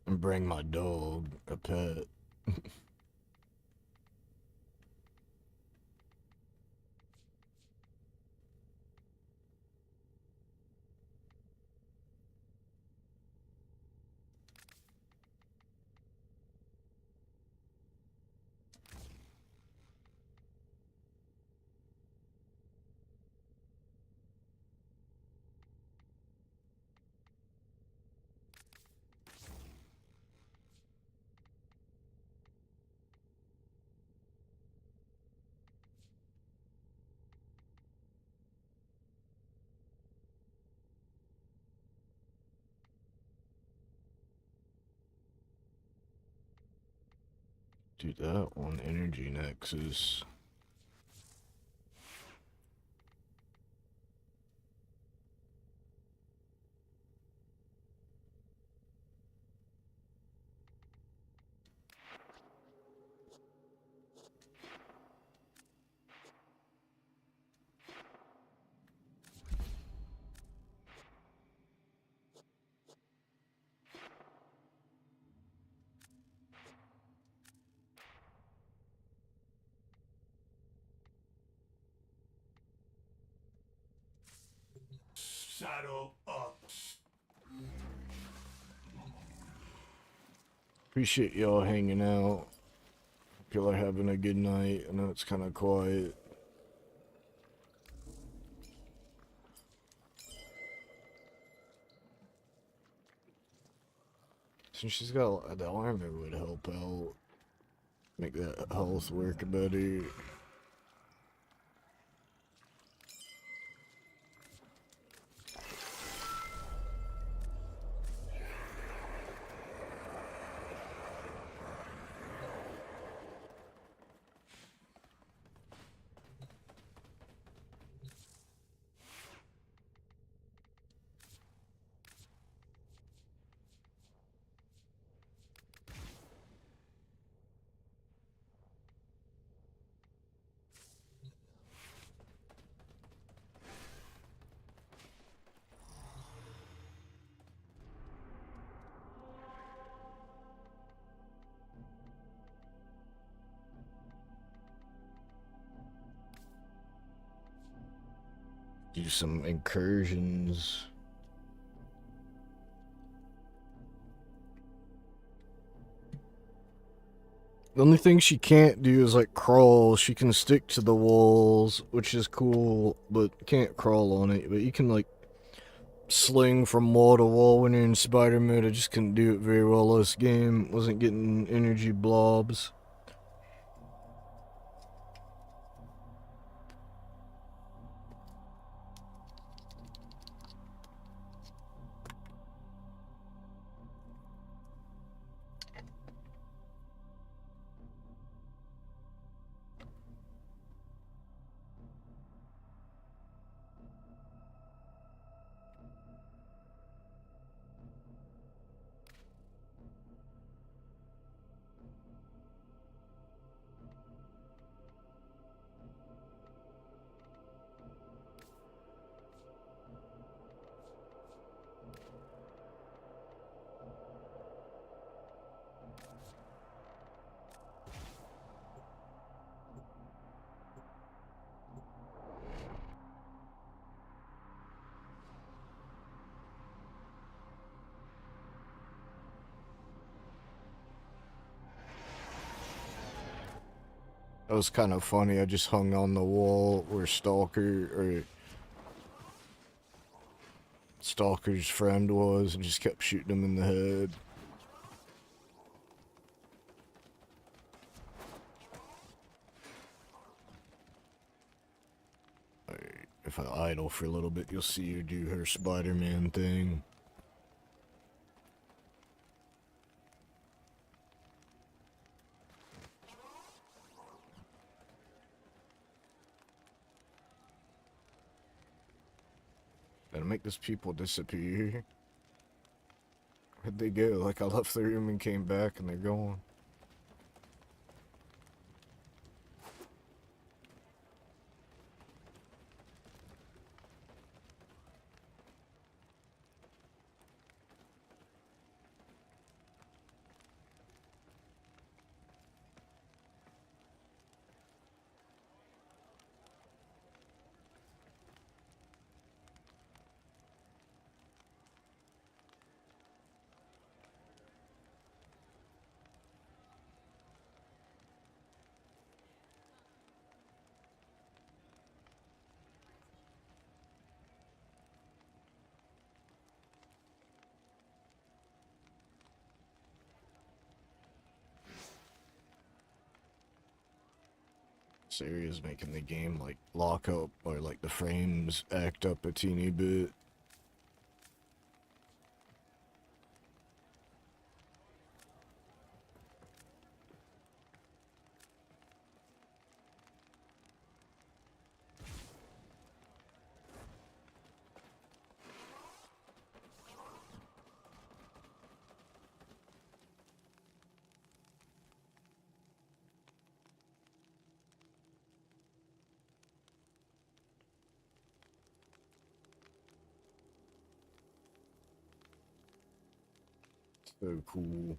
And bring my dog, a pet. Do that one, energy nexus. Saddle up. Appreciate y'all hanging out. Hope y'all are having a good night. I know it's kind of quiet. Since she's got the armor would help out. Make that health work better. Do some incursions. The only thing she can't do is like crawl. She can stick to the walls, which is cool, but can't crawl on it. But you can like sling from wall to wall when you're in spider mode. I just couldn't do it very well this game. Wasn't getting energy blobs. That was kind of funny. I just hung on the wall where Stalker's friend was and just kept shooting him in the head. If I idle for a little bit, you'll see her do her Spider-Man thing. Gotta make those people disappear. Where'd they go? Like I left the room and came back and they're gone. Serious making the game like lock up or like the frames act up a teeny bit. So cool.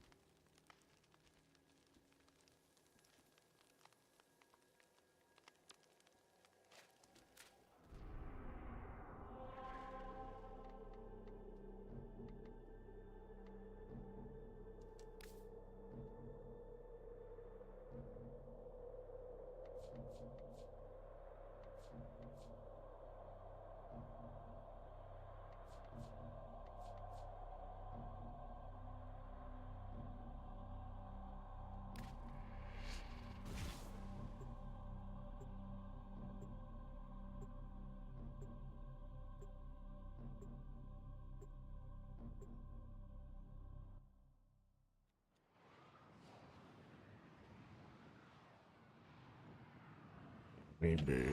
Maybe.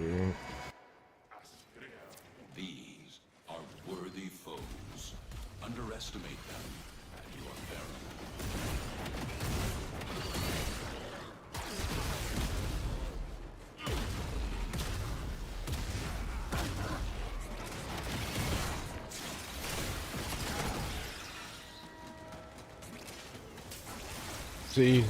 These are worthy foes. Underestimate them, and you are barren. See?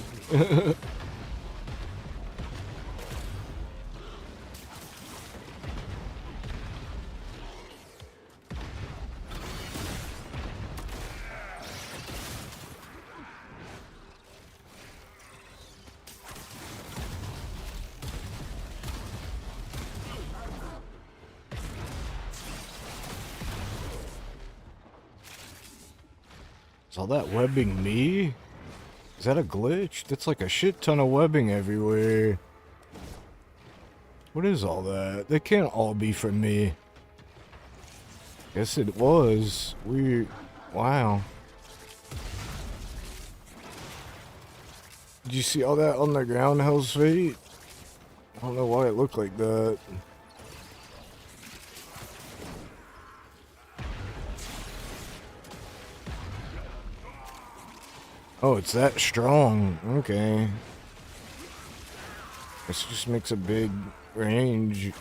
Is all that webbing me? Is that a glitch? That's like a shit ton of webbing everywhere. What is all that? They can't all be from me. Guess it was. Weird. Wow. Did you see all that on the ground, Hell's Fate? I don't know why it looked like that. Oh, it's that strong. Okay. This just makes a big range.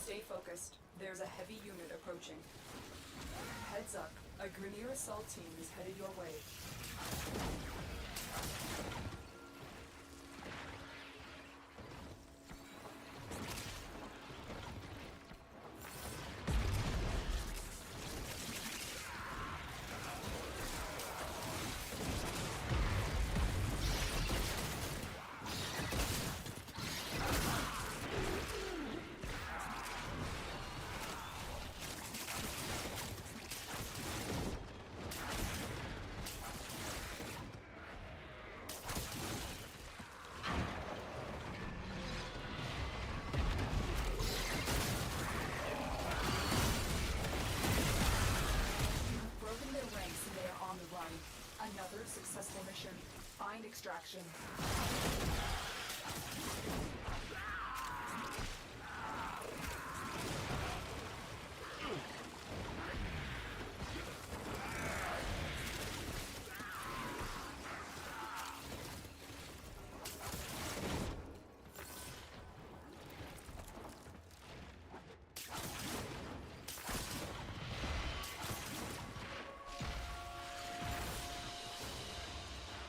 Stay focused. There's a heavy unit approaching. Heads up. A Grineer assault team is headed your way. successful mission. Find extraction.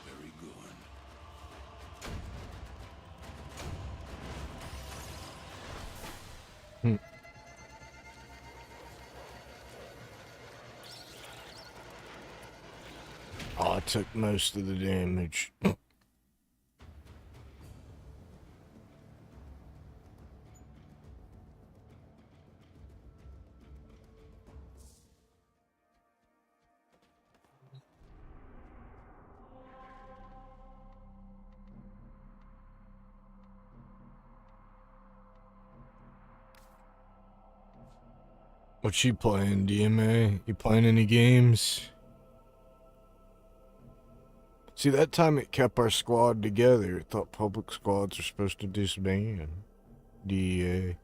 Very good. Oh, I took most of the damage. What you playing, DMA? You playing any games? See, that time it kept our squad together. It thought public squads are supposed to disband. DEA.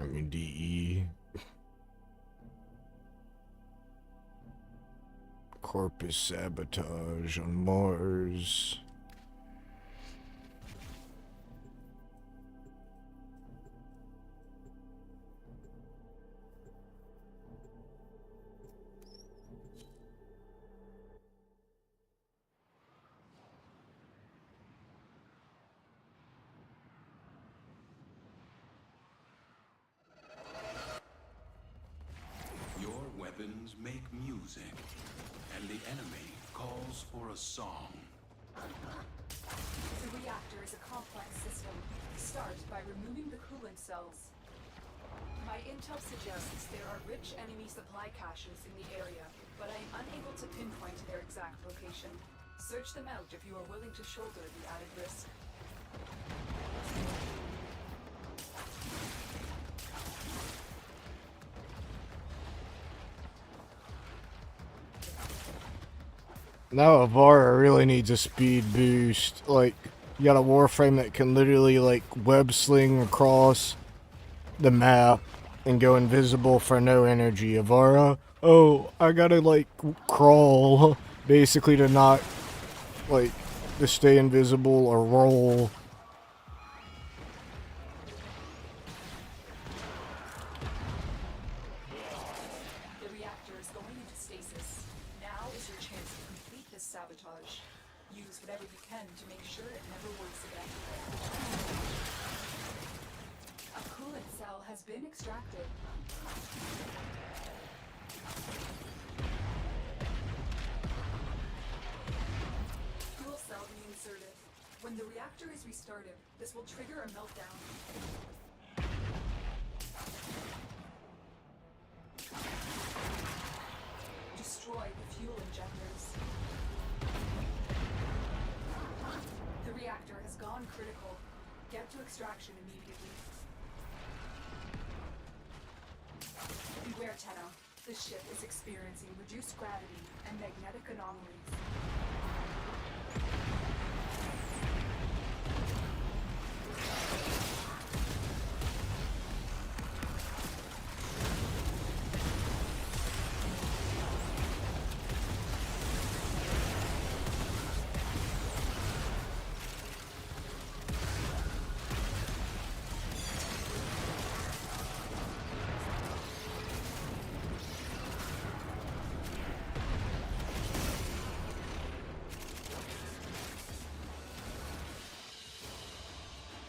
I mean, DE. Corpus sabotage on Mars. Your weapons make music, and the enemy calls for a song. The reactor is a complex system. Start by removing the coolant cells. My intel suggests there are rich enemy supply caches in the area, but I am unable to pinpoint their exact location. Search them out if you are willing to shoulder the added risk. Now Avara really needs a speed boost. Like, you got a Warframe that can literally, like, web sling across the map and go invisible for no energy. Avara, oh, I gotta, like, crawl, basically, to not, like, to stay invisible or roll. The reactor is going into stasis. Now is your chance to complete this sabotage. Use whatever you can to make sure it never works again. A coolant cell has been extracted. Fuel cell reinserted. When the reactor is restarted, this will trigger a meltdown. Destroy the fuel injectors. The reactor has gone critical. Get to extraction immediately. Beware, Tenno. This ship is experiencing reduced gravity and magnetic anomalies.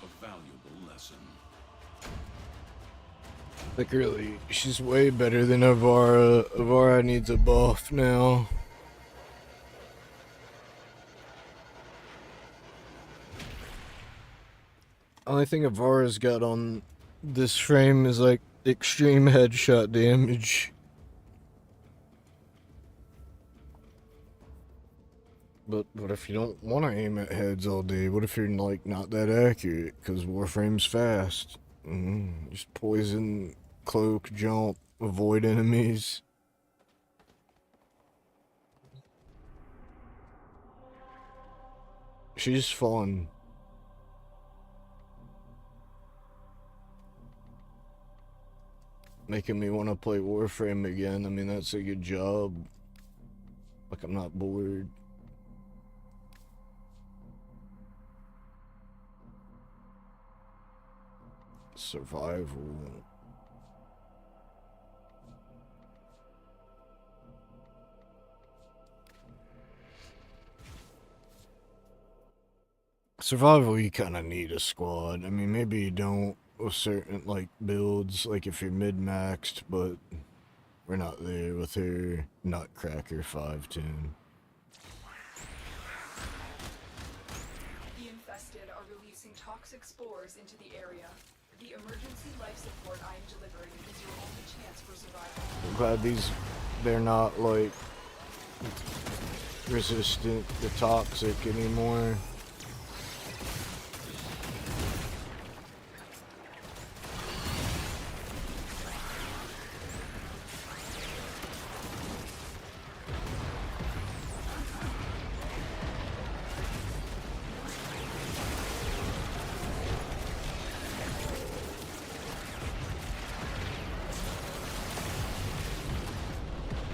A valuable lesson. Like, really, she's way better than Avara. Avara needs a buff now. Only thing Avara's got on this frame is, like, extreme headshot damage. But what if you don't want to aim at heads all day? What if you're, like, not that accurate? Because Warframe's fast. Just poison, cloak, jump, avoid enemies. She's fun. Making me want to play Warframe again. I mean, that's a good job. Like, I'm not bored. Survival. Survival, you kind of need a squad. I mean, maybe you don't with certain, like, builds, like if you're mid-maxed, but we're not there with her Nutcracker 510. The infested are releasing toxic spores into the area. The emergency life support I am delivering is your only chance for survival. I'm glad they're not, like, resistant to toxic anymore.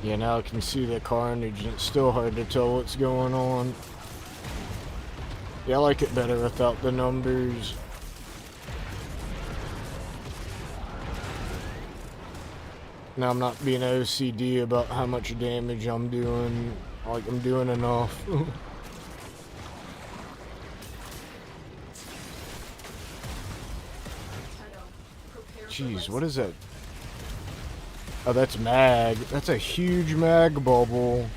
Yeah, now I can see the carnage, and it's still hard to tell what's going on. Yeah, I like it better without the numbers. Now I'm not being OCD about how much damage I'm doing. Like, I'm doing enough. Jeez, what is that? Oh, that's mag. That's a huge mag bubble.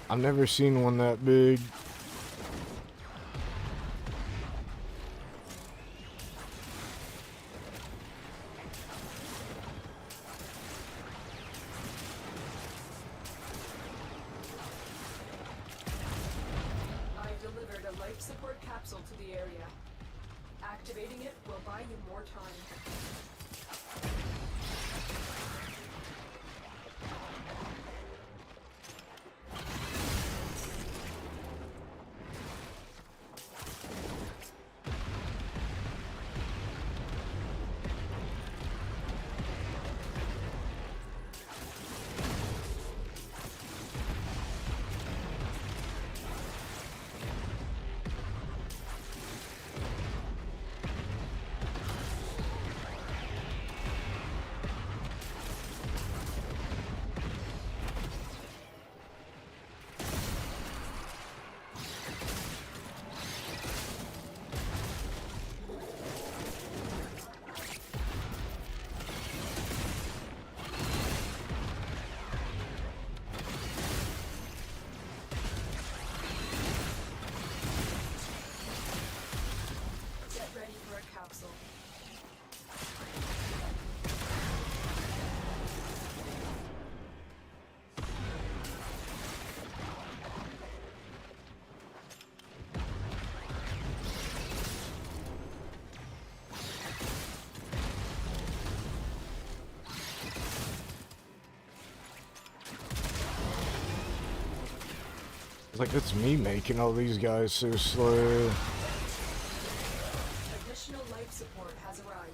I've never seen one that big. I've delivered a life support capsule to the area. Activating it will buy you more time. Get ready for a capsule. It's like, that's me making all these guys so slow. Additional life support has arrived.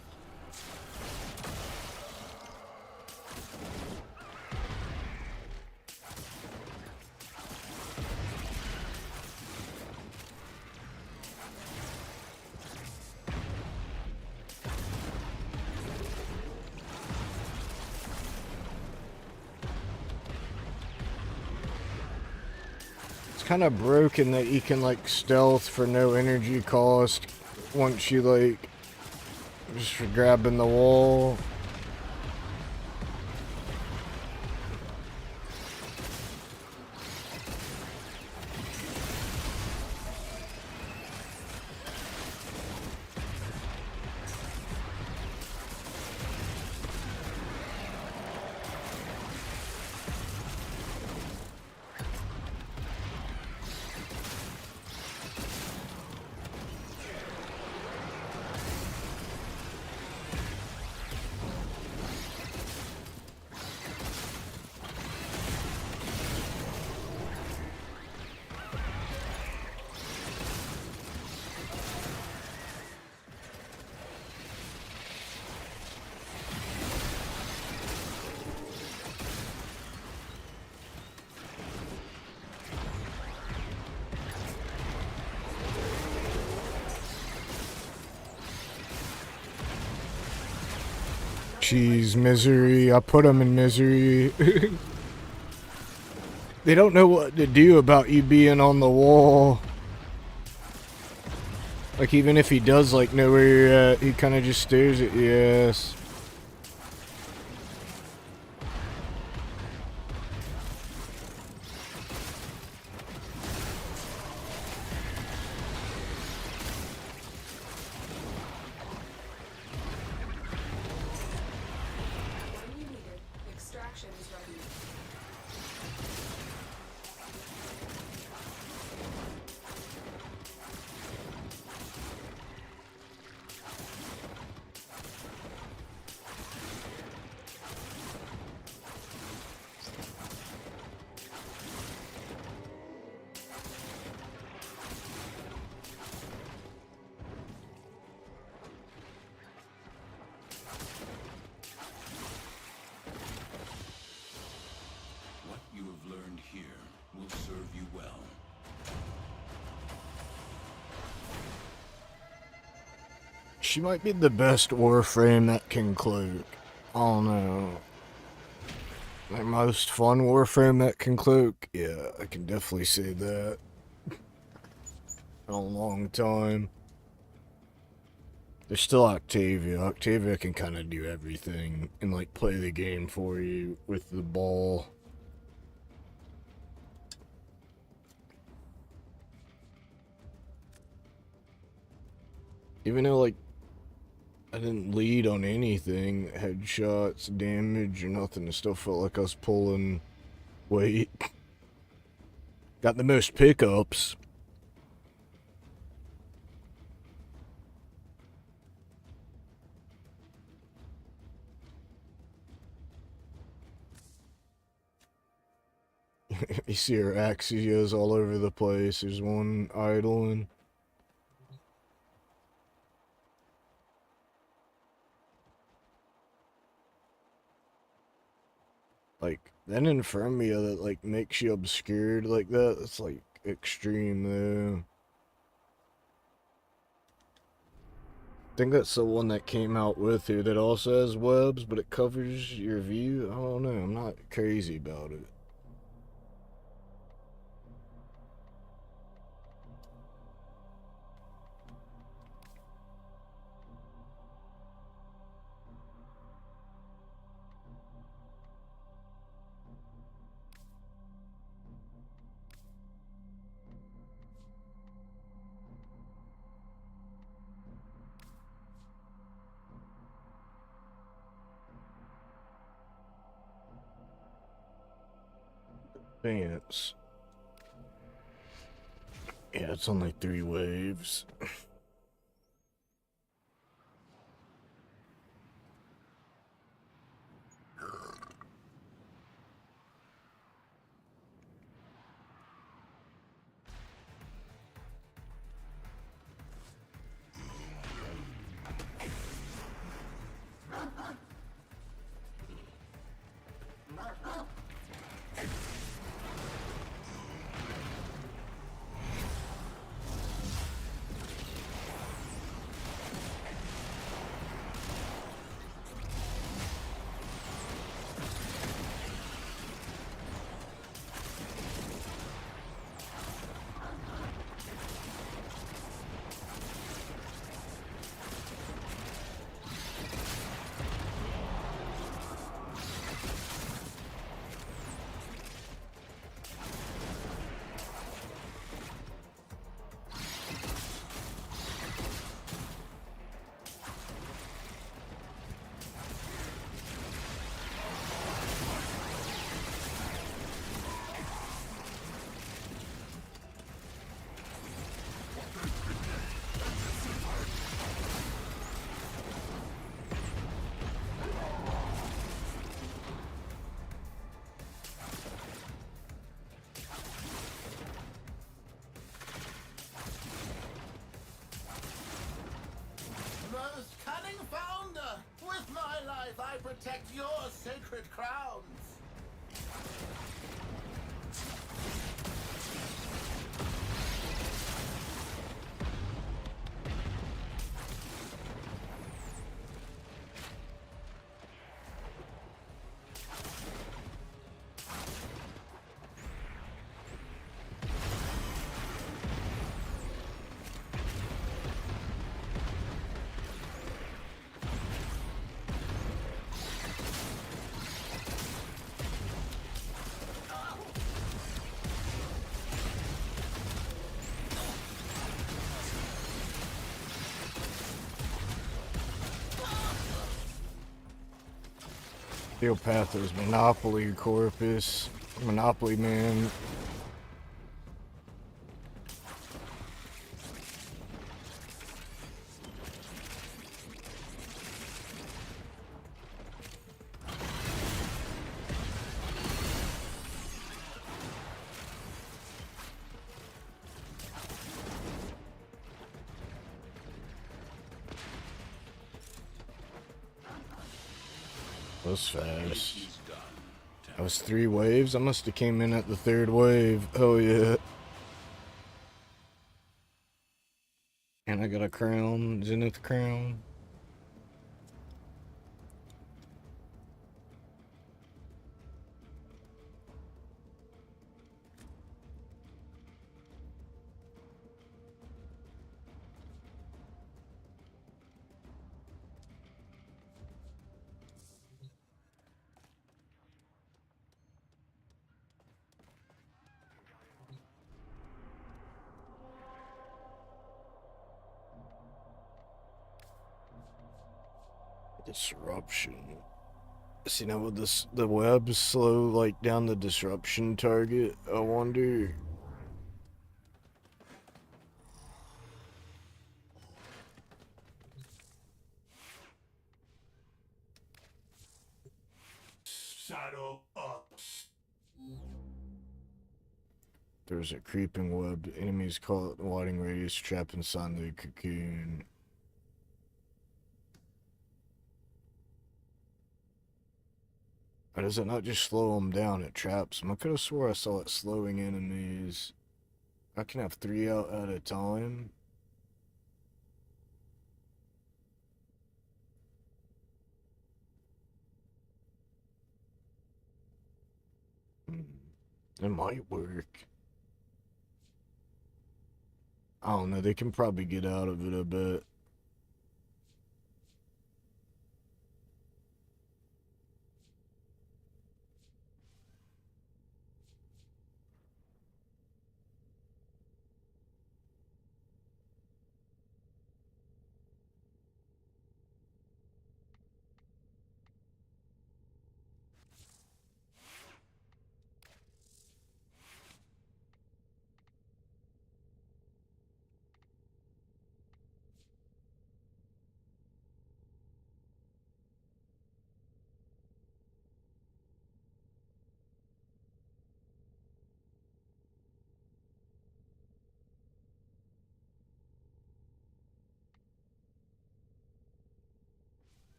It's kind of broken that you can, like, stealth for no energy cost once you, like, just for grabbing the wall. Jeez, misery. I put them in misery. They don't know what to do about you being on the wall. Like, even if he does, like, know where you're at, he kind of just stares at your ass. When you need it, extraction is ready. What you have learned here will serve you well. She might be the best Warframe that can cloak. I don't know. Like, most fun Warframe that can cloak? Yeah, I can definitely say that. In a long time. There's still Octavia. Octavia can kind of do everything and, like, play the game for you with the ball. Even though, like, I didn't lead on anything, headshots, damage, or nothing, it still felt like I was pulling weight. Got the most pickups. You see her Oraxias all over the place. There's one idling. Like, that Infirmia that, like, makes you obscured like that, that's, like, extreme, though. I think that's the one that came out with her that also has webs, but it covers your view. I don't know, I'm not crazy about it. Pants. Yeah, it's only 3 waves. Most cunning founder! With my life, I protect your sacred crowns! Cleopatra's Monopoly Corpus. Monopoly Man. That was fast. That was 3 waves? I must have came in at the 3rd wave. Oh yeah. And I got a crown, Zenith crown. Disruption. See now with this, the webs slow like down the disruption target. I wonder. Saddle up. There's a creeping web. Enemies call it widening radius trap inside the cocoon. Or does it not just slow them down? It traps them. I could have swore I saw it slowing enemies. I can have 3 out at a time. It might work. I don't know. They can probably get out of it, I bet.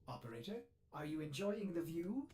Operator, are you enjoying the view?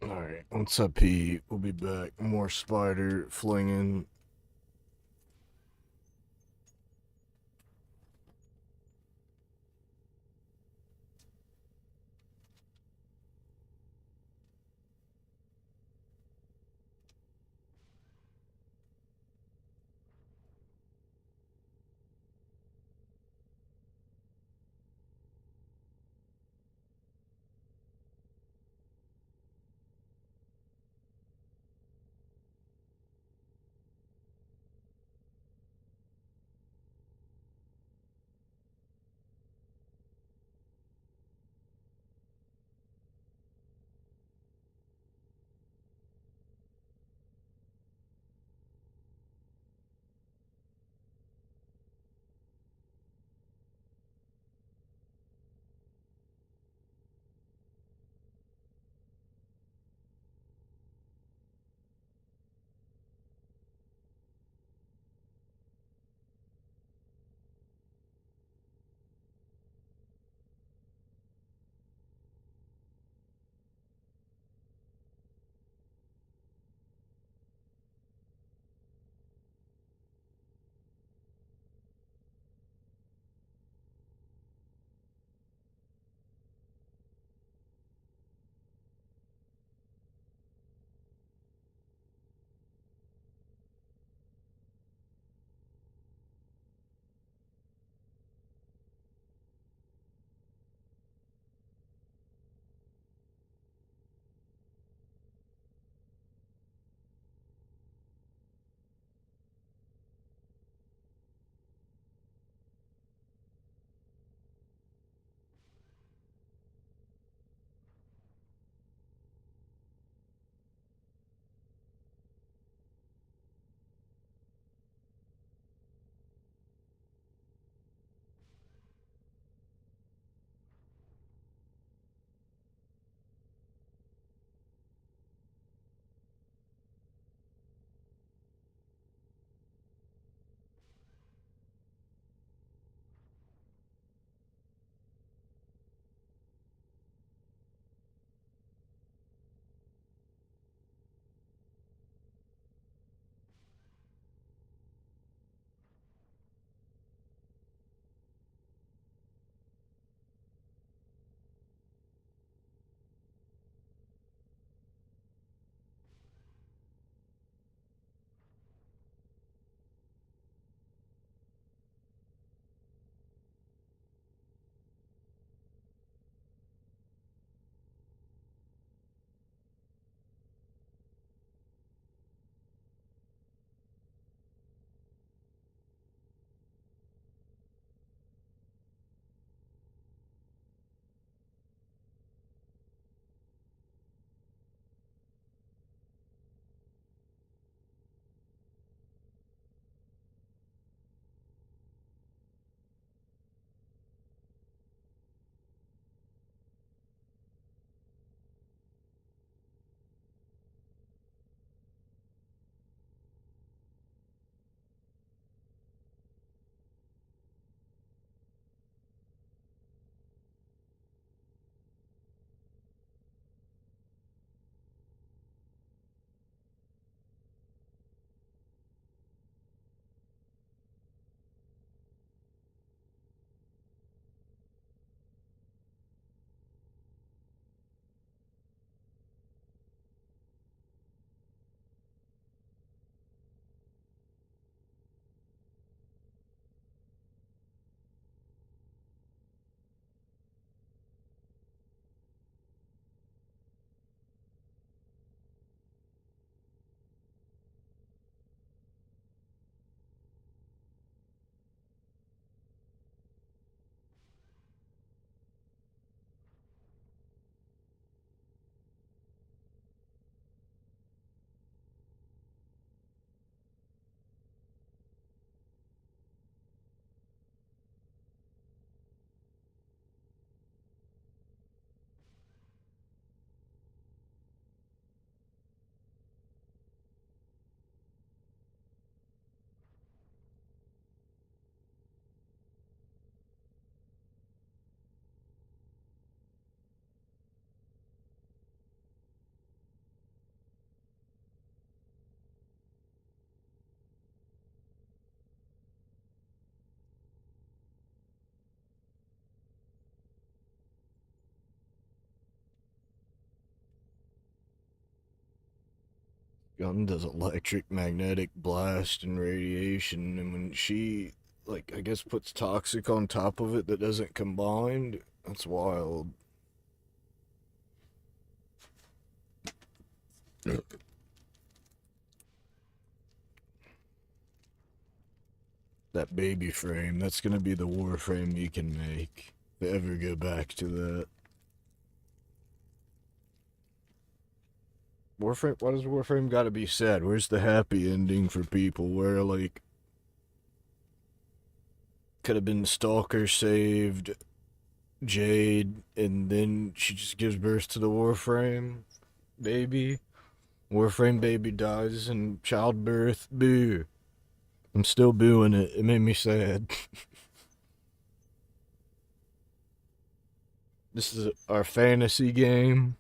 Alright, once I pee, we'll be back. More spider flinging. gun does electric, magnetic blast, and radiation, and when she, like, I guess puts toxic on top of it that doesn't combine, that's wild. That baby frame, that's gonna be the Warframe you can make. If they ever go back to that. Warframe, why does Warframe gotta be sad? Where's the happy ending for people where, like, could have been Stalker saved Jade, and then she just gives birth to the Warframe baby? Warframe baby dies in childbirth. Boo. I'm still booing it. It made me sad. This is our fantasy game.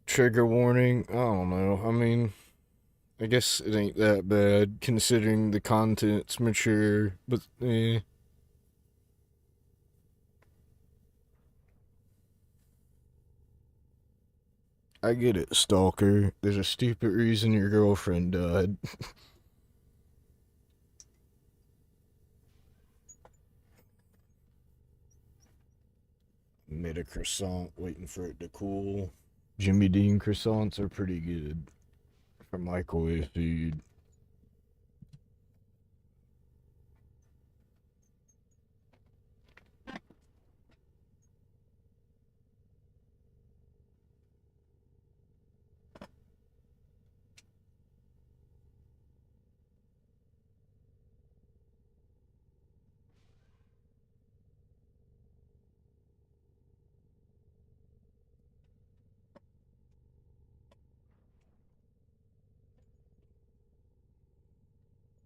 Trigger warning. I don't know. I mean, I guess it ain't that bad considering the content's mature, but eh. I get it, Stalker. There's a stupid reason your girlfriend died. Made a croissant, waiting for it to cool. Jimmy Dean croissants are pretty good for microwave food.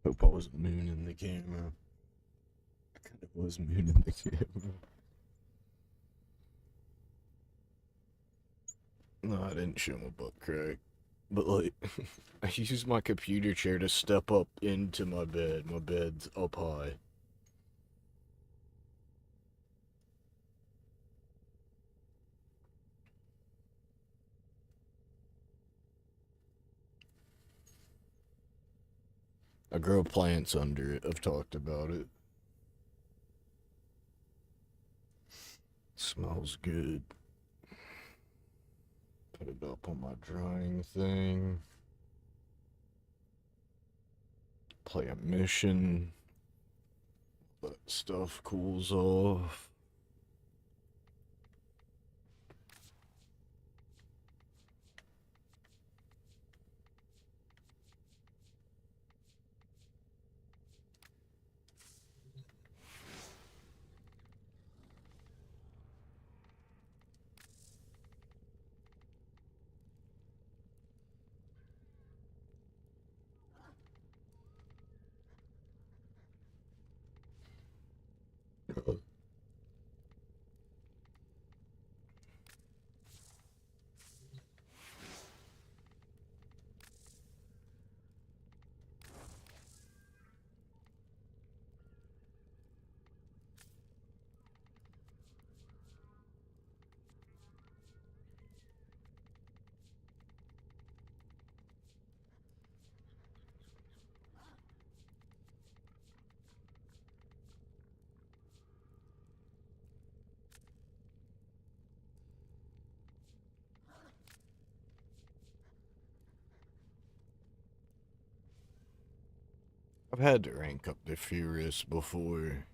Hope I wasn't mooning the camera. I kind of was mooning the camera. No, I didn't show my butt crack. But, like, I used my computer chair to step up into my bed. My bed's up high. I grow plants under it. I've talked about it. Smells good. Put it up on my drying thing. Play a mission. That stuff cools off. I've had to rank up the Furious before.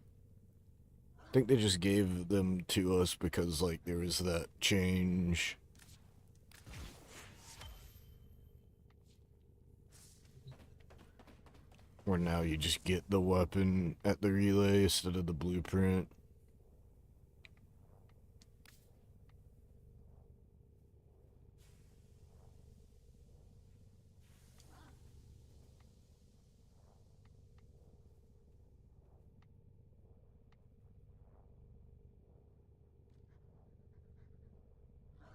I think they just gave them to us because, like, there was that change. Where now you just get the weapon at the relay instead of the blueprint.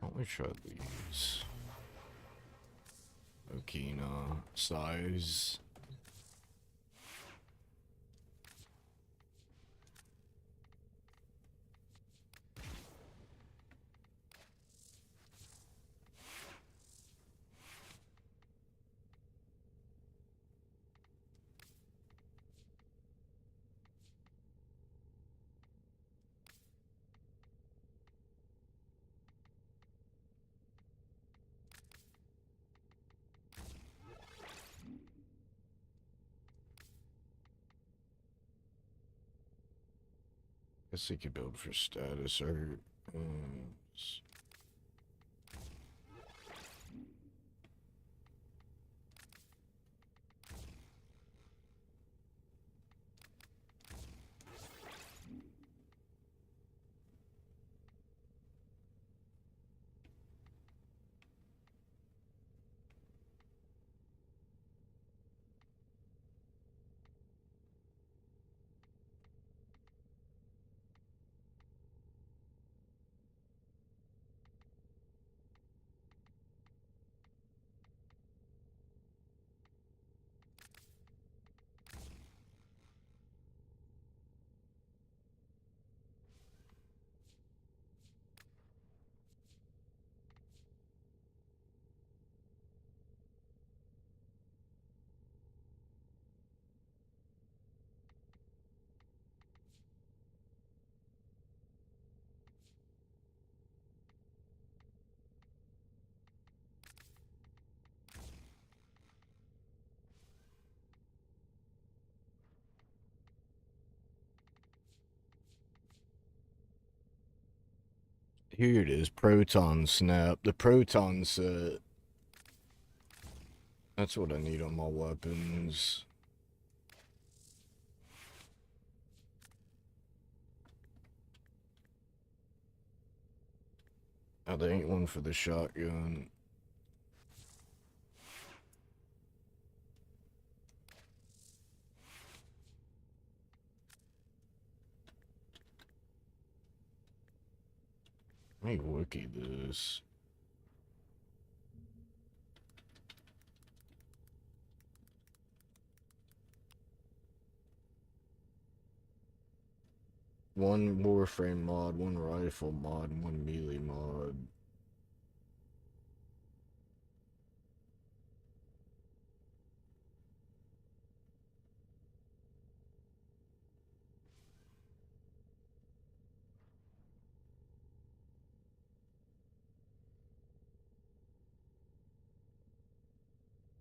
Let me try these. Okina size. Guess he could build for status or. Here it is, Proton Snap. The Proton set. That's what I need on my weapons. Oh, there ain't one for the shotgun. Let me wiki this. One Warframe mod, one rifle mod, and one melee mod.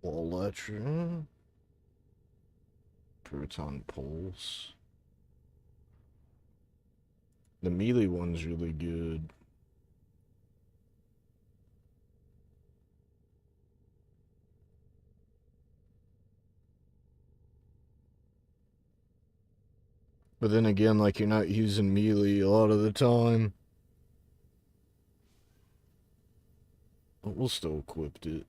Electron. Proton Pulse. The melee one's really good. But then again, like, you're not using melee a lot of the time. But we'll still equip it.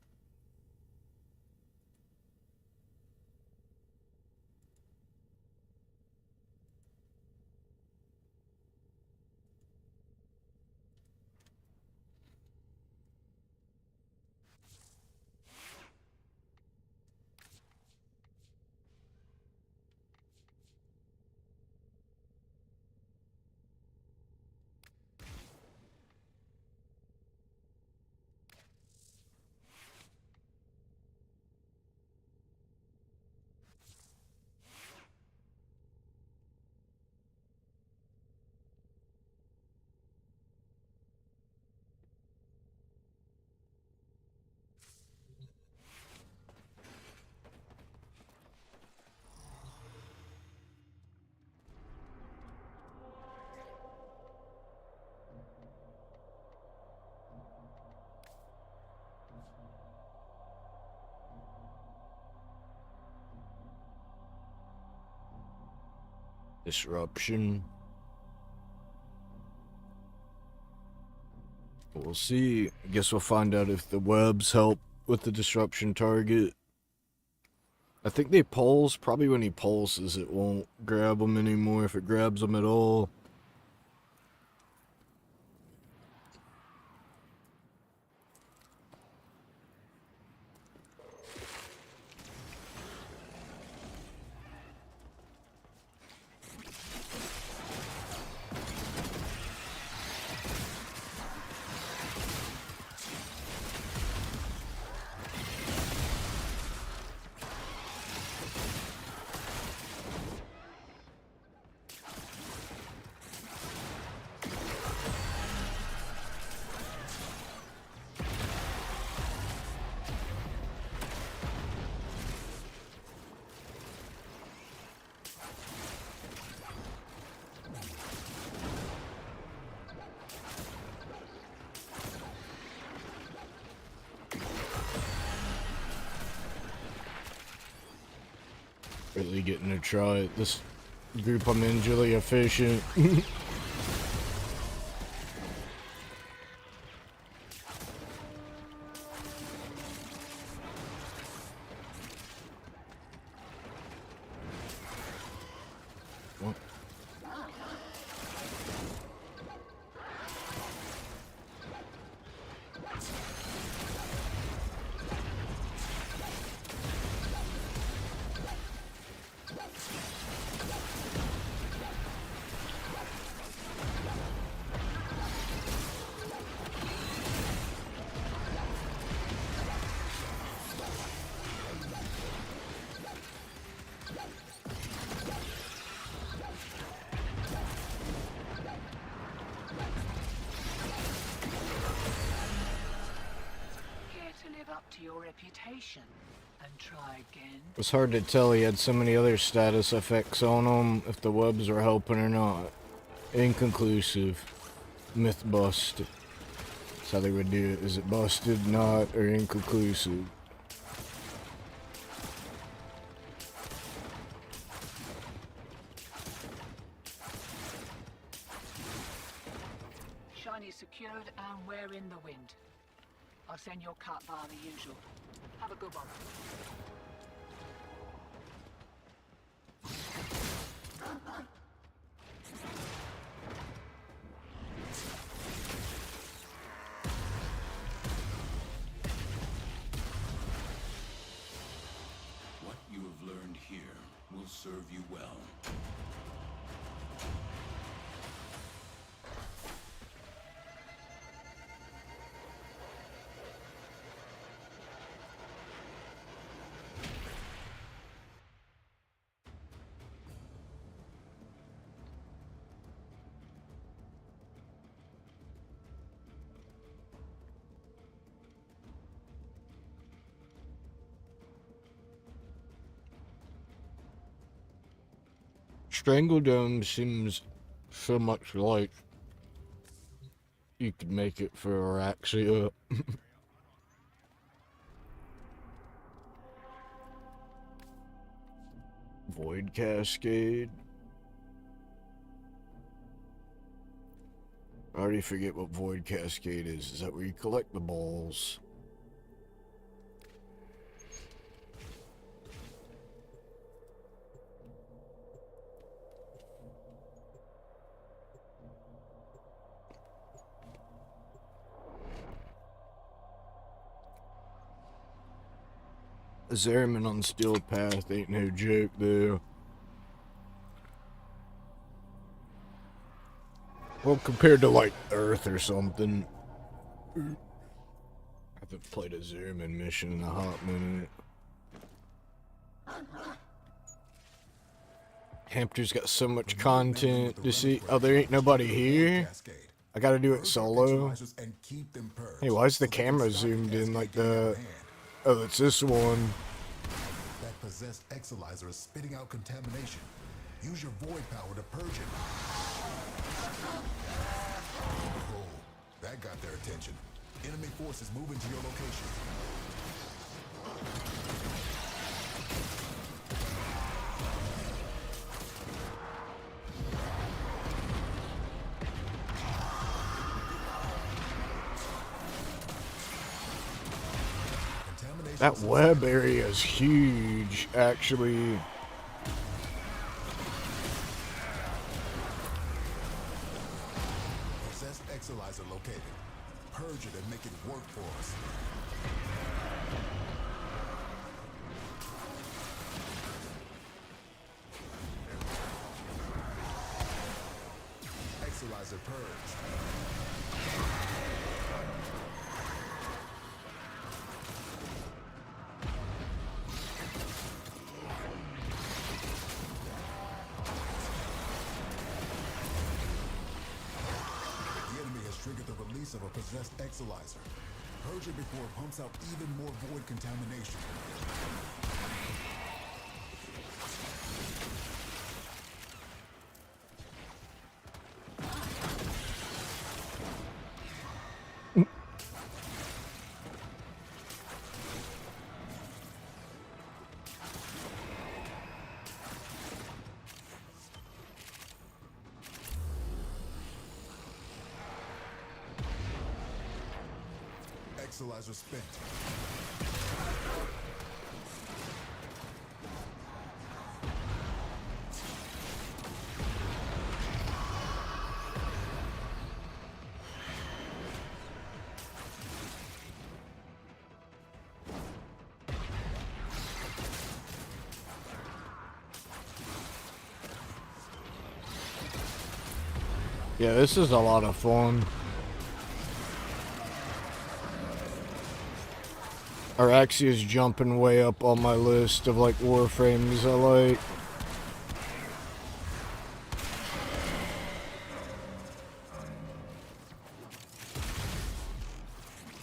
Disruption. We'll see. I guess we'll find out if the webs help with the disruption target. I think they pulse. Probably when he pulses, it won't grab them anymore if it grabs them at all. Really getting to try it. This group I'm in's really efficient. What? To your reputation and try again. It's hard to tell, he had so many other status effects on him, if the webs were helping or not. Inconclusive. Myth bust. That's how they would do it. Is it busted, not, or inconclusive? Shiny secured and we're in the wind. I'll send your cut via the usual. Have a good one. What you have learned here will serve you well. Strangledome seems so much like you could make it for Oraxia. Void Cascade. I already forget what Void Cascade is. Is that where you collect the balls? Zerman on Steel Path ain't no joke, though. Well, compared to, like, Earth or something. I haven't played a Zerman mission in a hot minute. Hampton's got so much content to see. Oh, there ain't nobody here? I gotta do it solo? Hey, why is the camera zoomed in like that? Oh, it's this one. That possessed Exilizer is spitting out contamination. Use your void power to purge it. Oh, that got their attention. Enemy forces moving to your location. That web area is huge, actually. Possessed Exilizer located. Purge it and make it work for us. Exilizer purged. Triggered the release of a possessed Exilizer. Purge it before it pumps out even more void contamination. Exalizer spent. Yeah, this is a lot of fun. Oraxia's jumping way up on my list of like Warframes I like.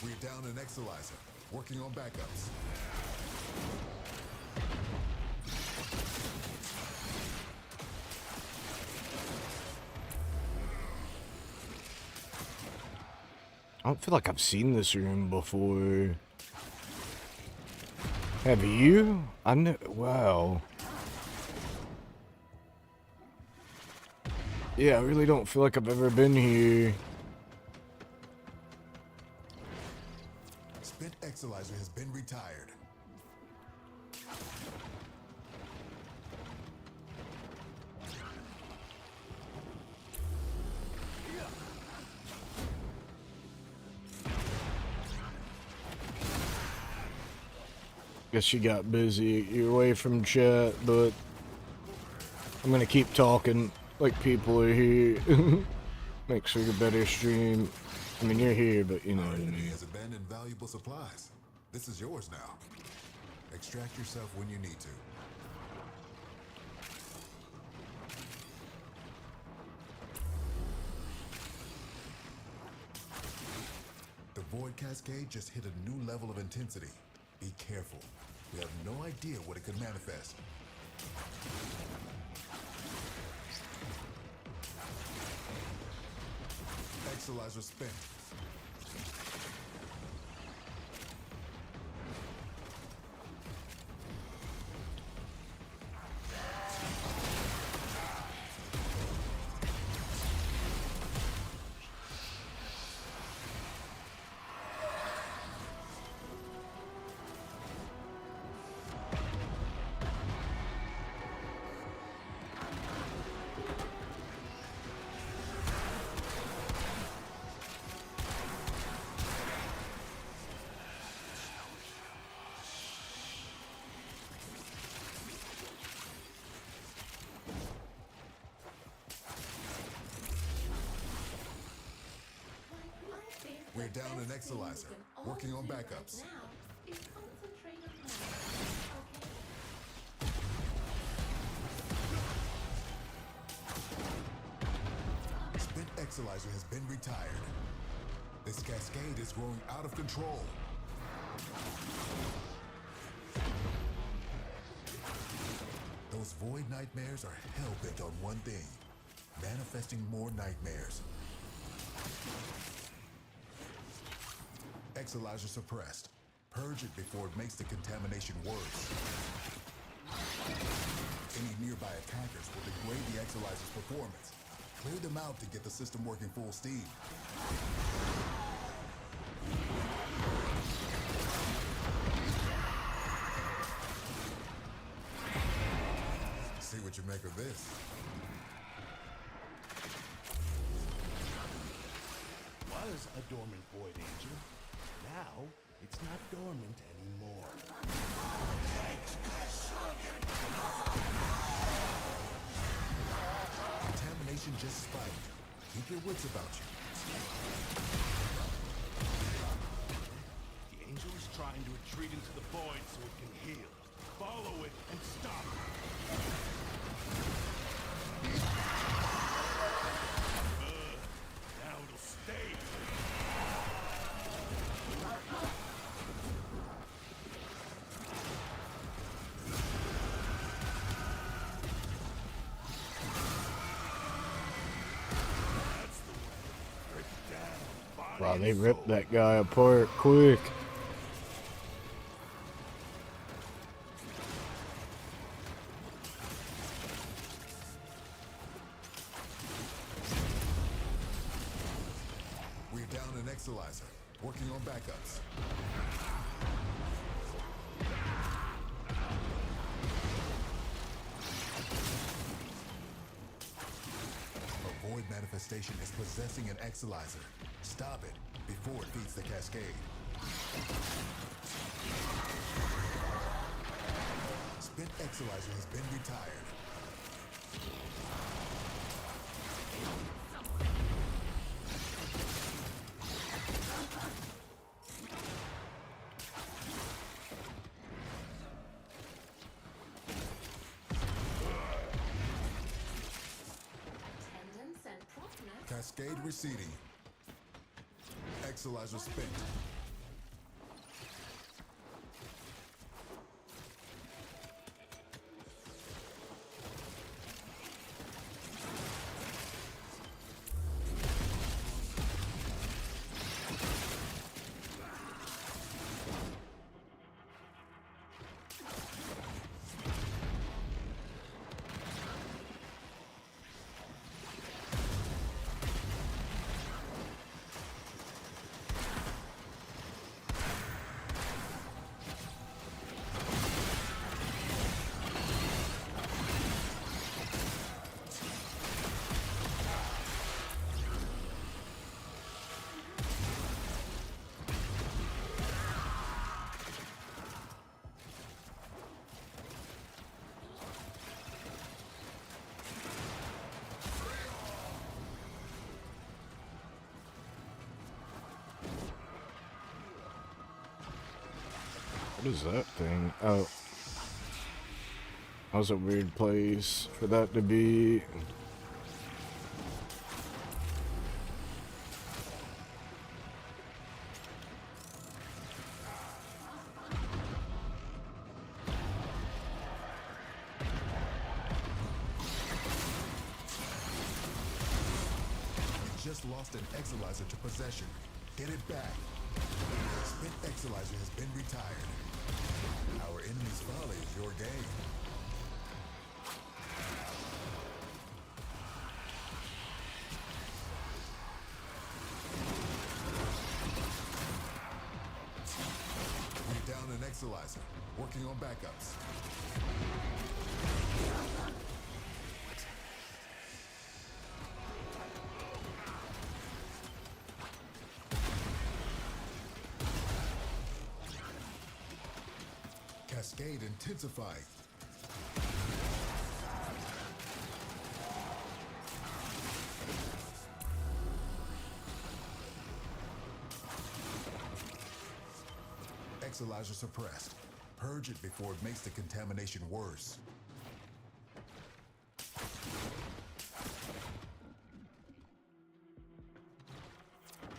We're down an Exalizer, working on backups. I don't feel like I've seen this room before. Have you? I know. Wow. Yeah, I really don't feel like I've ever been here. Spent Exalizer has been retired. Guess you got busy. You're away from chat, but I'm gonna keep talking like people are here. Makes for a better stream. I mean, you're here, but you know what I Enemy mean. has abandoned valuable supplies. This is yours now. Extract yourself when you need to. The Void Cascade just hit a new level of intensity. Be careful. We have no idea what it could manifest. Exalizer spent. We're down an Exalizer, working on backups. Spent Exalizer has been retired. This cascade is growing out of control. Those void nightmares are hell-bent on one thing: manifesting more nightmares. Exalizer suppressed. Purge it before it makes the contamination worse. Any nearby attackers will degrade the Exalizer's performance. Clear them out to get the system working full steam. See what you make of this. Was a dormant void angel. Now, it's not dormant anymore. Contamination just spiked. Keep your wits about you. The angel is trying to retreat into the void so it can heal. Follow it and stop it. Now it'll stay. Wow, they ripped that guy apart quick. We're down an Exalizer, Working on backups. A void manifestation is possessing an Exilizer. Stop it before it feeds the cascade. Spent Exilizer has been retired. Cascade receding. Exilizer spent. What is that thing? Oh. That was a weird place for that to be. You just lost an Exilizer to possession. Get it back. Spent Exilizer has been retired. Our enemy's folly is your game. We're down an Exilizer. Working on backups. Cascade intensifying. Exilizer suppressed. Purge it before it makes the contamination worse.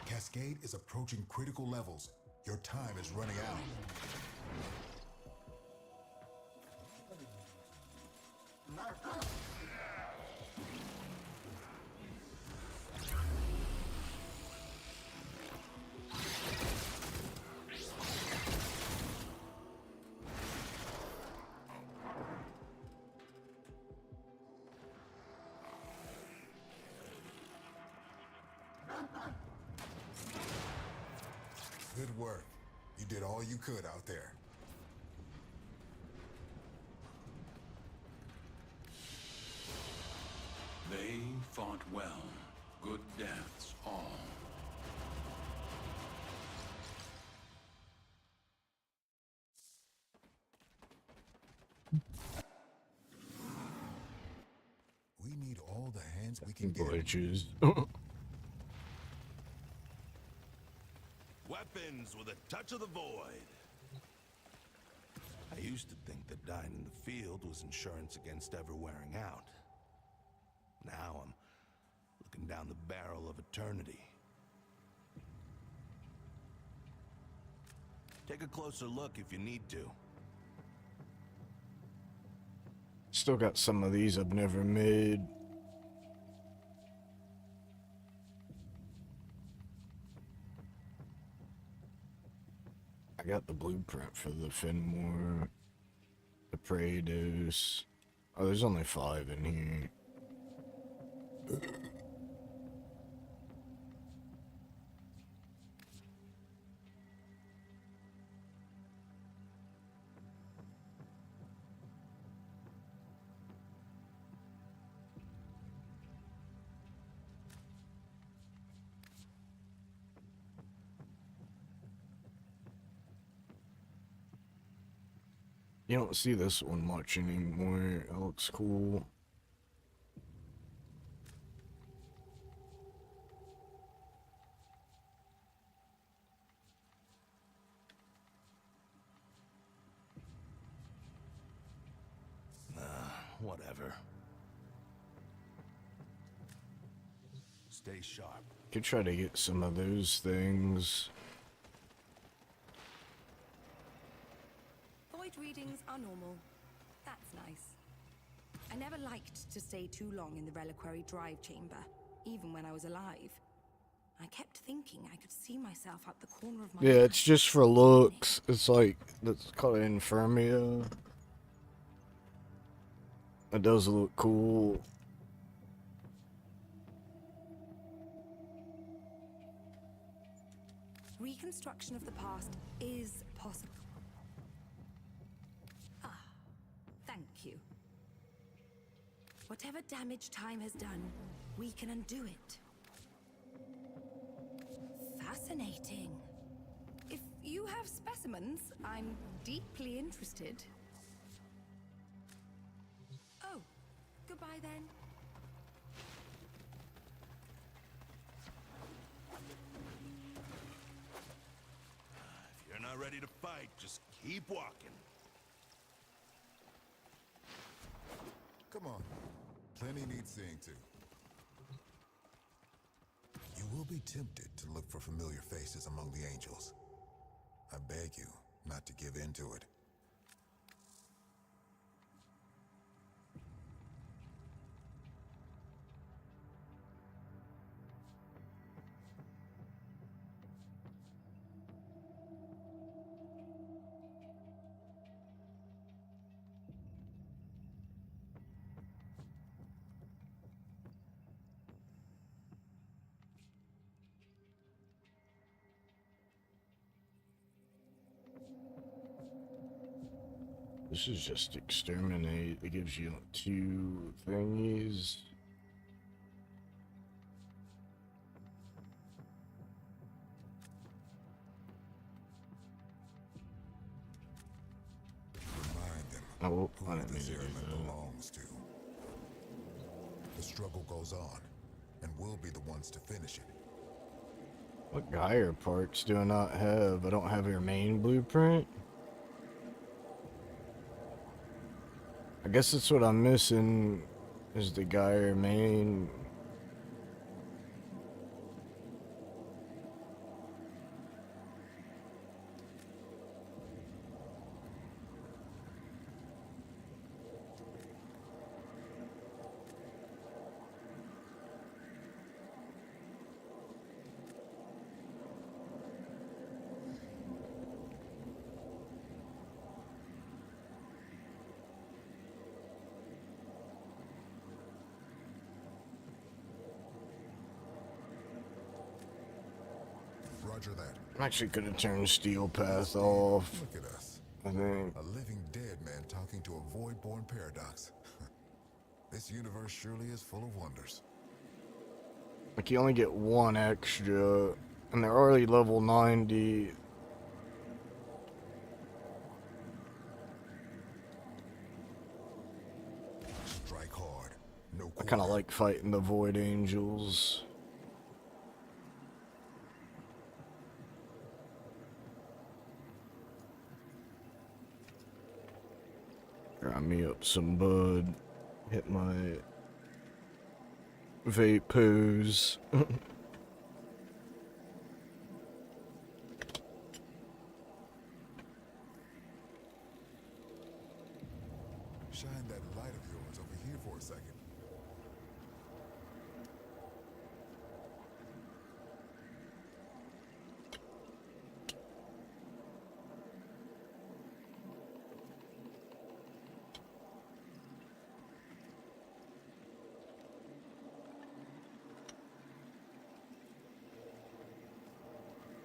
Cascade is approaching critical levels. Your time is running out. Good work. You did all you could out there. They fought well. Good deaths all. We need all the hands we can get. Glitches. Weapons with a touch of the void. I used to think that dying in the field was insurance against ever wearing out. Now I'm looking down the barrel of eternity. Take a closer look if you need to. Still got some of these I've never made. I got the blueprint for the Fenmore, the Praedos. Oh, there's only 5 in here. You don't see this one much anymore. It looks cool. Whatever. Stay sharp. Could try to get some of those things. Void readings are normal. That's nice. I never liked to stay too long in the reliquary drive chamber, even when I was alive. I kept thinking I could see myself out the corner of my Yeah, eye. it's just for looks. It's like, that's called Infirmia. It does look cool. Reconstruction of the past is possible. Ah, thank you. Whatever damage time has done, we can undo it. Fascinating. If you have specimens, I'm deeply interested. Oh, goodbye then. If you're not ready to fight, just keep walking. Come on. Plenty needs seeing to. You will be tempted to look for familiar faces among the angels. I beg you not to give in to it. This is just exterminate. It gives you 2 thingies. Remind them Oh, I who didn't mean this to do airman that. belongs to. The struggle goes on, and we'll be the ones to finish it. What Geyer parts do I not have? I don't have your main blueprint? I guess that's what I'm missing, is the Geyer main. Roger that. I'm actually gonna turn Steel Path off. Look at us. I think. A living dead man talking to a void-born paradox. This universe surely is full of wonders. Like, you only get 1 extra, and they're already level 90. Strike hard. No I kind of like fighting the Void Angels. Grind me up some bud. Hit my vape pose. Shine that light of yours over here for a second.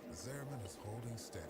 The Zerman is holding steady.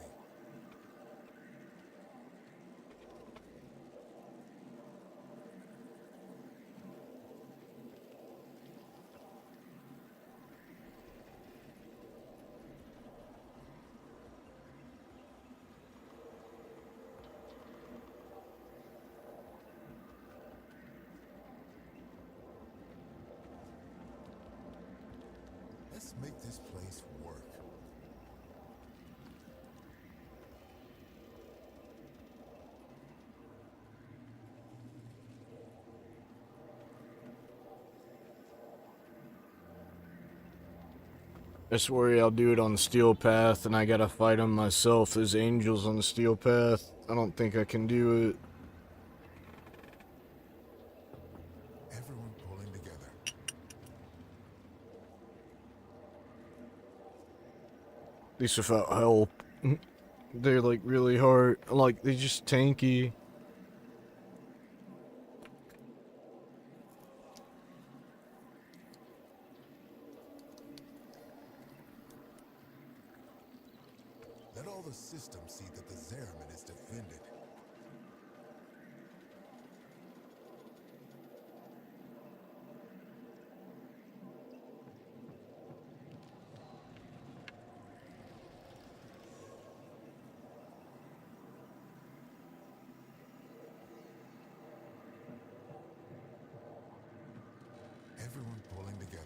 I swear I'll do it on the steel path, and I gotta fight them myself. There's angels on the steel path. I don't think I can do it. Everyone pulling together. At least without help. They're like really hard. Like, they're just tanky. Let all the systems see that the Zeraman is defended. Everyone pulling together.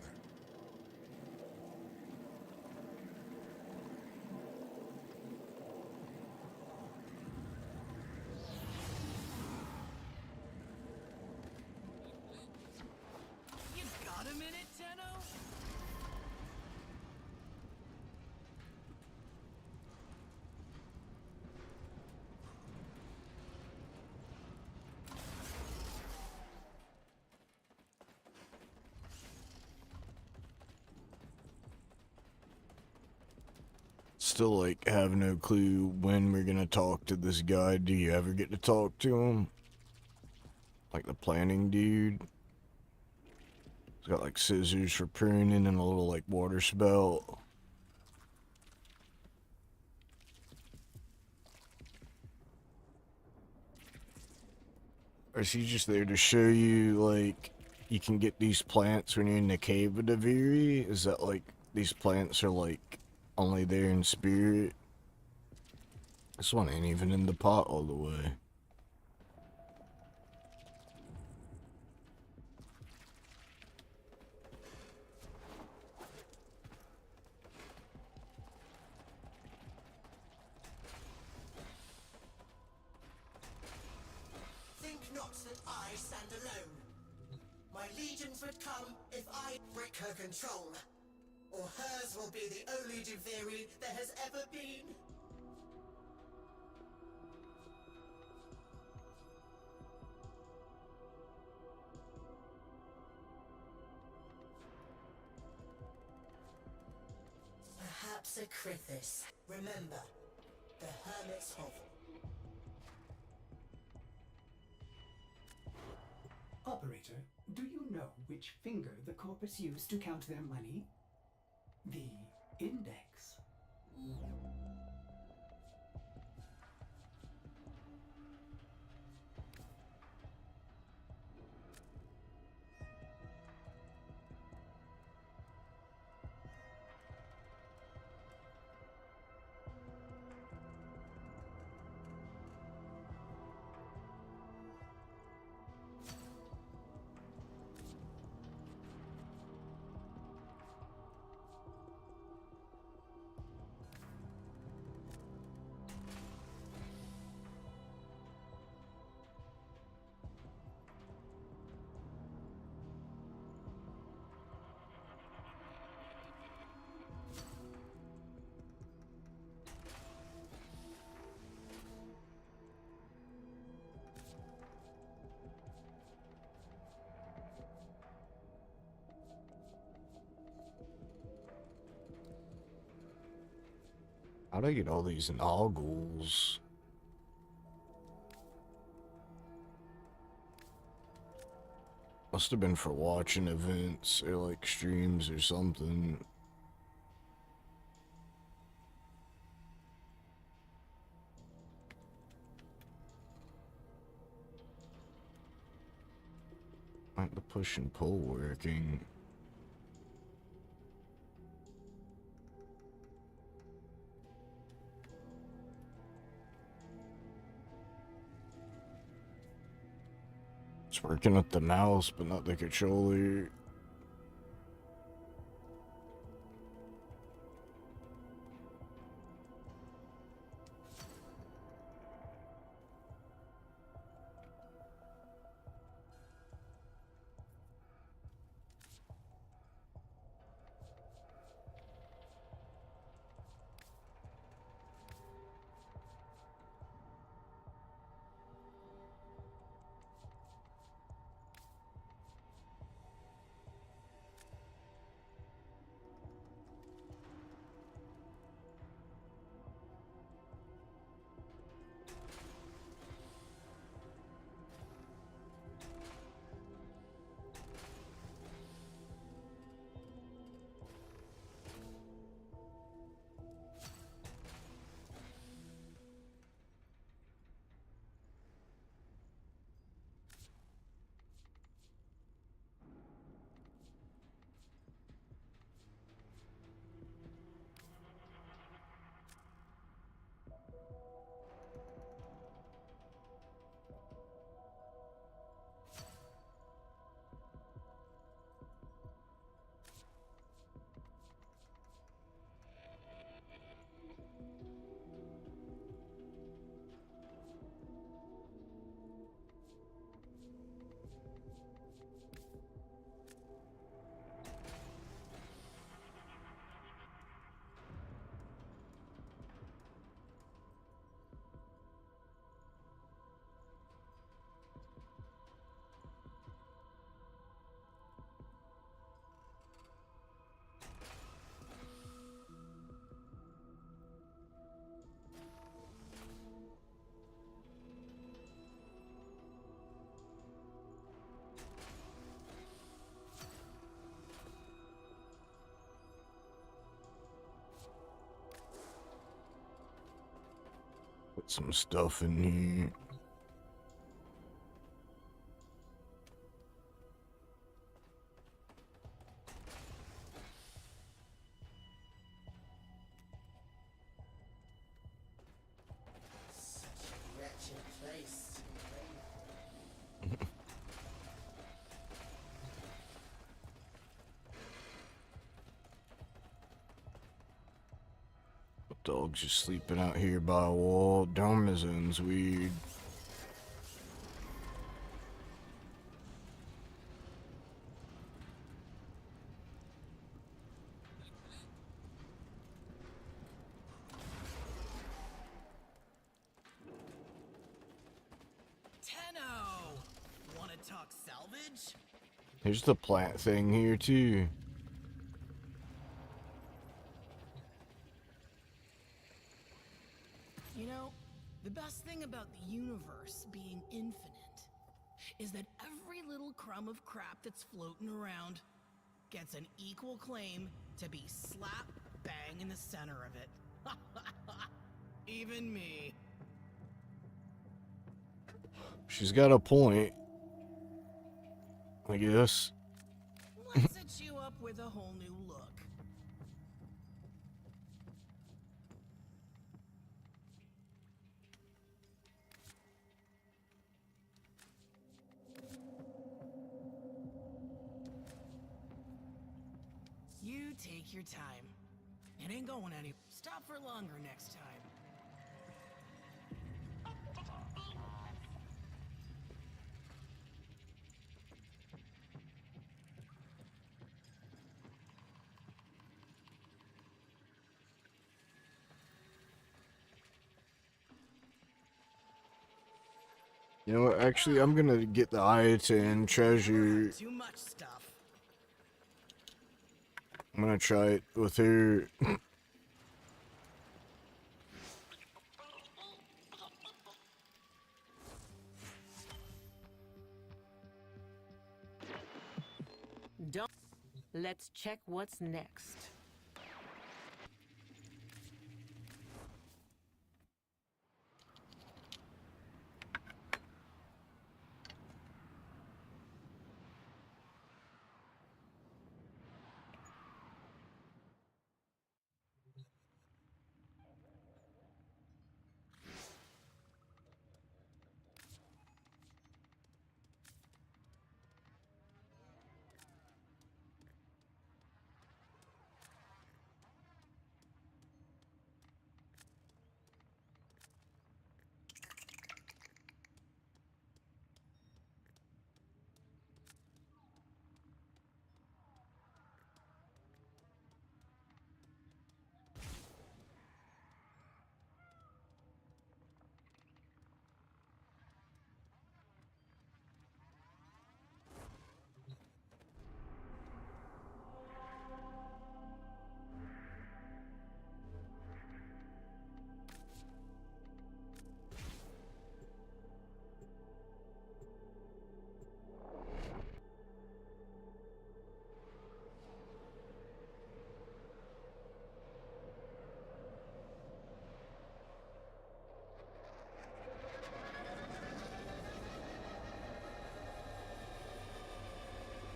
You got a minute, Tenno? Still, like, have no clue when we're gonna talk to this guy. Do you ever get to talk to him? Like the planning dude? He's got, like, scissors for pruning and a little, like, water spout. Or is he just there to show you, like, you can get these plants when you're in the cave of the Viri? Is that, like, these plants are, like, only there in spirit? This one ain't even in the pot all the way. Think not that I stand alone. My legions would come if I break her control. Or hers will be the only Duviri there has ever been. Perhaps a Krithis. Remember, the Hermit's Hovel. Operator, do you know which finger the corpus used to count their money? The index. How'd I get all these noggles? Must have been for watching events or like streams or something. Like the push and pull working. It's working with the mouse, but not the controller. some stuff in here. Such a wretched place. Dog's just sleeping out here by a wall. Darmazone's weird. Tenno! Wanna talk salvage? There's the plant thing here too. You know, the best thing about the universe being infinite is that every little crumb of crap that's floating around gets an equal claim to be slap bang in the center of it. Even me. She's got a point, I guess. Let's set you up with a whole new look. You take your time. It ain't going any. Stop for longer next time. You know what? Actually, I'm gonna get the Iatan treasure. Too much stuff. I'm gonna try it with her. Don't. Let's check what's next.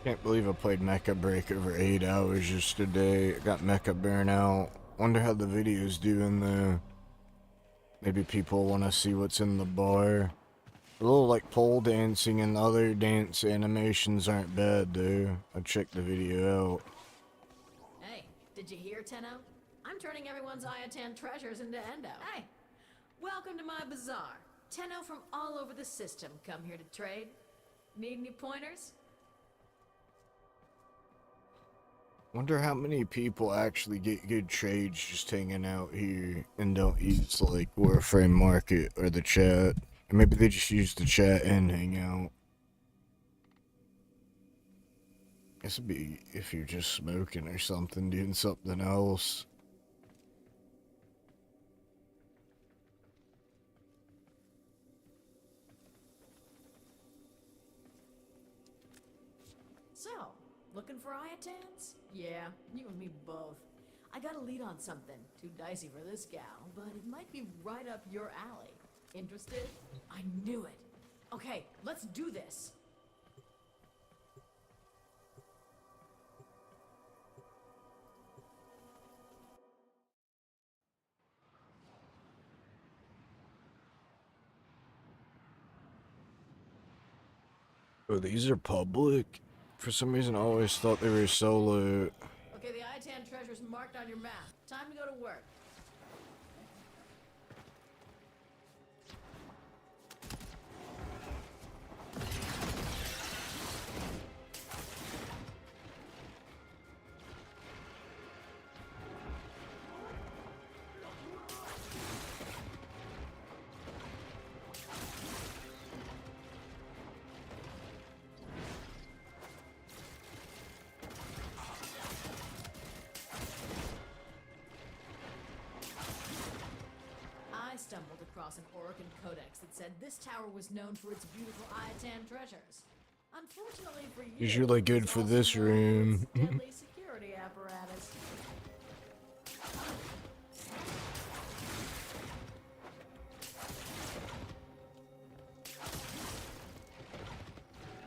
Can't believe I played Mecha Break over 8 hours yesterday. I got Mecha burnout. Wonder how the video's doing though. Maybe people want to see what's in the bar. A little like pole dancing and other dance animations aren't bad though. I checked the video out. Hey, did you hear, Tenno? I'm turning everyone's Iatan treasures into endo. Hey, welcome to my bazaar. Tenno from all over the system come here to trade. Need any pointers? Wonder how many people actually get good trades just hanging out here and don't use like Warframe Market or the chat. Or maybe they just use the chat and hang out. Guess it'd be if you're just smoking or something, doing something else. So, looking for Iatans? Yeah, you and me both. I got a lead on something. Too dicey for this gal, but it might be right up your alley. Interested? I knew it. Okay, let's do this. Oh, these are public? For some reason, I always thought they were solo. Okay, the I-10 treasure's marked on your map. Time to go to work. I stumbled across an Oracan codex that said this tower was known for its beautiful Iatan treasures. Unfortunately for you, It's really good it's for also this known for its room. deadly security apparatus.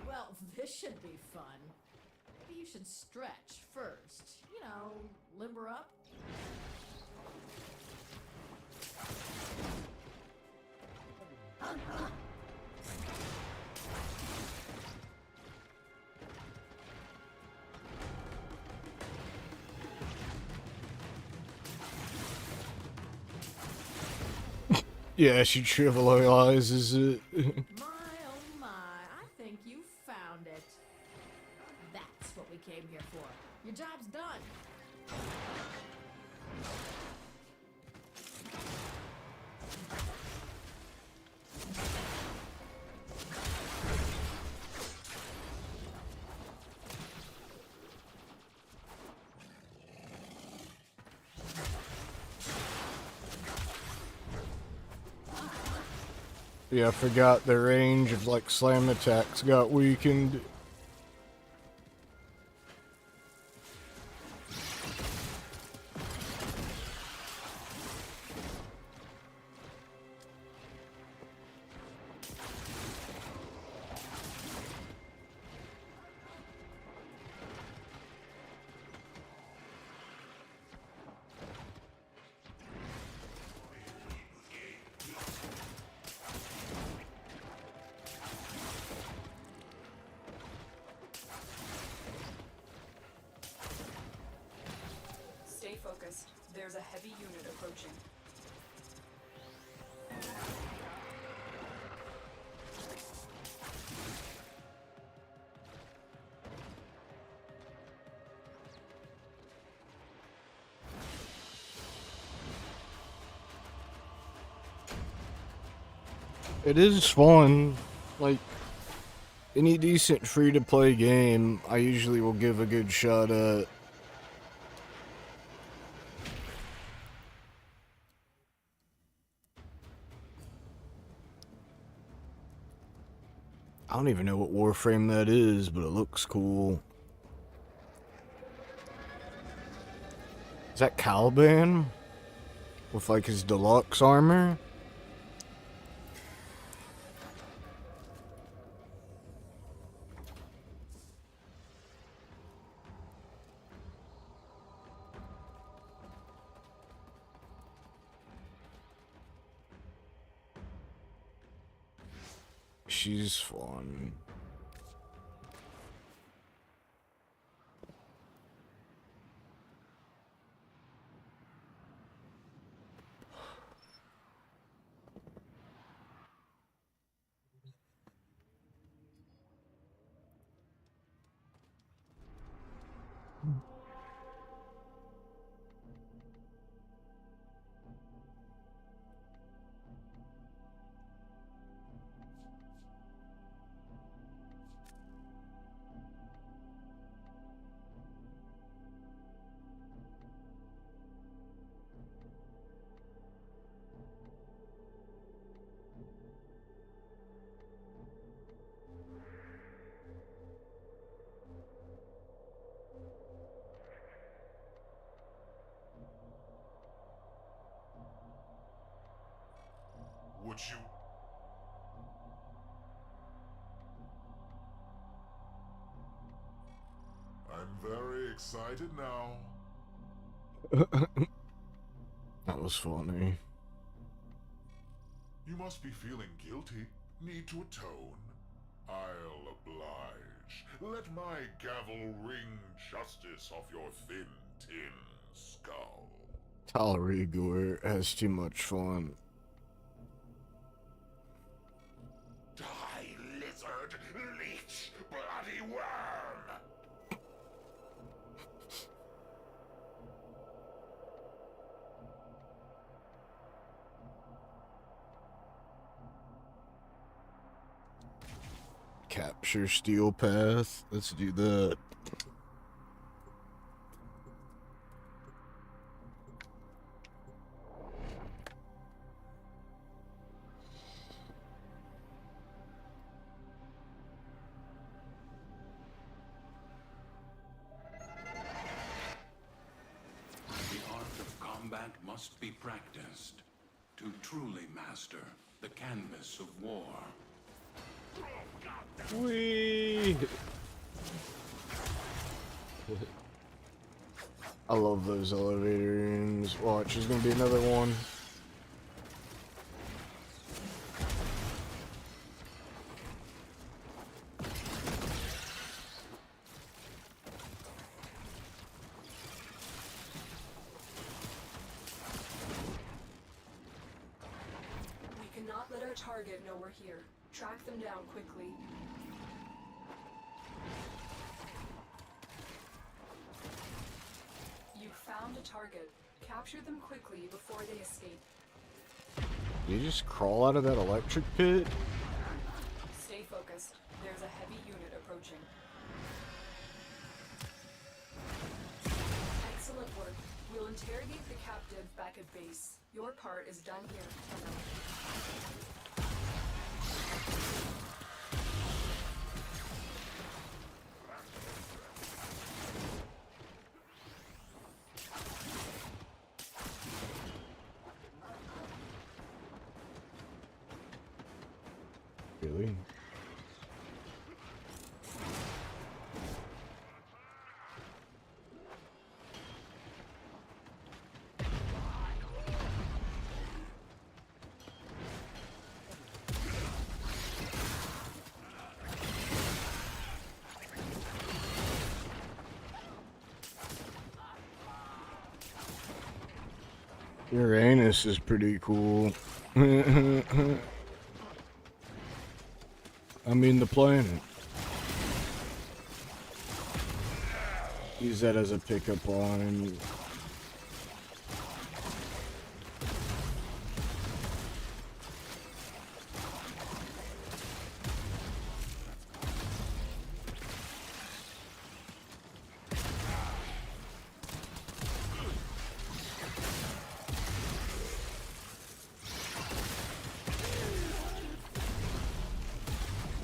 Well, this should be fun. Maybe you should stretch first. You know, limber up. Yeah, she trivializes it. My, oh my, I think you found it. That's what we came here for. Your job's done. Yeah, I forgot the range of like slam attacks got weakened. Stay focused. There's a heavy unit approaching. It is fun. Like, any decent free-to-play game, I usually will give a good shot at. I don't even know what Warframe that is, but it looks cool. Is that Caliban? With like his deluxe armor? She's fun. very excited now. That was funny. You must be feeling guilty. Need to atone. I'll oblige. Let my gavel wring justice off your thin tin skull. Talrigor has too much fun. Die, lizard, leech, bloody worm! Capture Steel Path. Let's do that. The art of combat must be practiced to truly master the canvas of war. Whee! I love those elevator rooms. Watch, there's gonna be another one. We cannot let our target know we're here. Track them down quickly. You found a target. Capture them quickly before they escape. Did you just crawl out of that electric pit? Stay focused. There's a heavy unit approaching. Excellent work. We'll interrogate the captive back at base. Your part is done here. Really? Uranus is pretty cool. I mean the planet. Use that as a pickup line.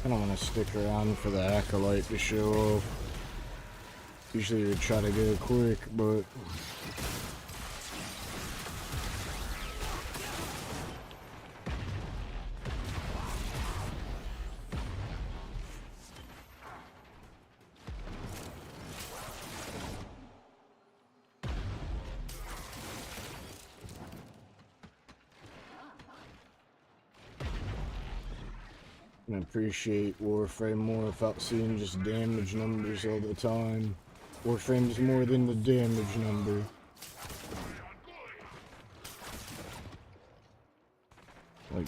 I don't want to stick around for the Acolyte to show up. Usually we try to go quick, but... I appreciate Warframe more without seeing just damage numbers all the time. Warframe's more than the damage number. Like,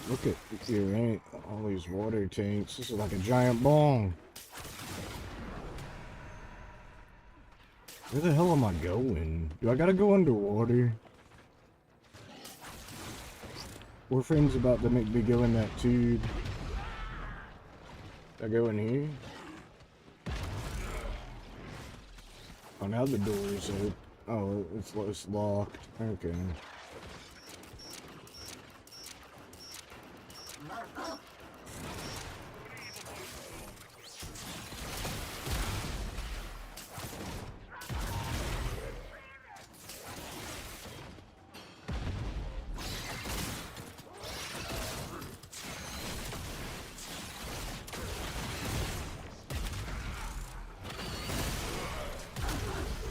look at here, ain't all these water tanks. This is like a giant bong. Where the hell am I going? Do I gotta go underwater? Warframe's about to make me go in that tube. I go in here? Oh, now the door is open. Oh, it's locked. Okay.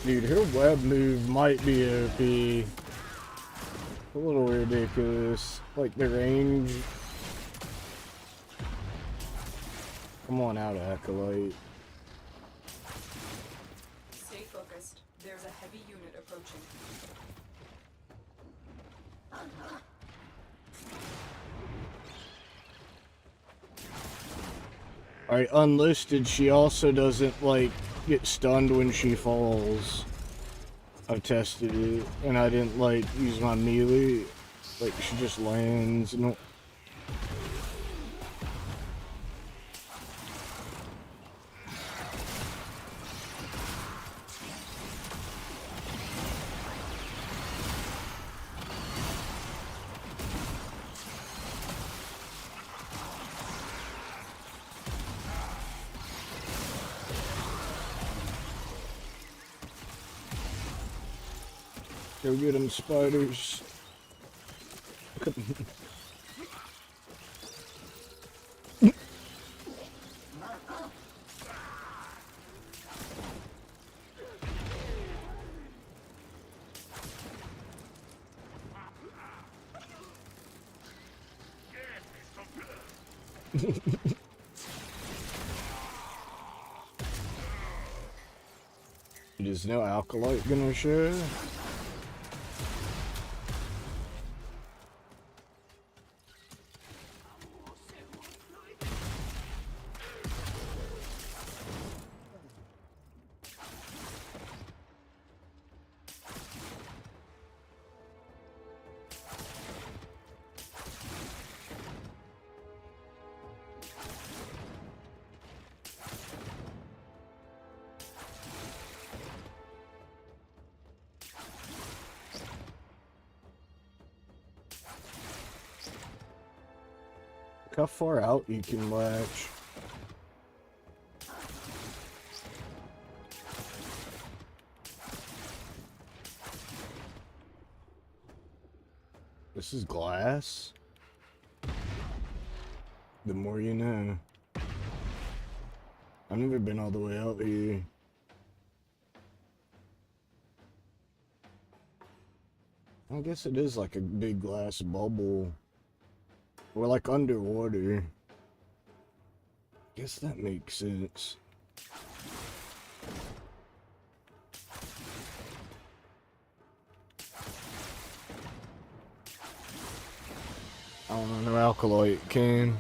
Dude, her web move might be OP. A little ridiculous. Like the range. Come on out, Acolyte. Stay focused. There's a heavy unit approaching. Alright, unlisted, she also doesn't, like, get stunned when she falls. I've tested it, and I didn't, like, use my melee. Like, she just lands, and go get them spiders. Is no Acolyte gonna show? Look how far out you can latch. This is glass? The more you know. I've never been all the way out here. I guess it is like a big glass bubble. We're like underwater. Guess that makes sense. I don't know, no Acolyte can.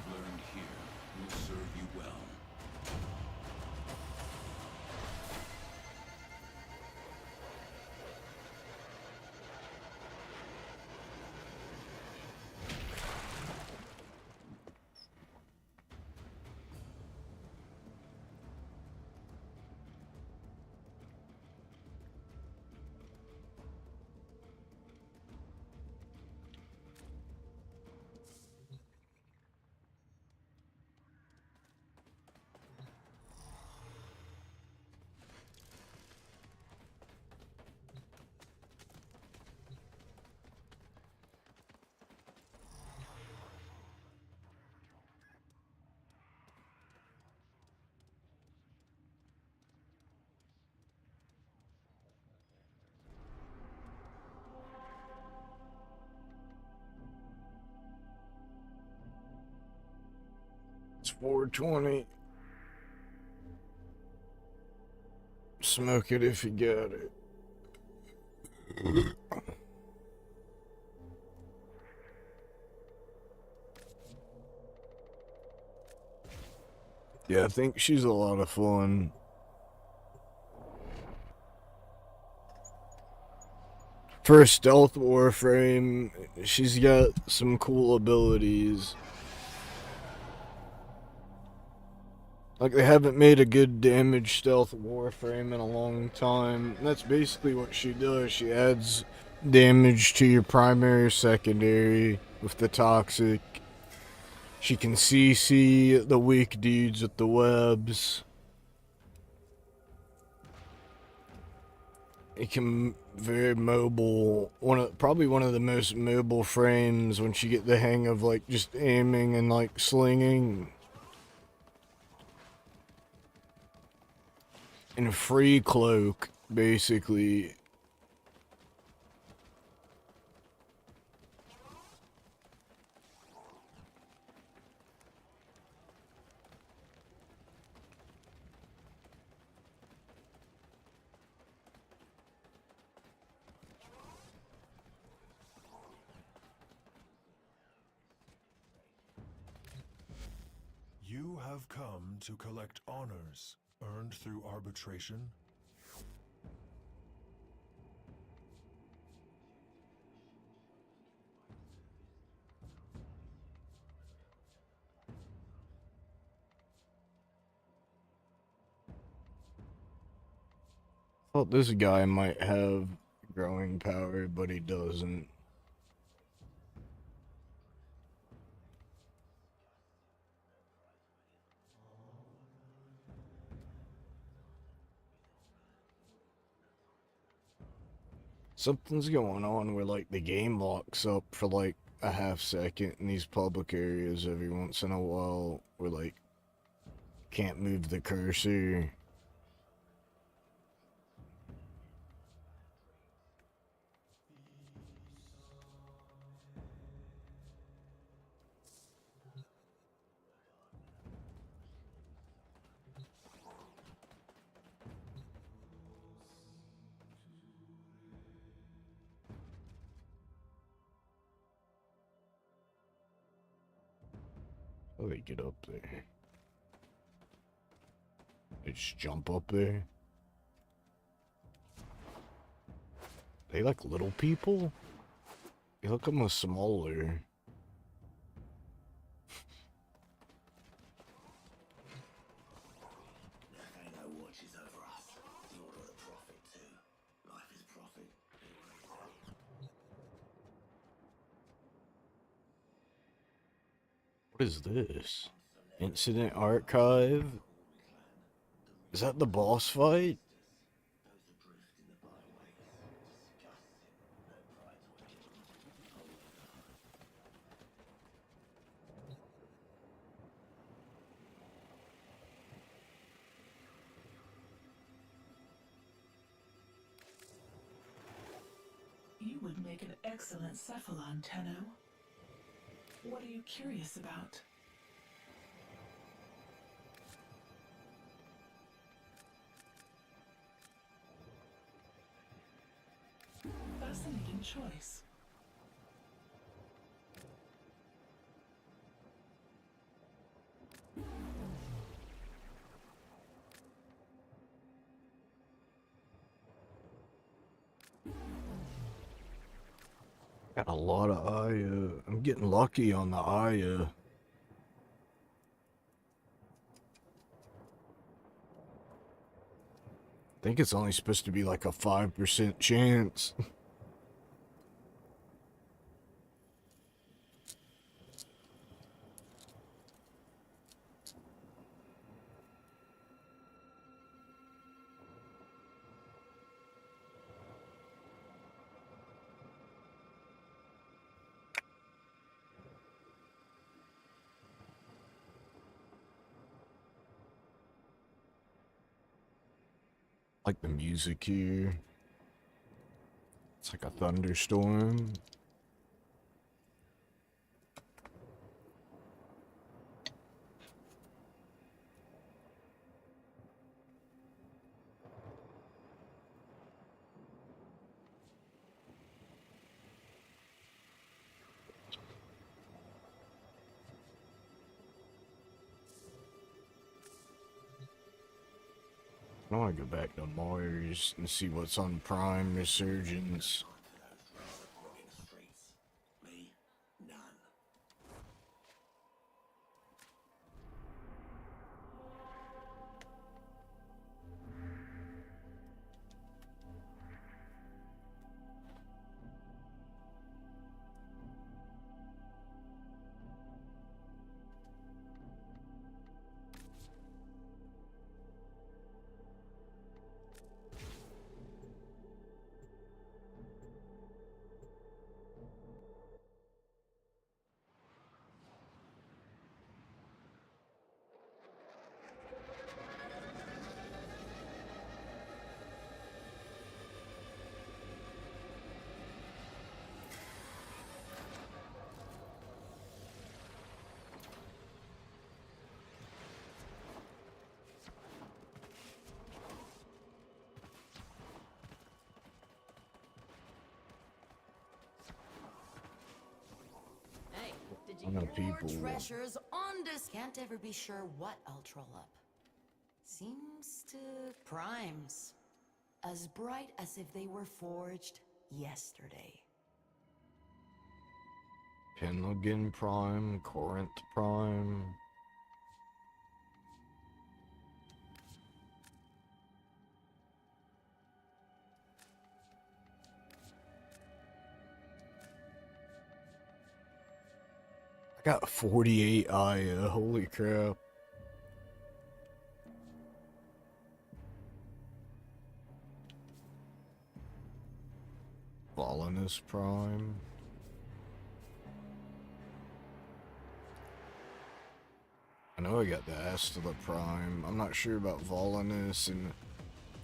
It's 420. Smoke it if you got it. Yeah, I think she's a lot of fun. For a stealth Warframe, she's got some cool abilities. Like, they haven't made a good damage stealth Warframe in a long time. That's basically what she does. She adds damage to your primary or secondary with the toxic. She can CC the weak dudes with the webs. It can very mobile. Probably one of the most mobile frames once you get the hang of like just aiming and like slinging. And free cloak. basically, You have come to collect honors earned through arbitration? thought this guy might have growing power, but he doesn't. Something's going on where, like, the game locks up for, like, a half second in these public areas every once in a while, where, like, can't move the cursor. How do they get up there? They just jump up there? They like little people? They look almost smaller. What is this? Incident archive? Is that the boss fight? You would make an excellent cephalon, Tenno. What are you curious about? Fascinating choice. Got a lot of Aya. I'm getting lucky on the Aya. I think it's only supposed to be like a 5% chance. Like the music here. It's like a thunderstorm. I want to go back to Mars and see what's on Prime Resurgence. I know people More want. treasures on this. Can't ever be sure what I'll troll up. Seems to primes. As bright as if they were forged yesterday. Penlagon Prime, Corinth Prime. I got 48 Aya, holy crap. Volanus Prime. I know I got the Astula Prime. I'm not sure about Volanus and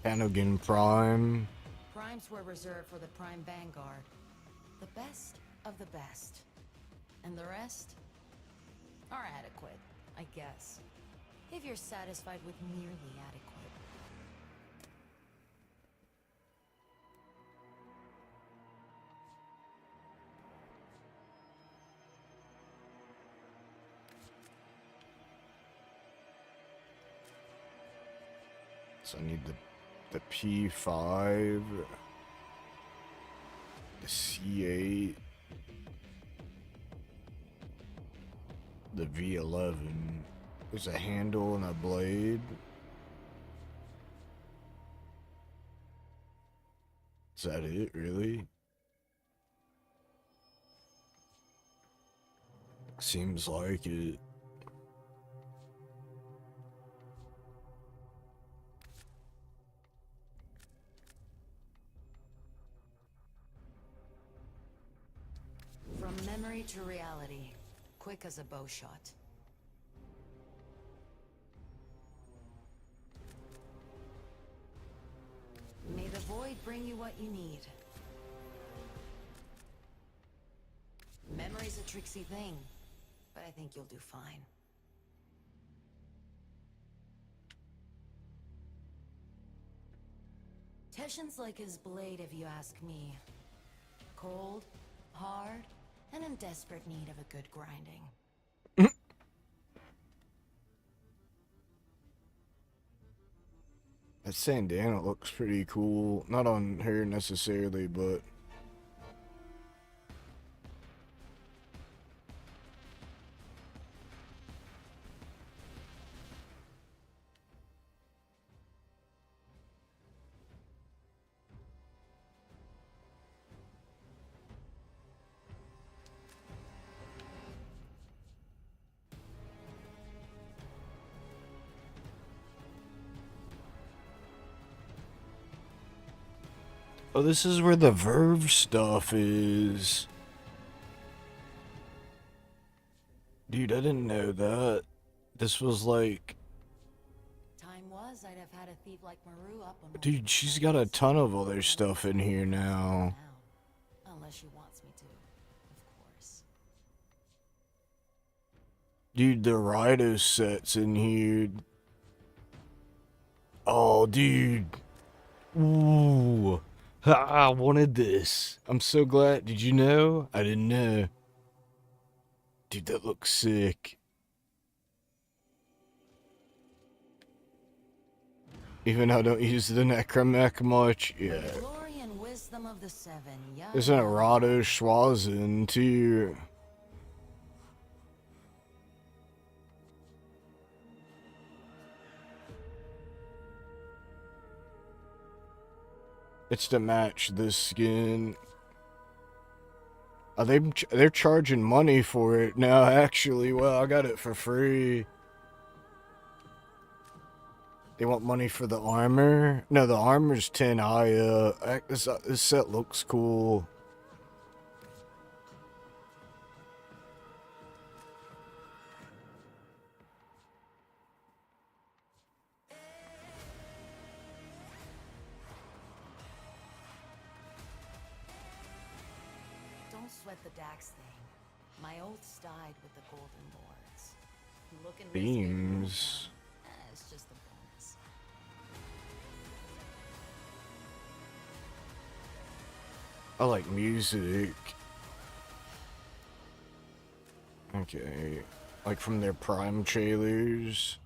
Panagon Prime. Primes were reserved for the Prime Vanguard. The best of the best. And the rest are adequate, I guess. If you're satisfied with merely adequate. So I need the P5, the C8, the V11. There's a handle and a blade. Is that it, really? Seems like it. From memory to reality, quick as a bow shot. May the void bring you what you need. Memory's a tricksy thing, but I think you'll do fine. Teshin's like his blade, if you ask me. Cold, hard, and in desperate need of a good grinding. That Sandana looks pretty cool. Not on her necessarily, but... Oh, this is where the Verve stuff is. Dude, I didn't know that. This was like... Time was, I'd have had a thief like Maru up on. Dude, she's got a ton of other stuff in here now. Unless she wants me to, of course. Dude, the Rhino set's in here. Oh, dude. Ooh. I wanted this. I'm so glad. Did you know? I didn't know. Dude, that looks sick. Even though I don't use the Necromech much. Yeah. Glory and wisdom of the seven. There's an Errado Schwazen, too. It's to match this skin. They're charging money for it now, actually. Well, I got it for free. They want money for the armor? No, the armor's 10 Aya. This set looks cool. Don't sweat the Dax thing. My oaths died with the Golden Lords. Looking Beams. It's just a bonus. I like music. Okay. Like from their prime trailers.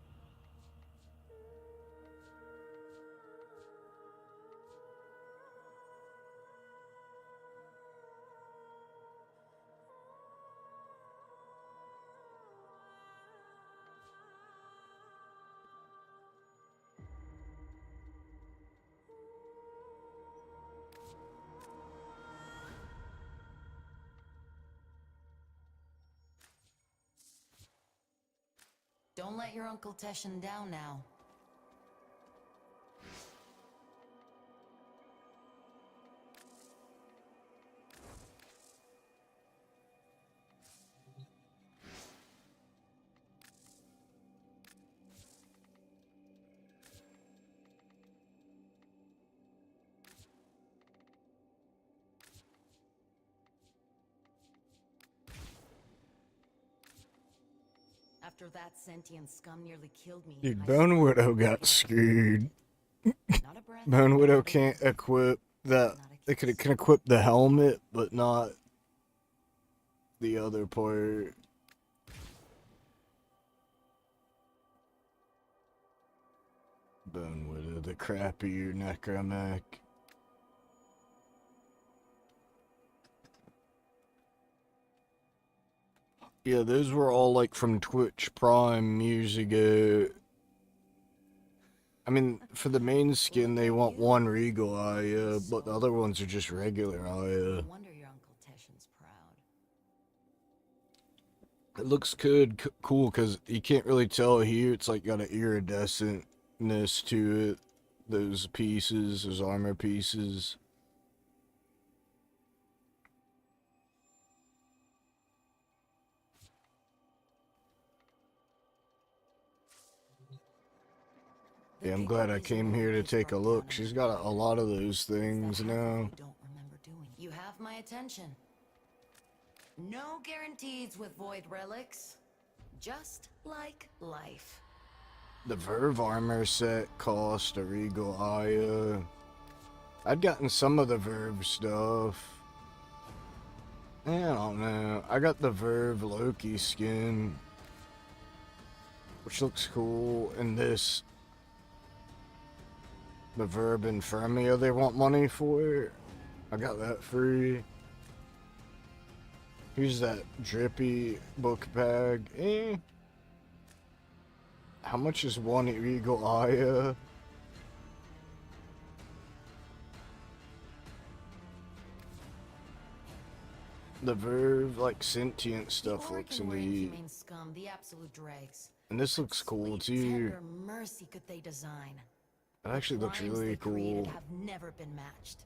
Don't let your Uncle Teshin down now. After that sentient scum nearly killed me. Dude, Bone Widow got screwed. Bone Widow can't equip that. It can equip the helmet, but not the other part. Bone Widow, the crappier necromech. Yeah, those were all like from Twitch Prime years ago. I mean, for the main skin, they want one Regal Aya, but the other ones are just regular Aya. Wonder your Uncle Teshin's proud. It looks good, cool, because you can't really tell here. It's like got an iridescentness to it. Those pieces, those armor pieces. Yeah, I'm glad I came here to take a look. She's got a lot of those things now. You have my attention. No guarantees with Void Relics. Just like life. The Verve armor set cost a Regal Aya. I'd gotten some of the Verve stuff. I don't know. I got the Verve Loki skin, which looks cool, and this. The Verb Infernio they want money for. I got that free. Here's that drippy book bag. How much is one Regal Aya? The Verve, like, sentient stuff looks neat. Scum, the absolute dregs. And this looks cool, too. Tender mercy could they design. It actually looks really cool. Have never been matched.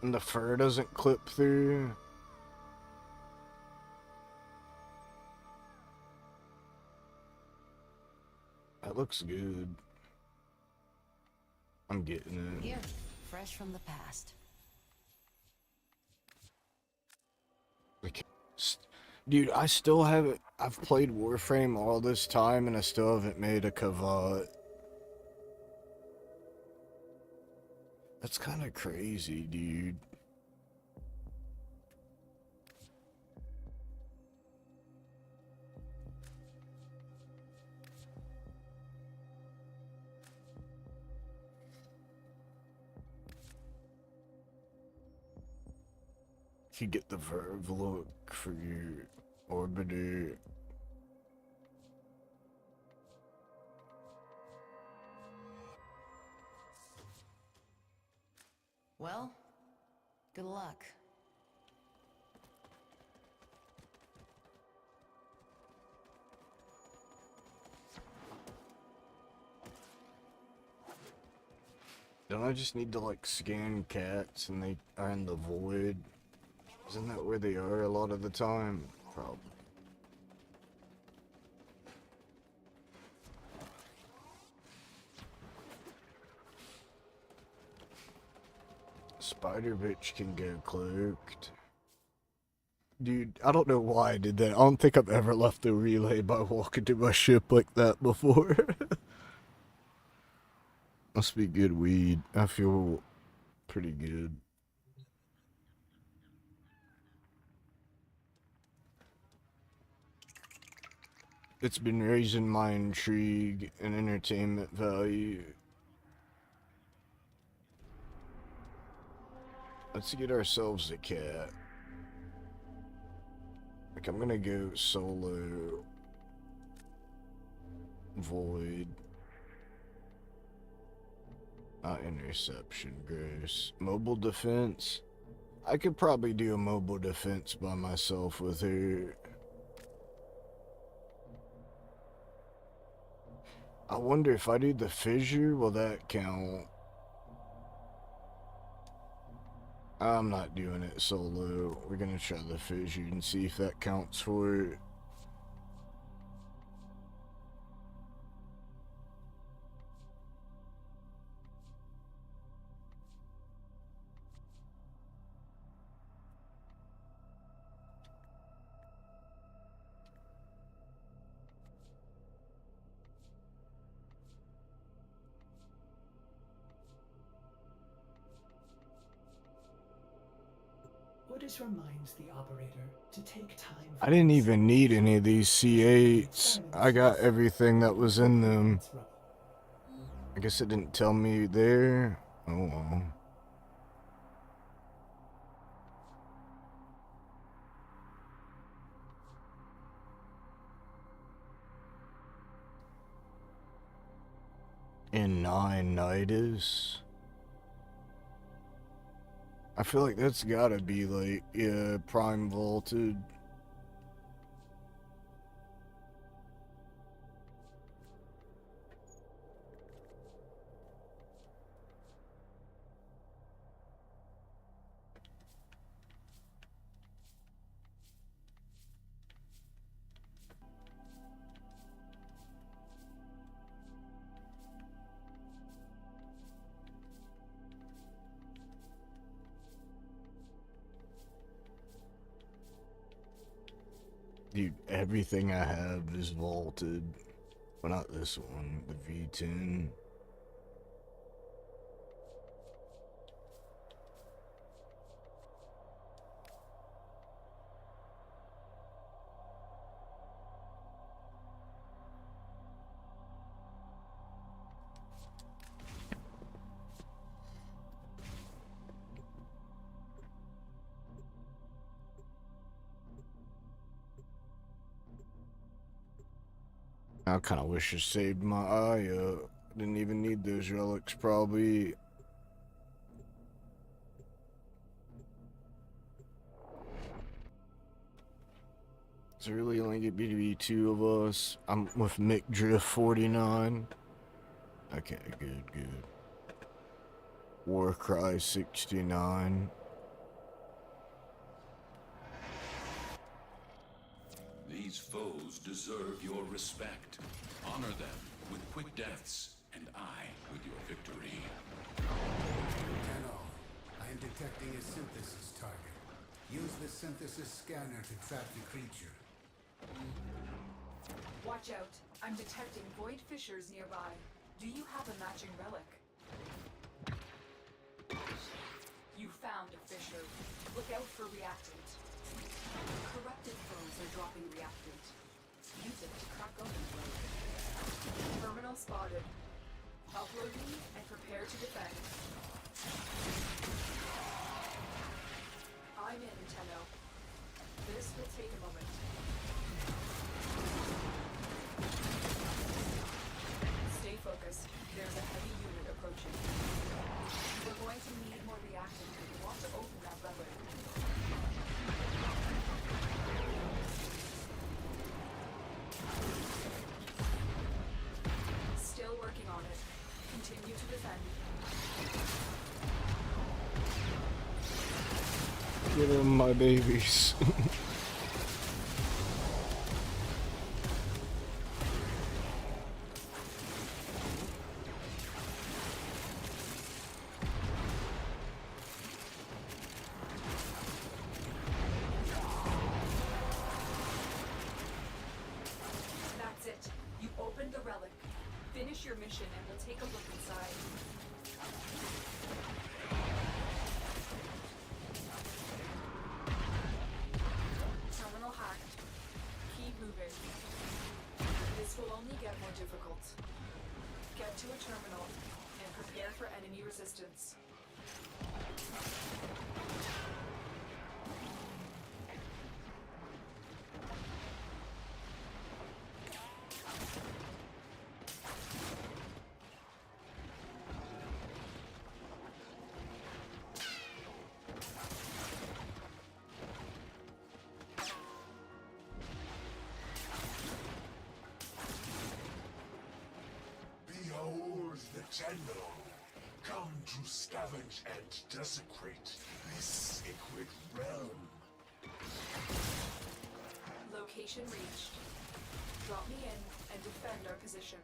And the fur doesn't clip through. That looks good. I'm getting it. Here, fresh from the past. Dude, I still haven't. I've played Warframe all this time and I still haven't made a Kavat. That's kind of crazy, dude. You get the Verve look for your Orbiter. Well, good luck. Don't I just need to like scan cats and they are in the void? Isn't that where they are a lot of the time? Probably. Spider bitch can go cloaked. Dude, I don't know why I did that. I don't think I've ever left the relay by walking to my ship like that before. Must be good weed. I feel pretty good. It's been raising my intrigue and entertainment value. Let's get ourselves a cat. Like, I'm gonna go solo. Void. Not interception, gross. Mobile defense. I could probably do a mobile defense by myself with her. I wonder if I do the fissure, will that count? I'm not doing it solo. We're gonna try the fissure and see if that counts for it. Orders reminds the operator to take time. I didn't even need any of these C8s. I got everything that was in them. I guess it didn't tell me there. Oh well. In 9 Nidus. I feel like that's gotta be like, yeah, prime vaulted. Dude, everything I have is vaulted. Well, not this one, the V10. I kind of wish I saved my eye up. Didn't even need those relics, probably. It's really only get to be 2 of us. I'm with Mick Drift 49. Okay, good. Warcry 69. These foes deserve your respect. Honor them with quick deaths, and I with your victory. Tenno, I am detecting a synthesis target. Use the synthesis scanner to trap the creature. Watch out. I'm detecting void fissures nearby. Do you have a matching relic? You found a fissure. Look out for reactant. Corrupted foes are dropping reactant. Use it to crack open the relic. Terminal spotted. Uploading and prepare to defend. I'm in, Tenno. This will take a moment. Stay focused. There's a heavy unit approaching. We're going to need more reactant if we want to open that relic. Still working on it. Continue to defend. Get them, my babies. That's it. You opened the relic. Finish your mission and we'll take a look inside. Terminal hacked. Keep moving. This will only get more difficult. Get to a terminal and prepare for enemy resistance. Behold the Tenno, come to scavenge and desecrate this sacred realm. Location reached. Drop me in and defend our position.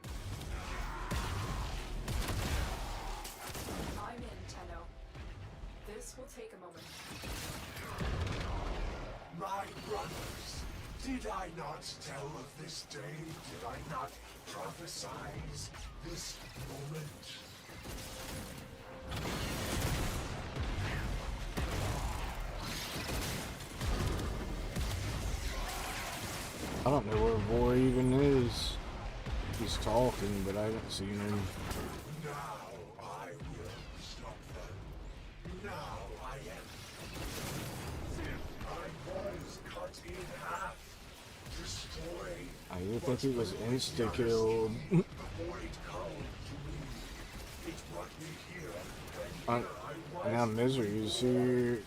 I'm in, Tenno. This will take a moment. My brothers, did I not tell of this day? Did I not prophesize this moment? I don't know where Boy even is. He's talking, but I haven't seen him. Now I will stop them. Now I am. I was cut in half. Destroyed. I didn't think he was insta-killed. The void called to me. It brought me here. And here I was. Now Misery is here.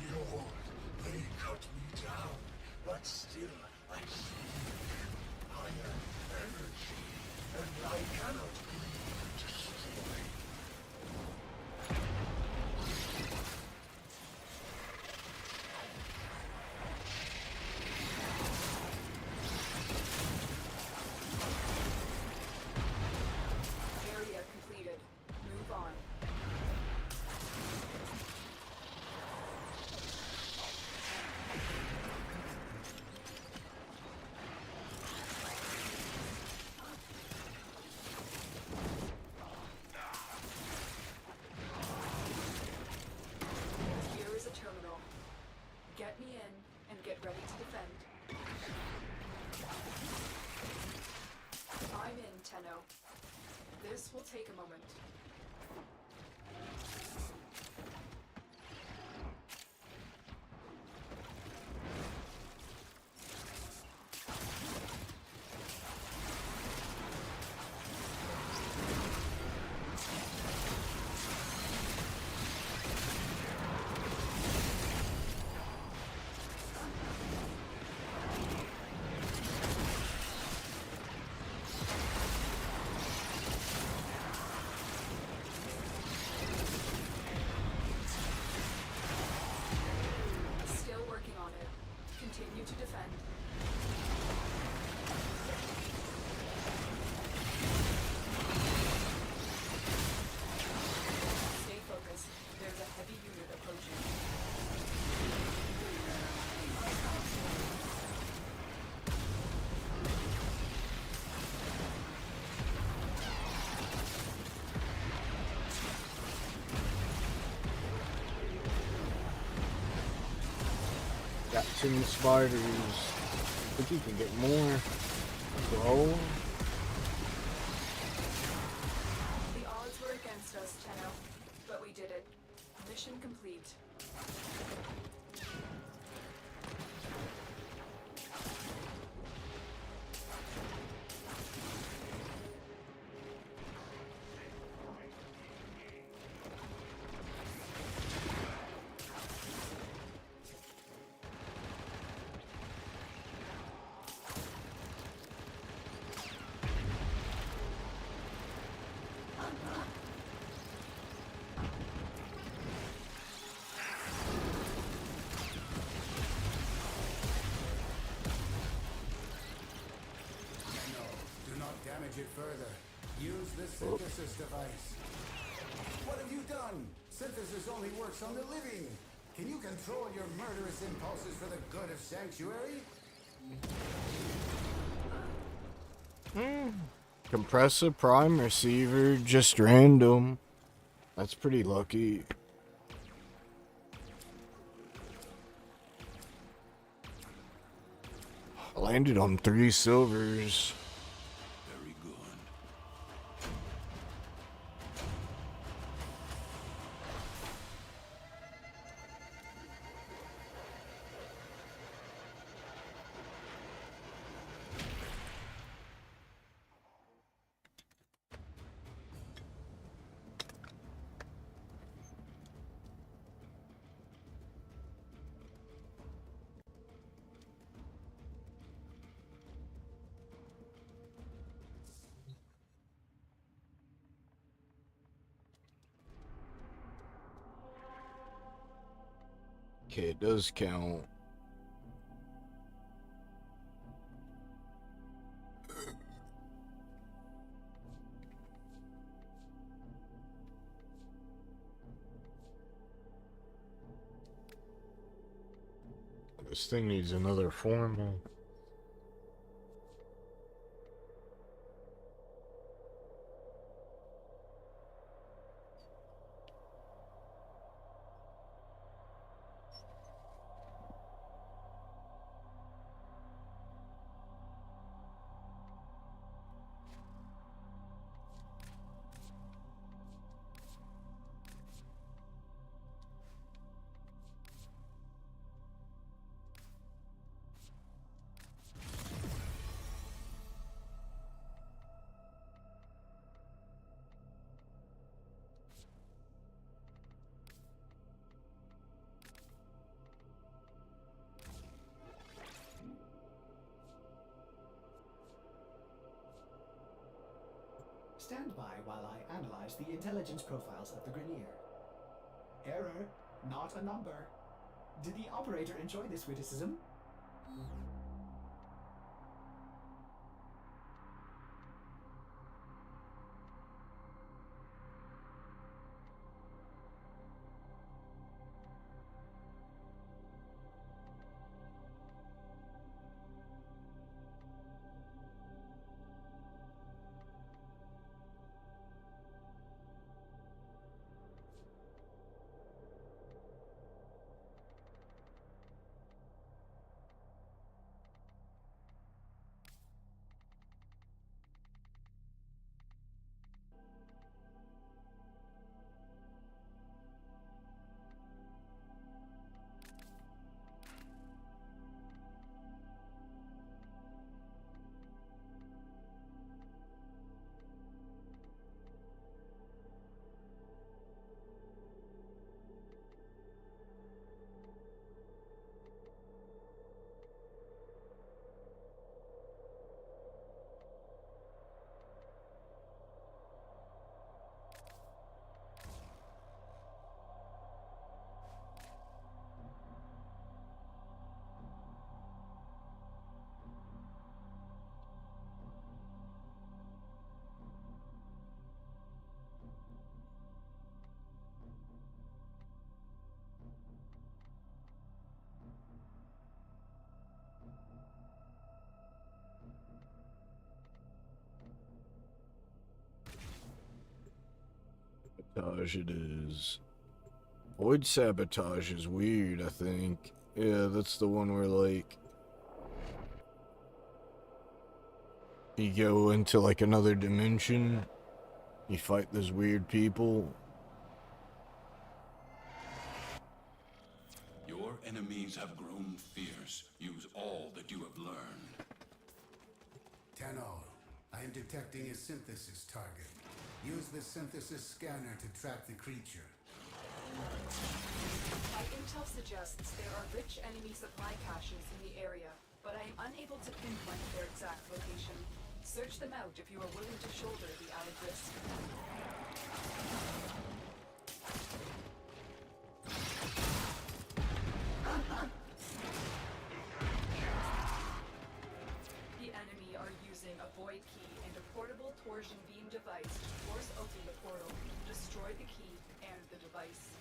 Behold, they cut me down, but still I speak. I am energy, and I cannot be destroyed. Area completed. Move on. Here is a terminal. Get me in and get ready to defend. I'm in, Tenno. This will take a moment. Still working on it. Continue to defend. Stay focused. There's a heavy unit approaching. Got 2 spiders. Think you can get more. Bro. The odds were against us, Tenno, but we did it. Mission complete. Do not damage it further. Use the synthesis device. What have you done? Synthesis only works on the living. Can you control your murderous impulses for the good of Sanctuary? Compressor, prime receiver, just random. That's pretty lucky. Landed on 3 silvers. Very good. Okay, it does count. This thing needs another formal. Stand by while I analyze the intelligence profiles of the Grenier. Error, not a number. Did the operator enjoy this witticism? Sabotage it is. Void sabotage is weird, I think. Yeah, that's the one where, like, you go into, like, another dimension, you fight those weird people. Your enemies have grown fierce. Use all that you have learned. Tenno, I am detecting a synthesis target. Use the synthesis scanner to track the creature. My intel suggests there are rich enemy supply caches in the area, but I am unable to pinpoint their exact location. Search them out if you are willing to shoulder the added risk. The enemy are using a void key and a portable torsion beam device to force open the portal, destroy the key and the device.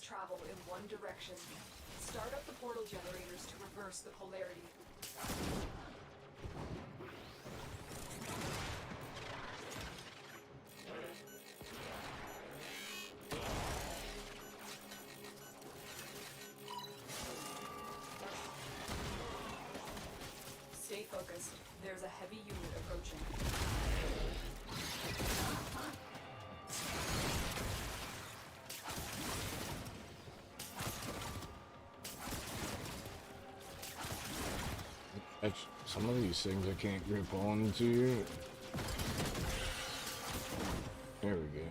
travel in one direction. Start up the portal generators to reverse the polarity. Stay focused. There's a heavy unit approaching. Some of these things I can't grip onto. There we go.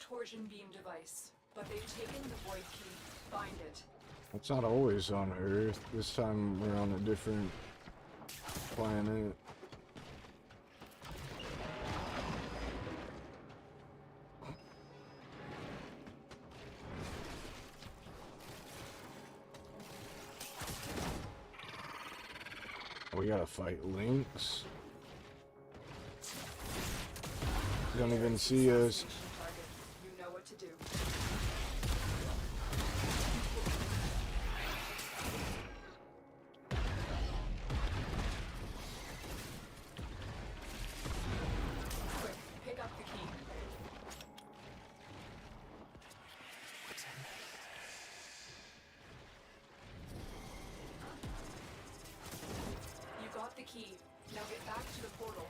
Torsion beam device, but they've taken the void key. Find it. It's not always on Earth. This time we're on a different planet. We gotta fight Lynx. Don't even see us. You know what to do. Quick, pick up the key. You got the key. Now get back to the portal.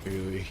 Really?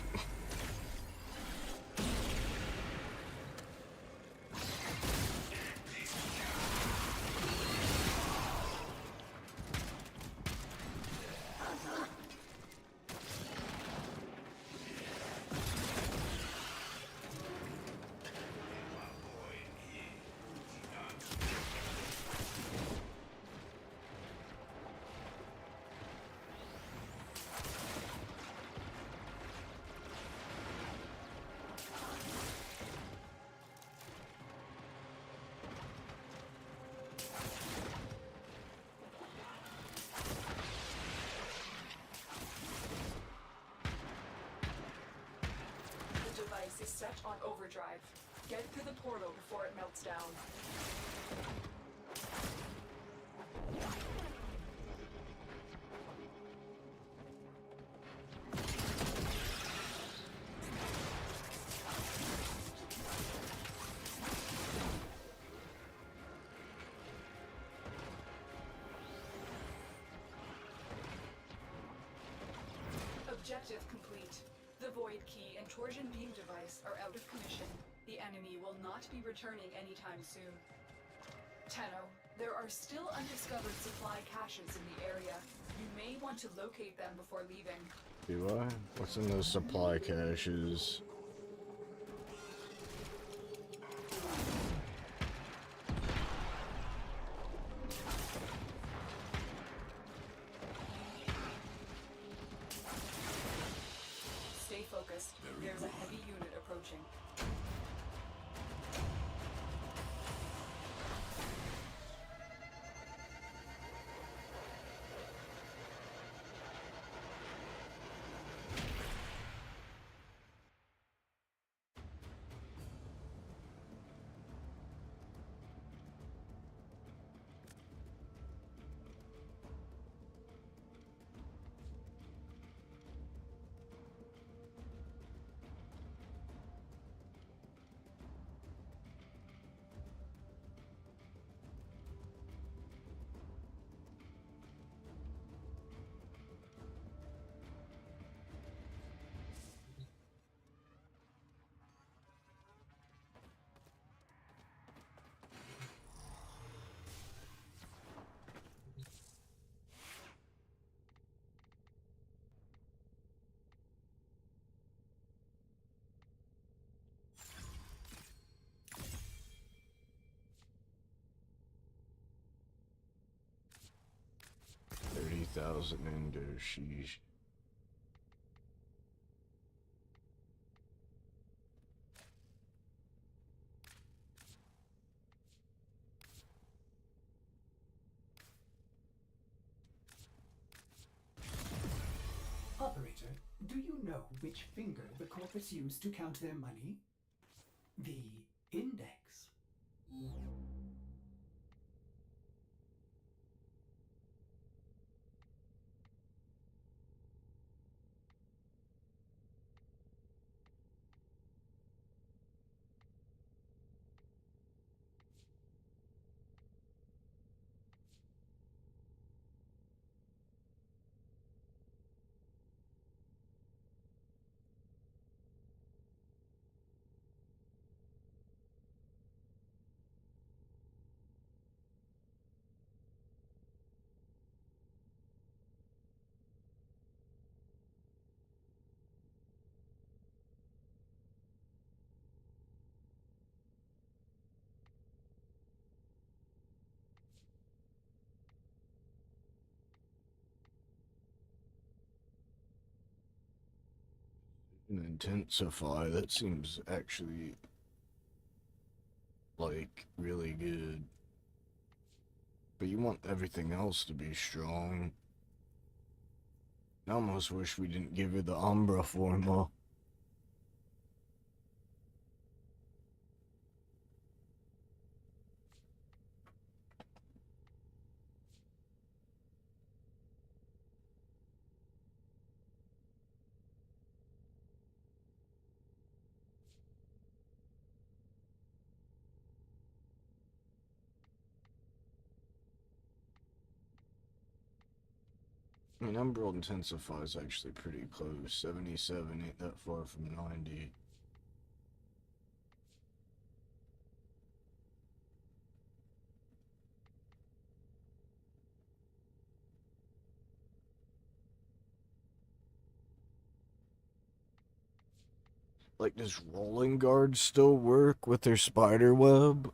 is set on overdrive. Get through the portal before it melts down. Objective complete. The Void Key and Torsion Beam device are out of commission. The enemy will not be returning anytime soon. Tenno, there are still undiscovered supply caches in the area. You may want to locate them before leaving. Do I? What's in those supply caches? Stay focused. There's a heavy unit approaching. $30,000 into sheesh. Operator, do you know which finger the corpus used to count their money? The index. An intensify, that seems actually like really good. But you want everything else to be strong. I almost wish we didn't give her the Umbra formula. I mean, Umbral Intensify is actually pretty close. 77 ain't that far from 90. Like, does Rolling Guard still work with their spider web?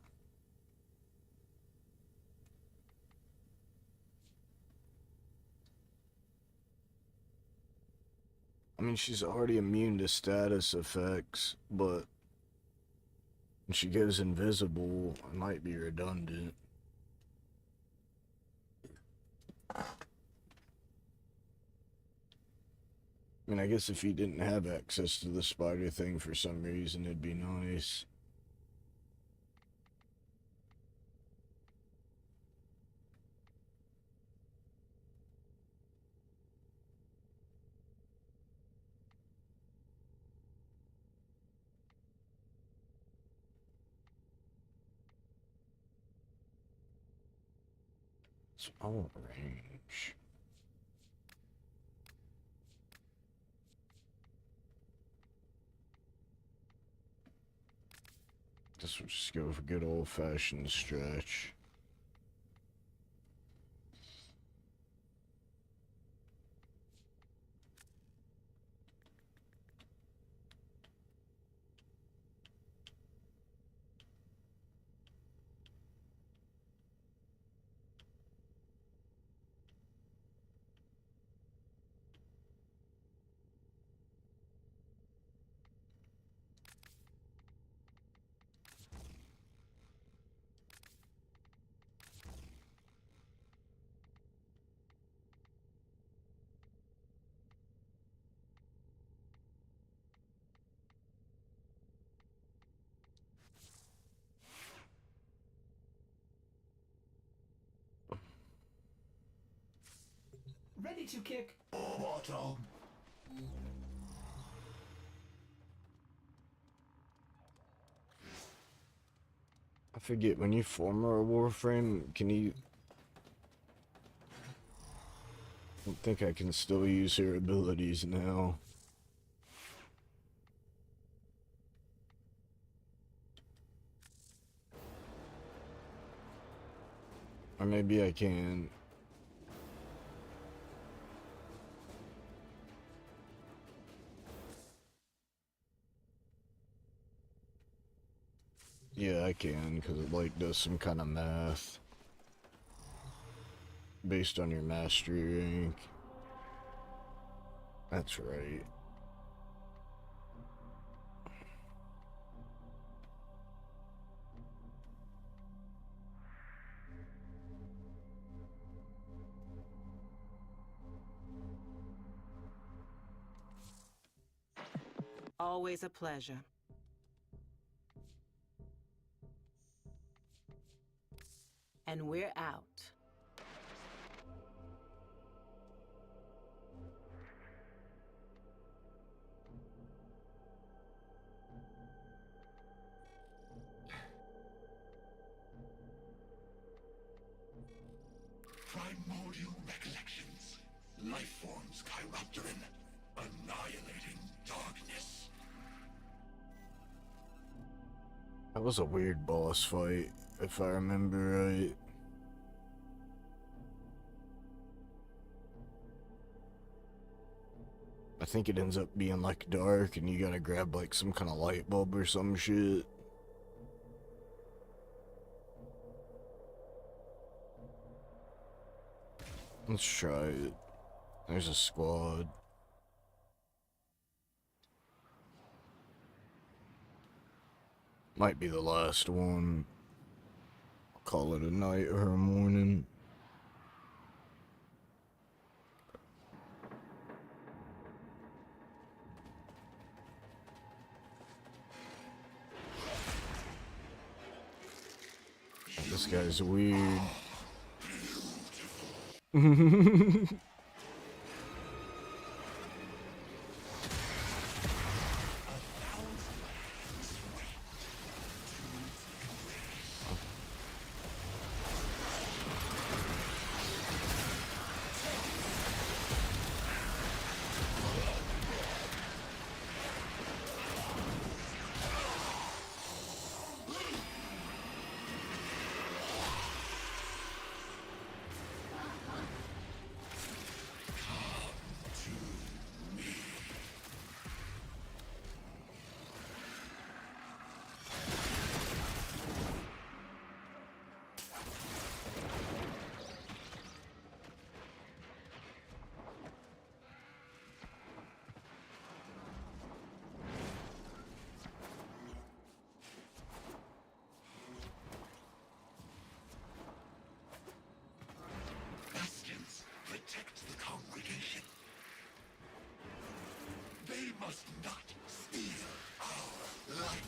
I mean, she's already immune to status effects, but when she goes invisible, it might be redundant. I mean, I guess if he didn't have access to the spider thing for some reason, it'd be nice. It's all range. This will just go for good old-fashioned stretch. Ready to kick. Bottom. I forget, when you form a Warframe, can you... I don't think I can still use her abilities now. Or maybe I can. Yeah, I can, because it like does some kind of math based on your mastery rank. That's right. Always a pleasure. And we're out. Primordial recollections. Life forms chiropteran. Annihilating darkness. That was a weird boss fight, if I remember right. I think it ends up being like dark and you gotta grab like some kind of light bulb or some shit. Let's try it. There's a squad. Might be the last one. I'll call it a night or a morning. This guy's weird. must not steal our light.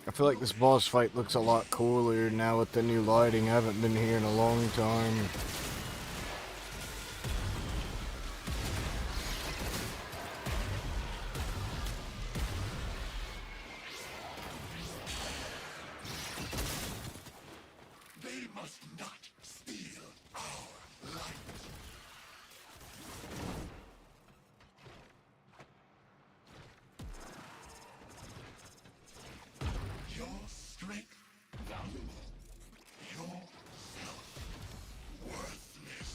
I feel like this boss fight looks a lot cooler now with the new lighting. I haven't been here in a long time. They must not steal our light. Your strength valuable. Yourself worthless.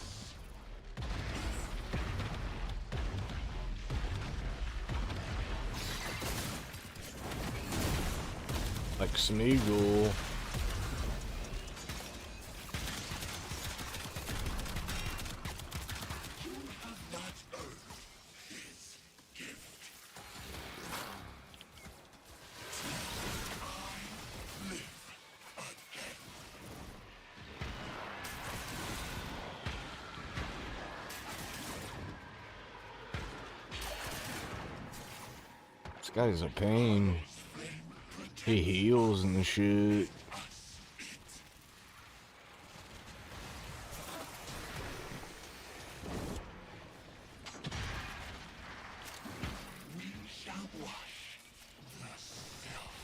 Like Smeagol. You have not earned his gift. I live again. This guy's a pain. He heals and shit. We shall wash the self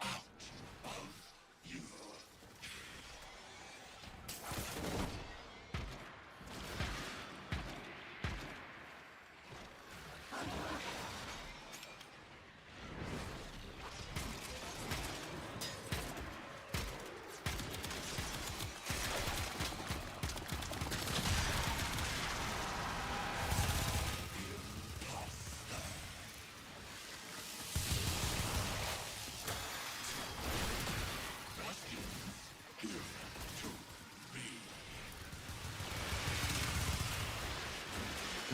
out of you.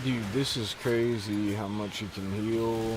Dude, this is crazy how much he can heal.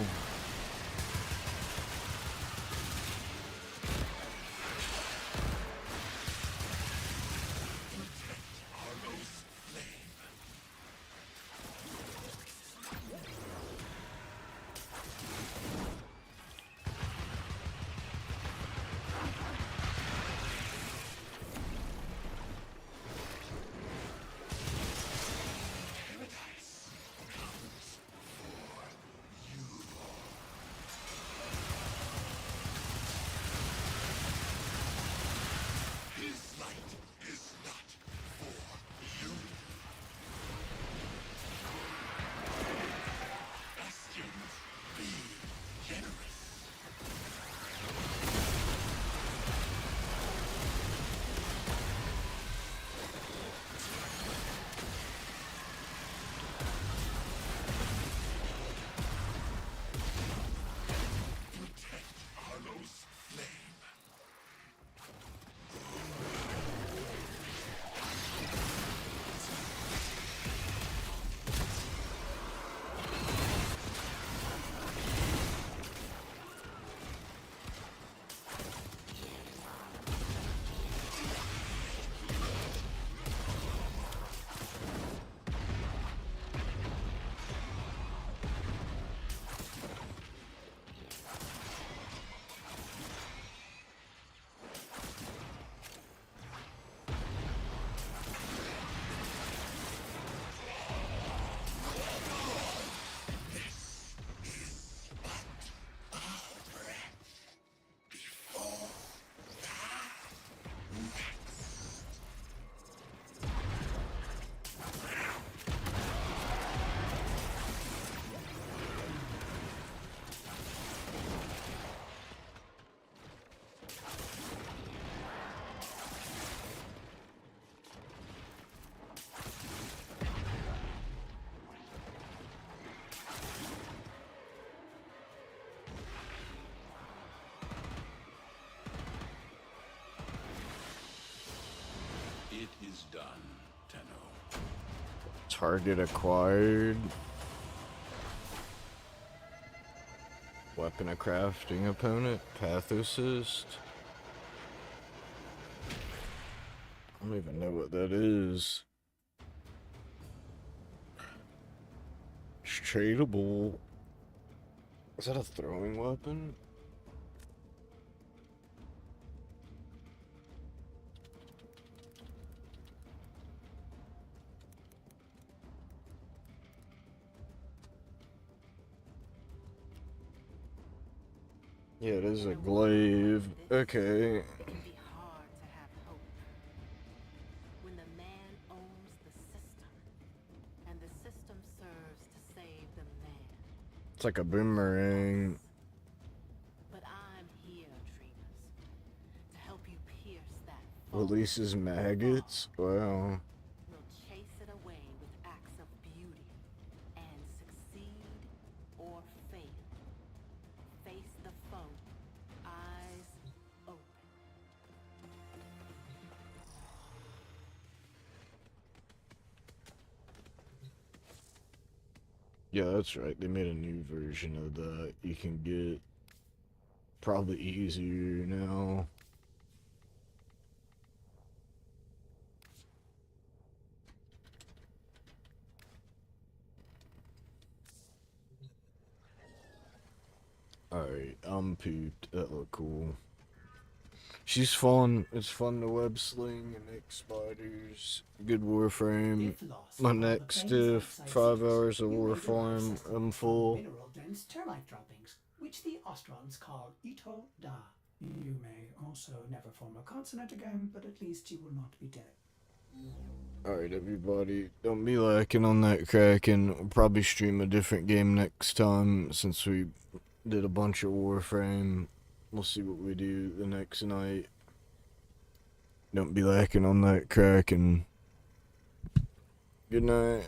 It is done, Tenno. Target acquired. Weapon of crafting opponent. Path assist. I don't even know what that is. It's tradable. Is that a throwing weapon? Yeah, it is a glaive. Okay. It can be hard to have hope when the man owns the system, and the system serves to save the man. It's like a boomerang. But I'm here, Tremas, to help you pierce that. Releases maggots? Wow. We'll chase it away with acts of beauty and succeed or fail. Face the foe, eyes open. Yeah, that's right. They made a new version of that. You can get probably easier now. Alright, I'm pooped. That looked cool. She's fun. It's fun to web sling and make spiders. Good Warframe. My next 5 hours of Warframe, I'm full. Mineral-dense termite droppings, which the Ostrons call Ito Da. You may also never form a consonant again, but at least you will not be dead. Alright, everybody. Don't be lacking on that Kraken. I'll probably stream a different game next time since we did a bunch of Warframe. We'll see what we do the next night. Don't be lacking on that Kraken. Good night.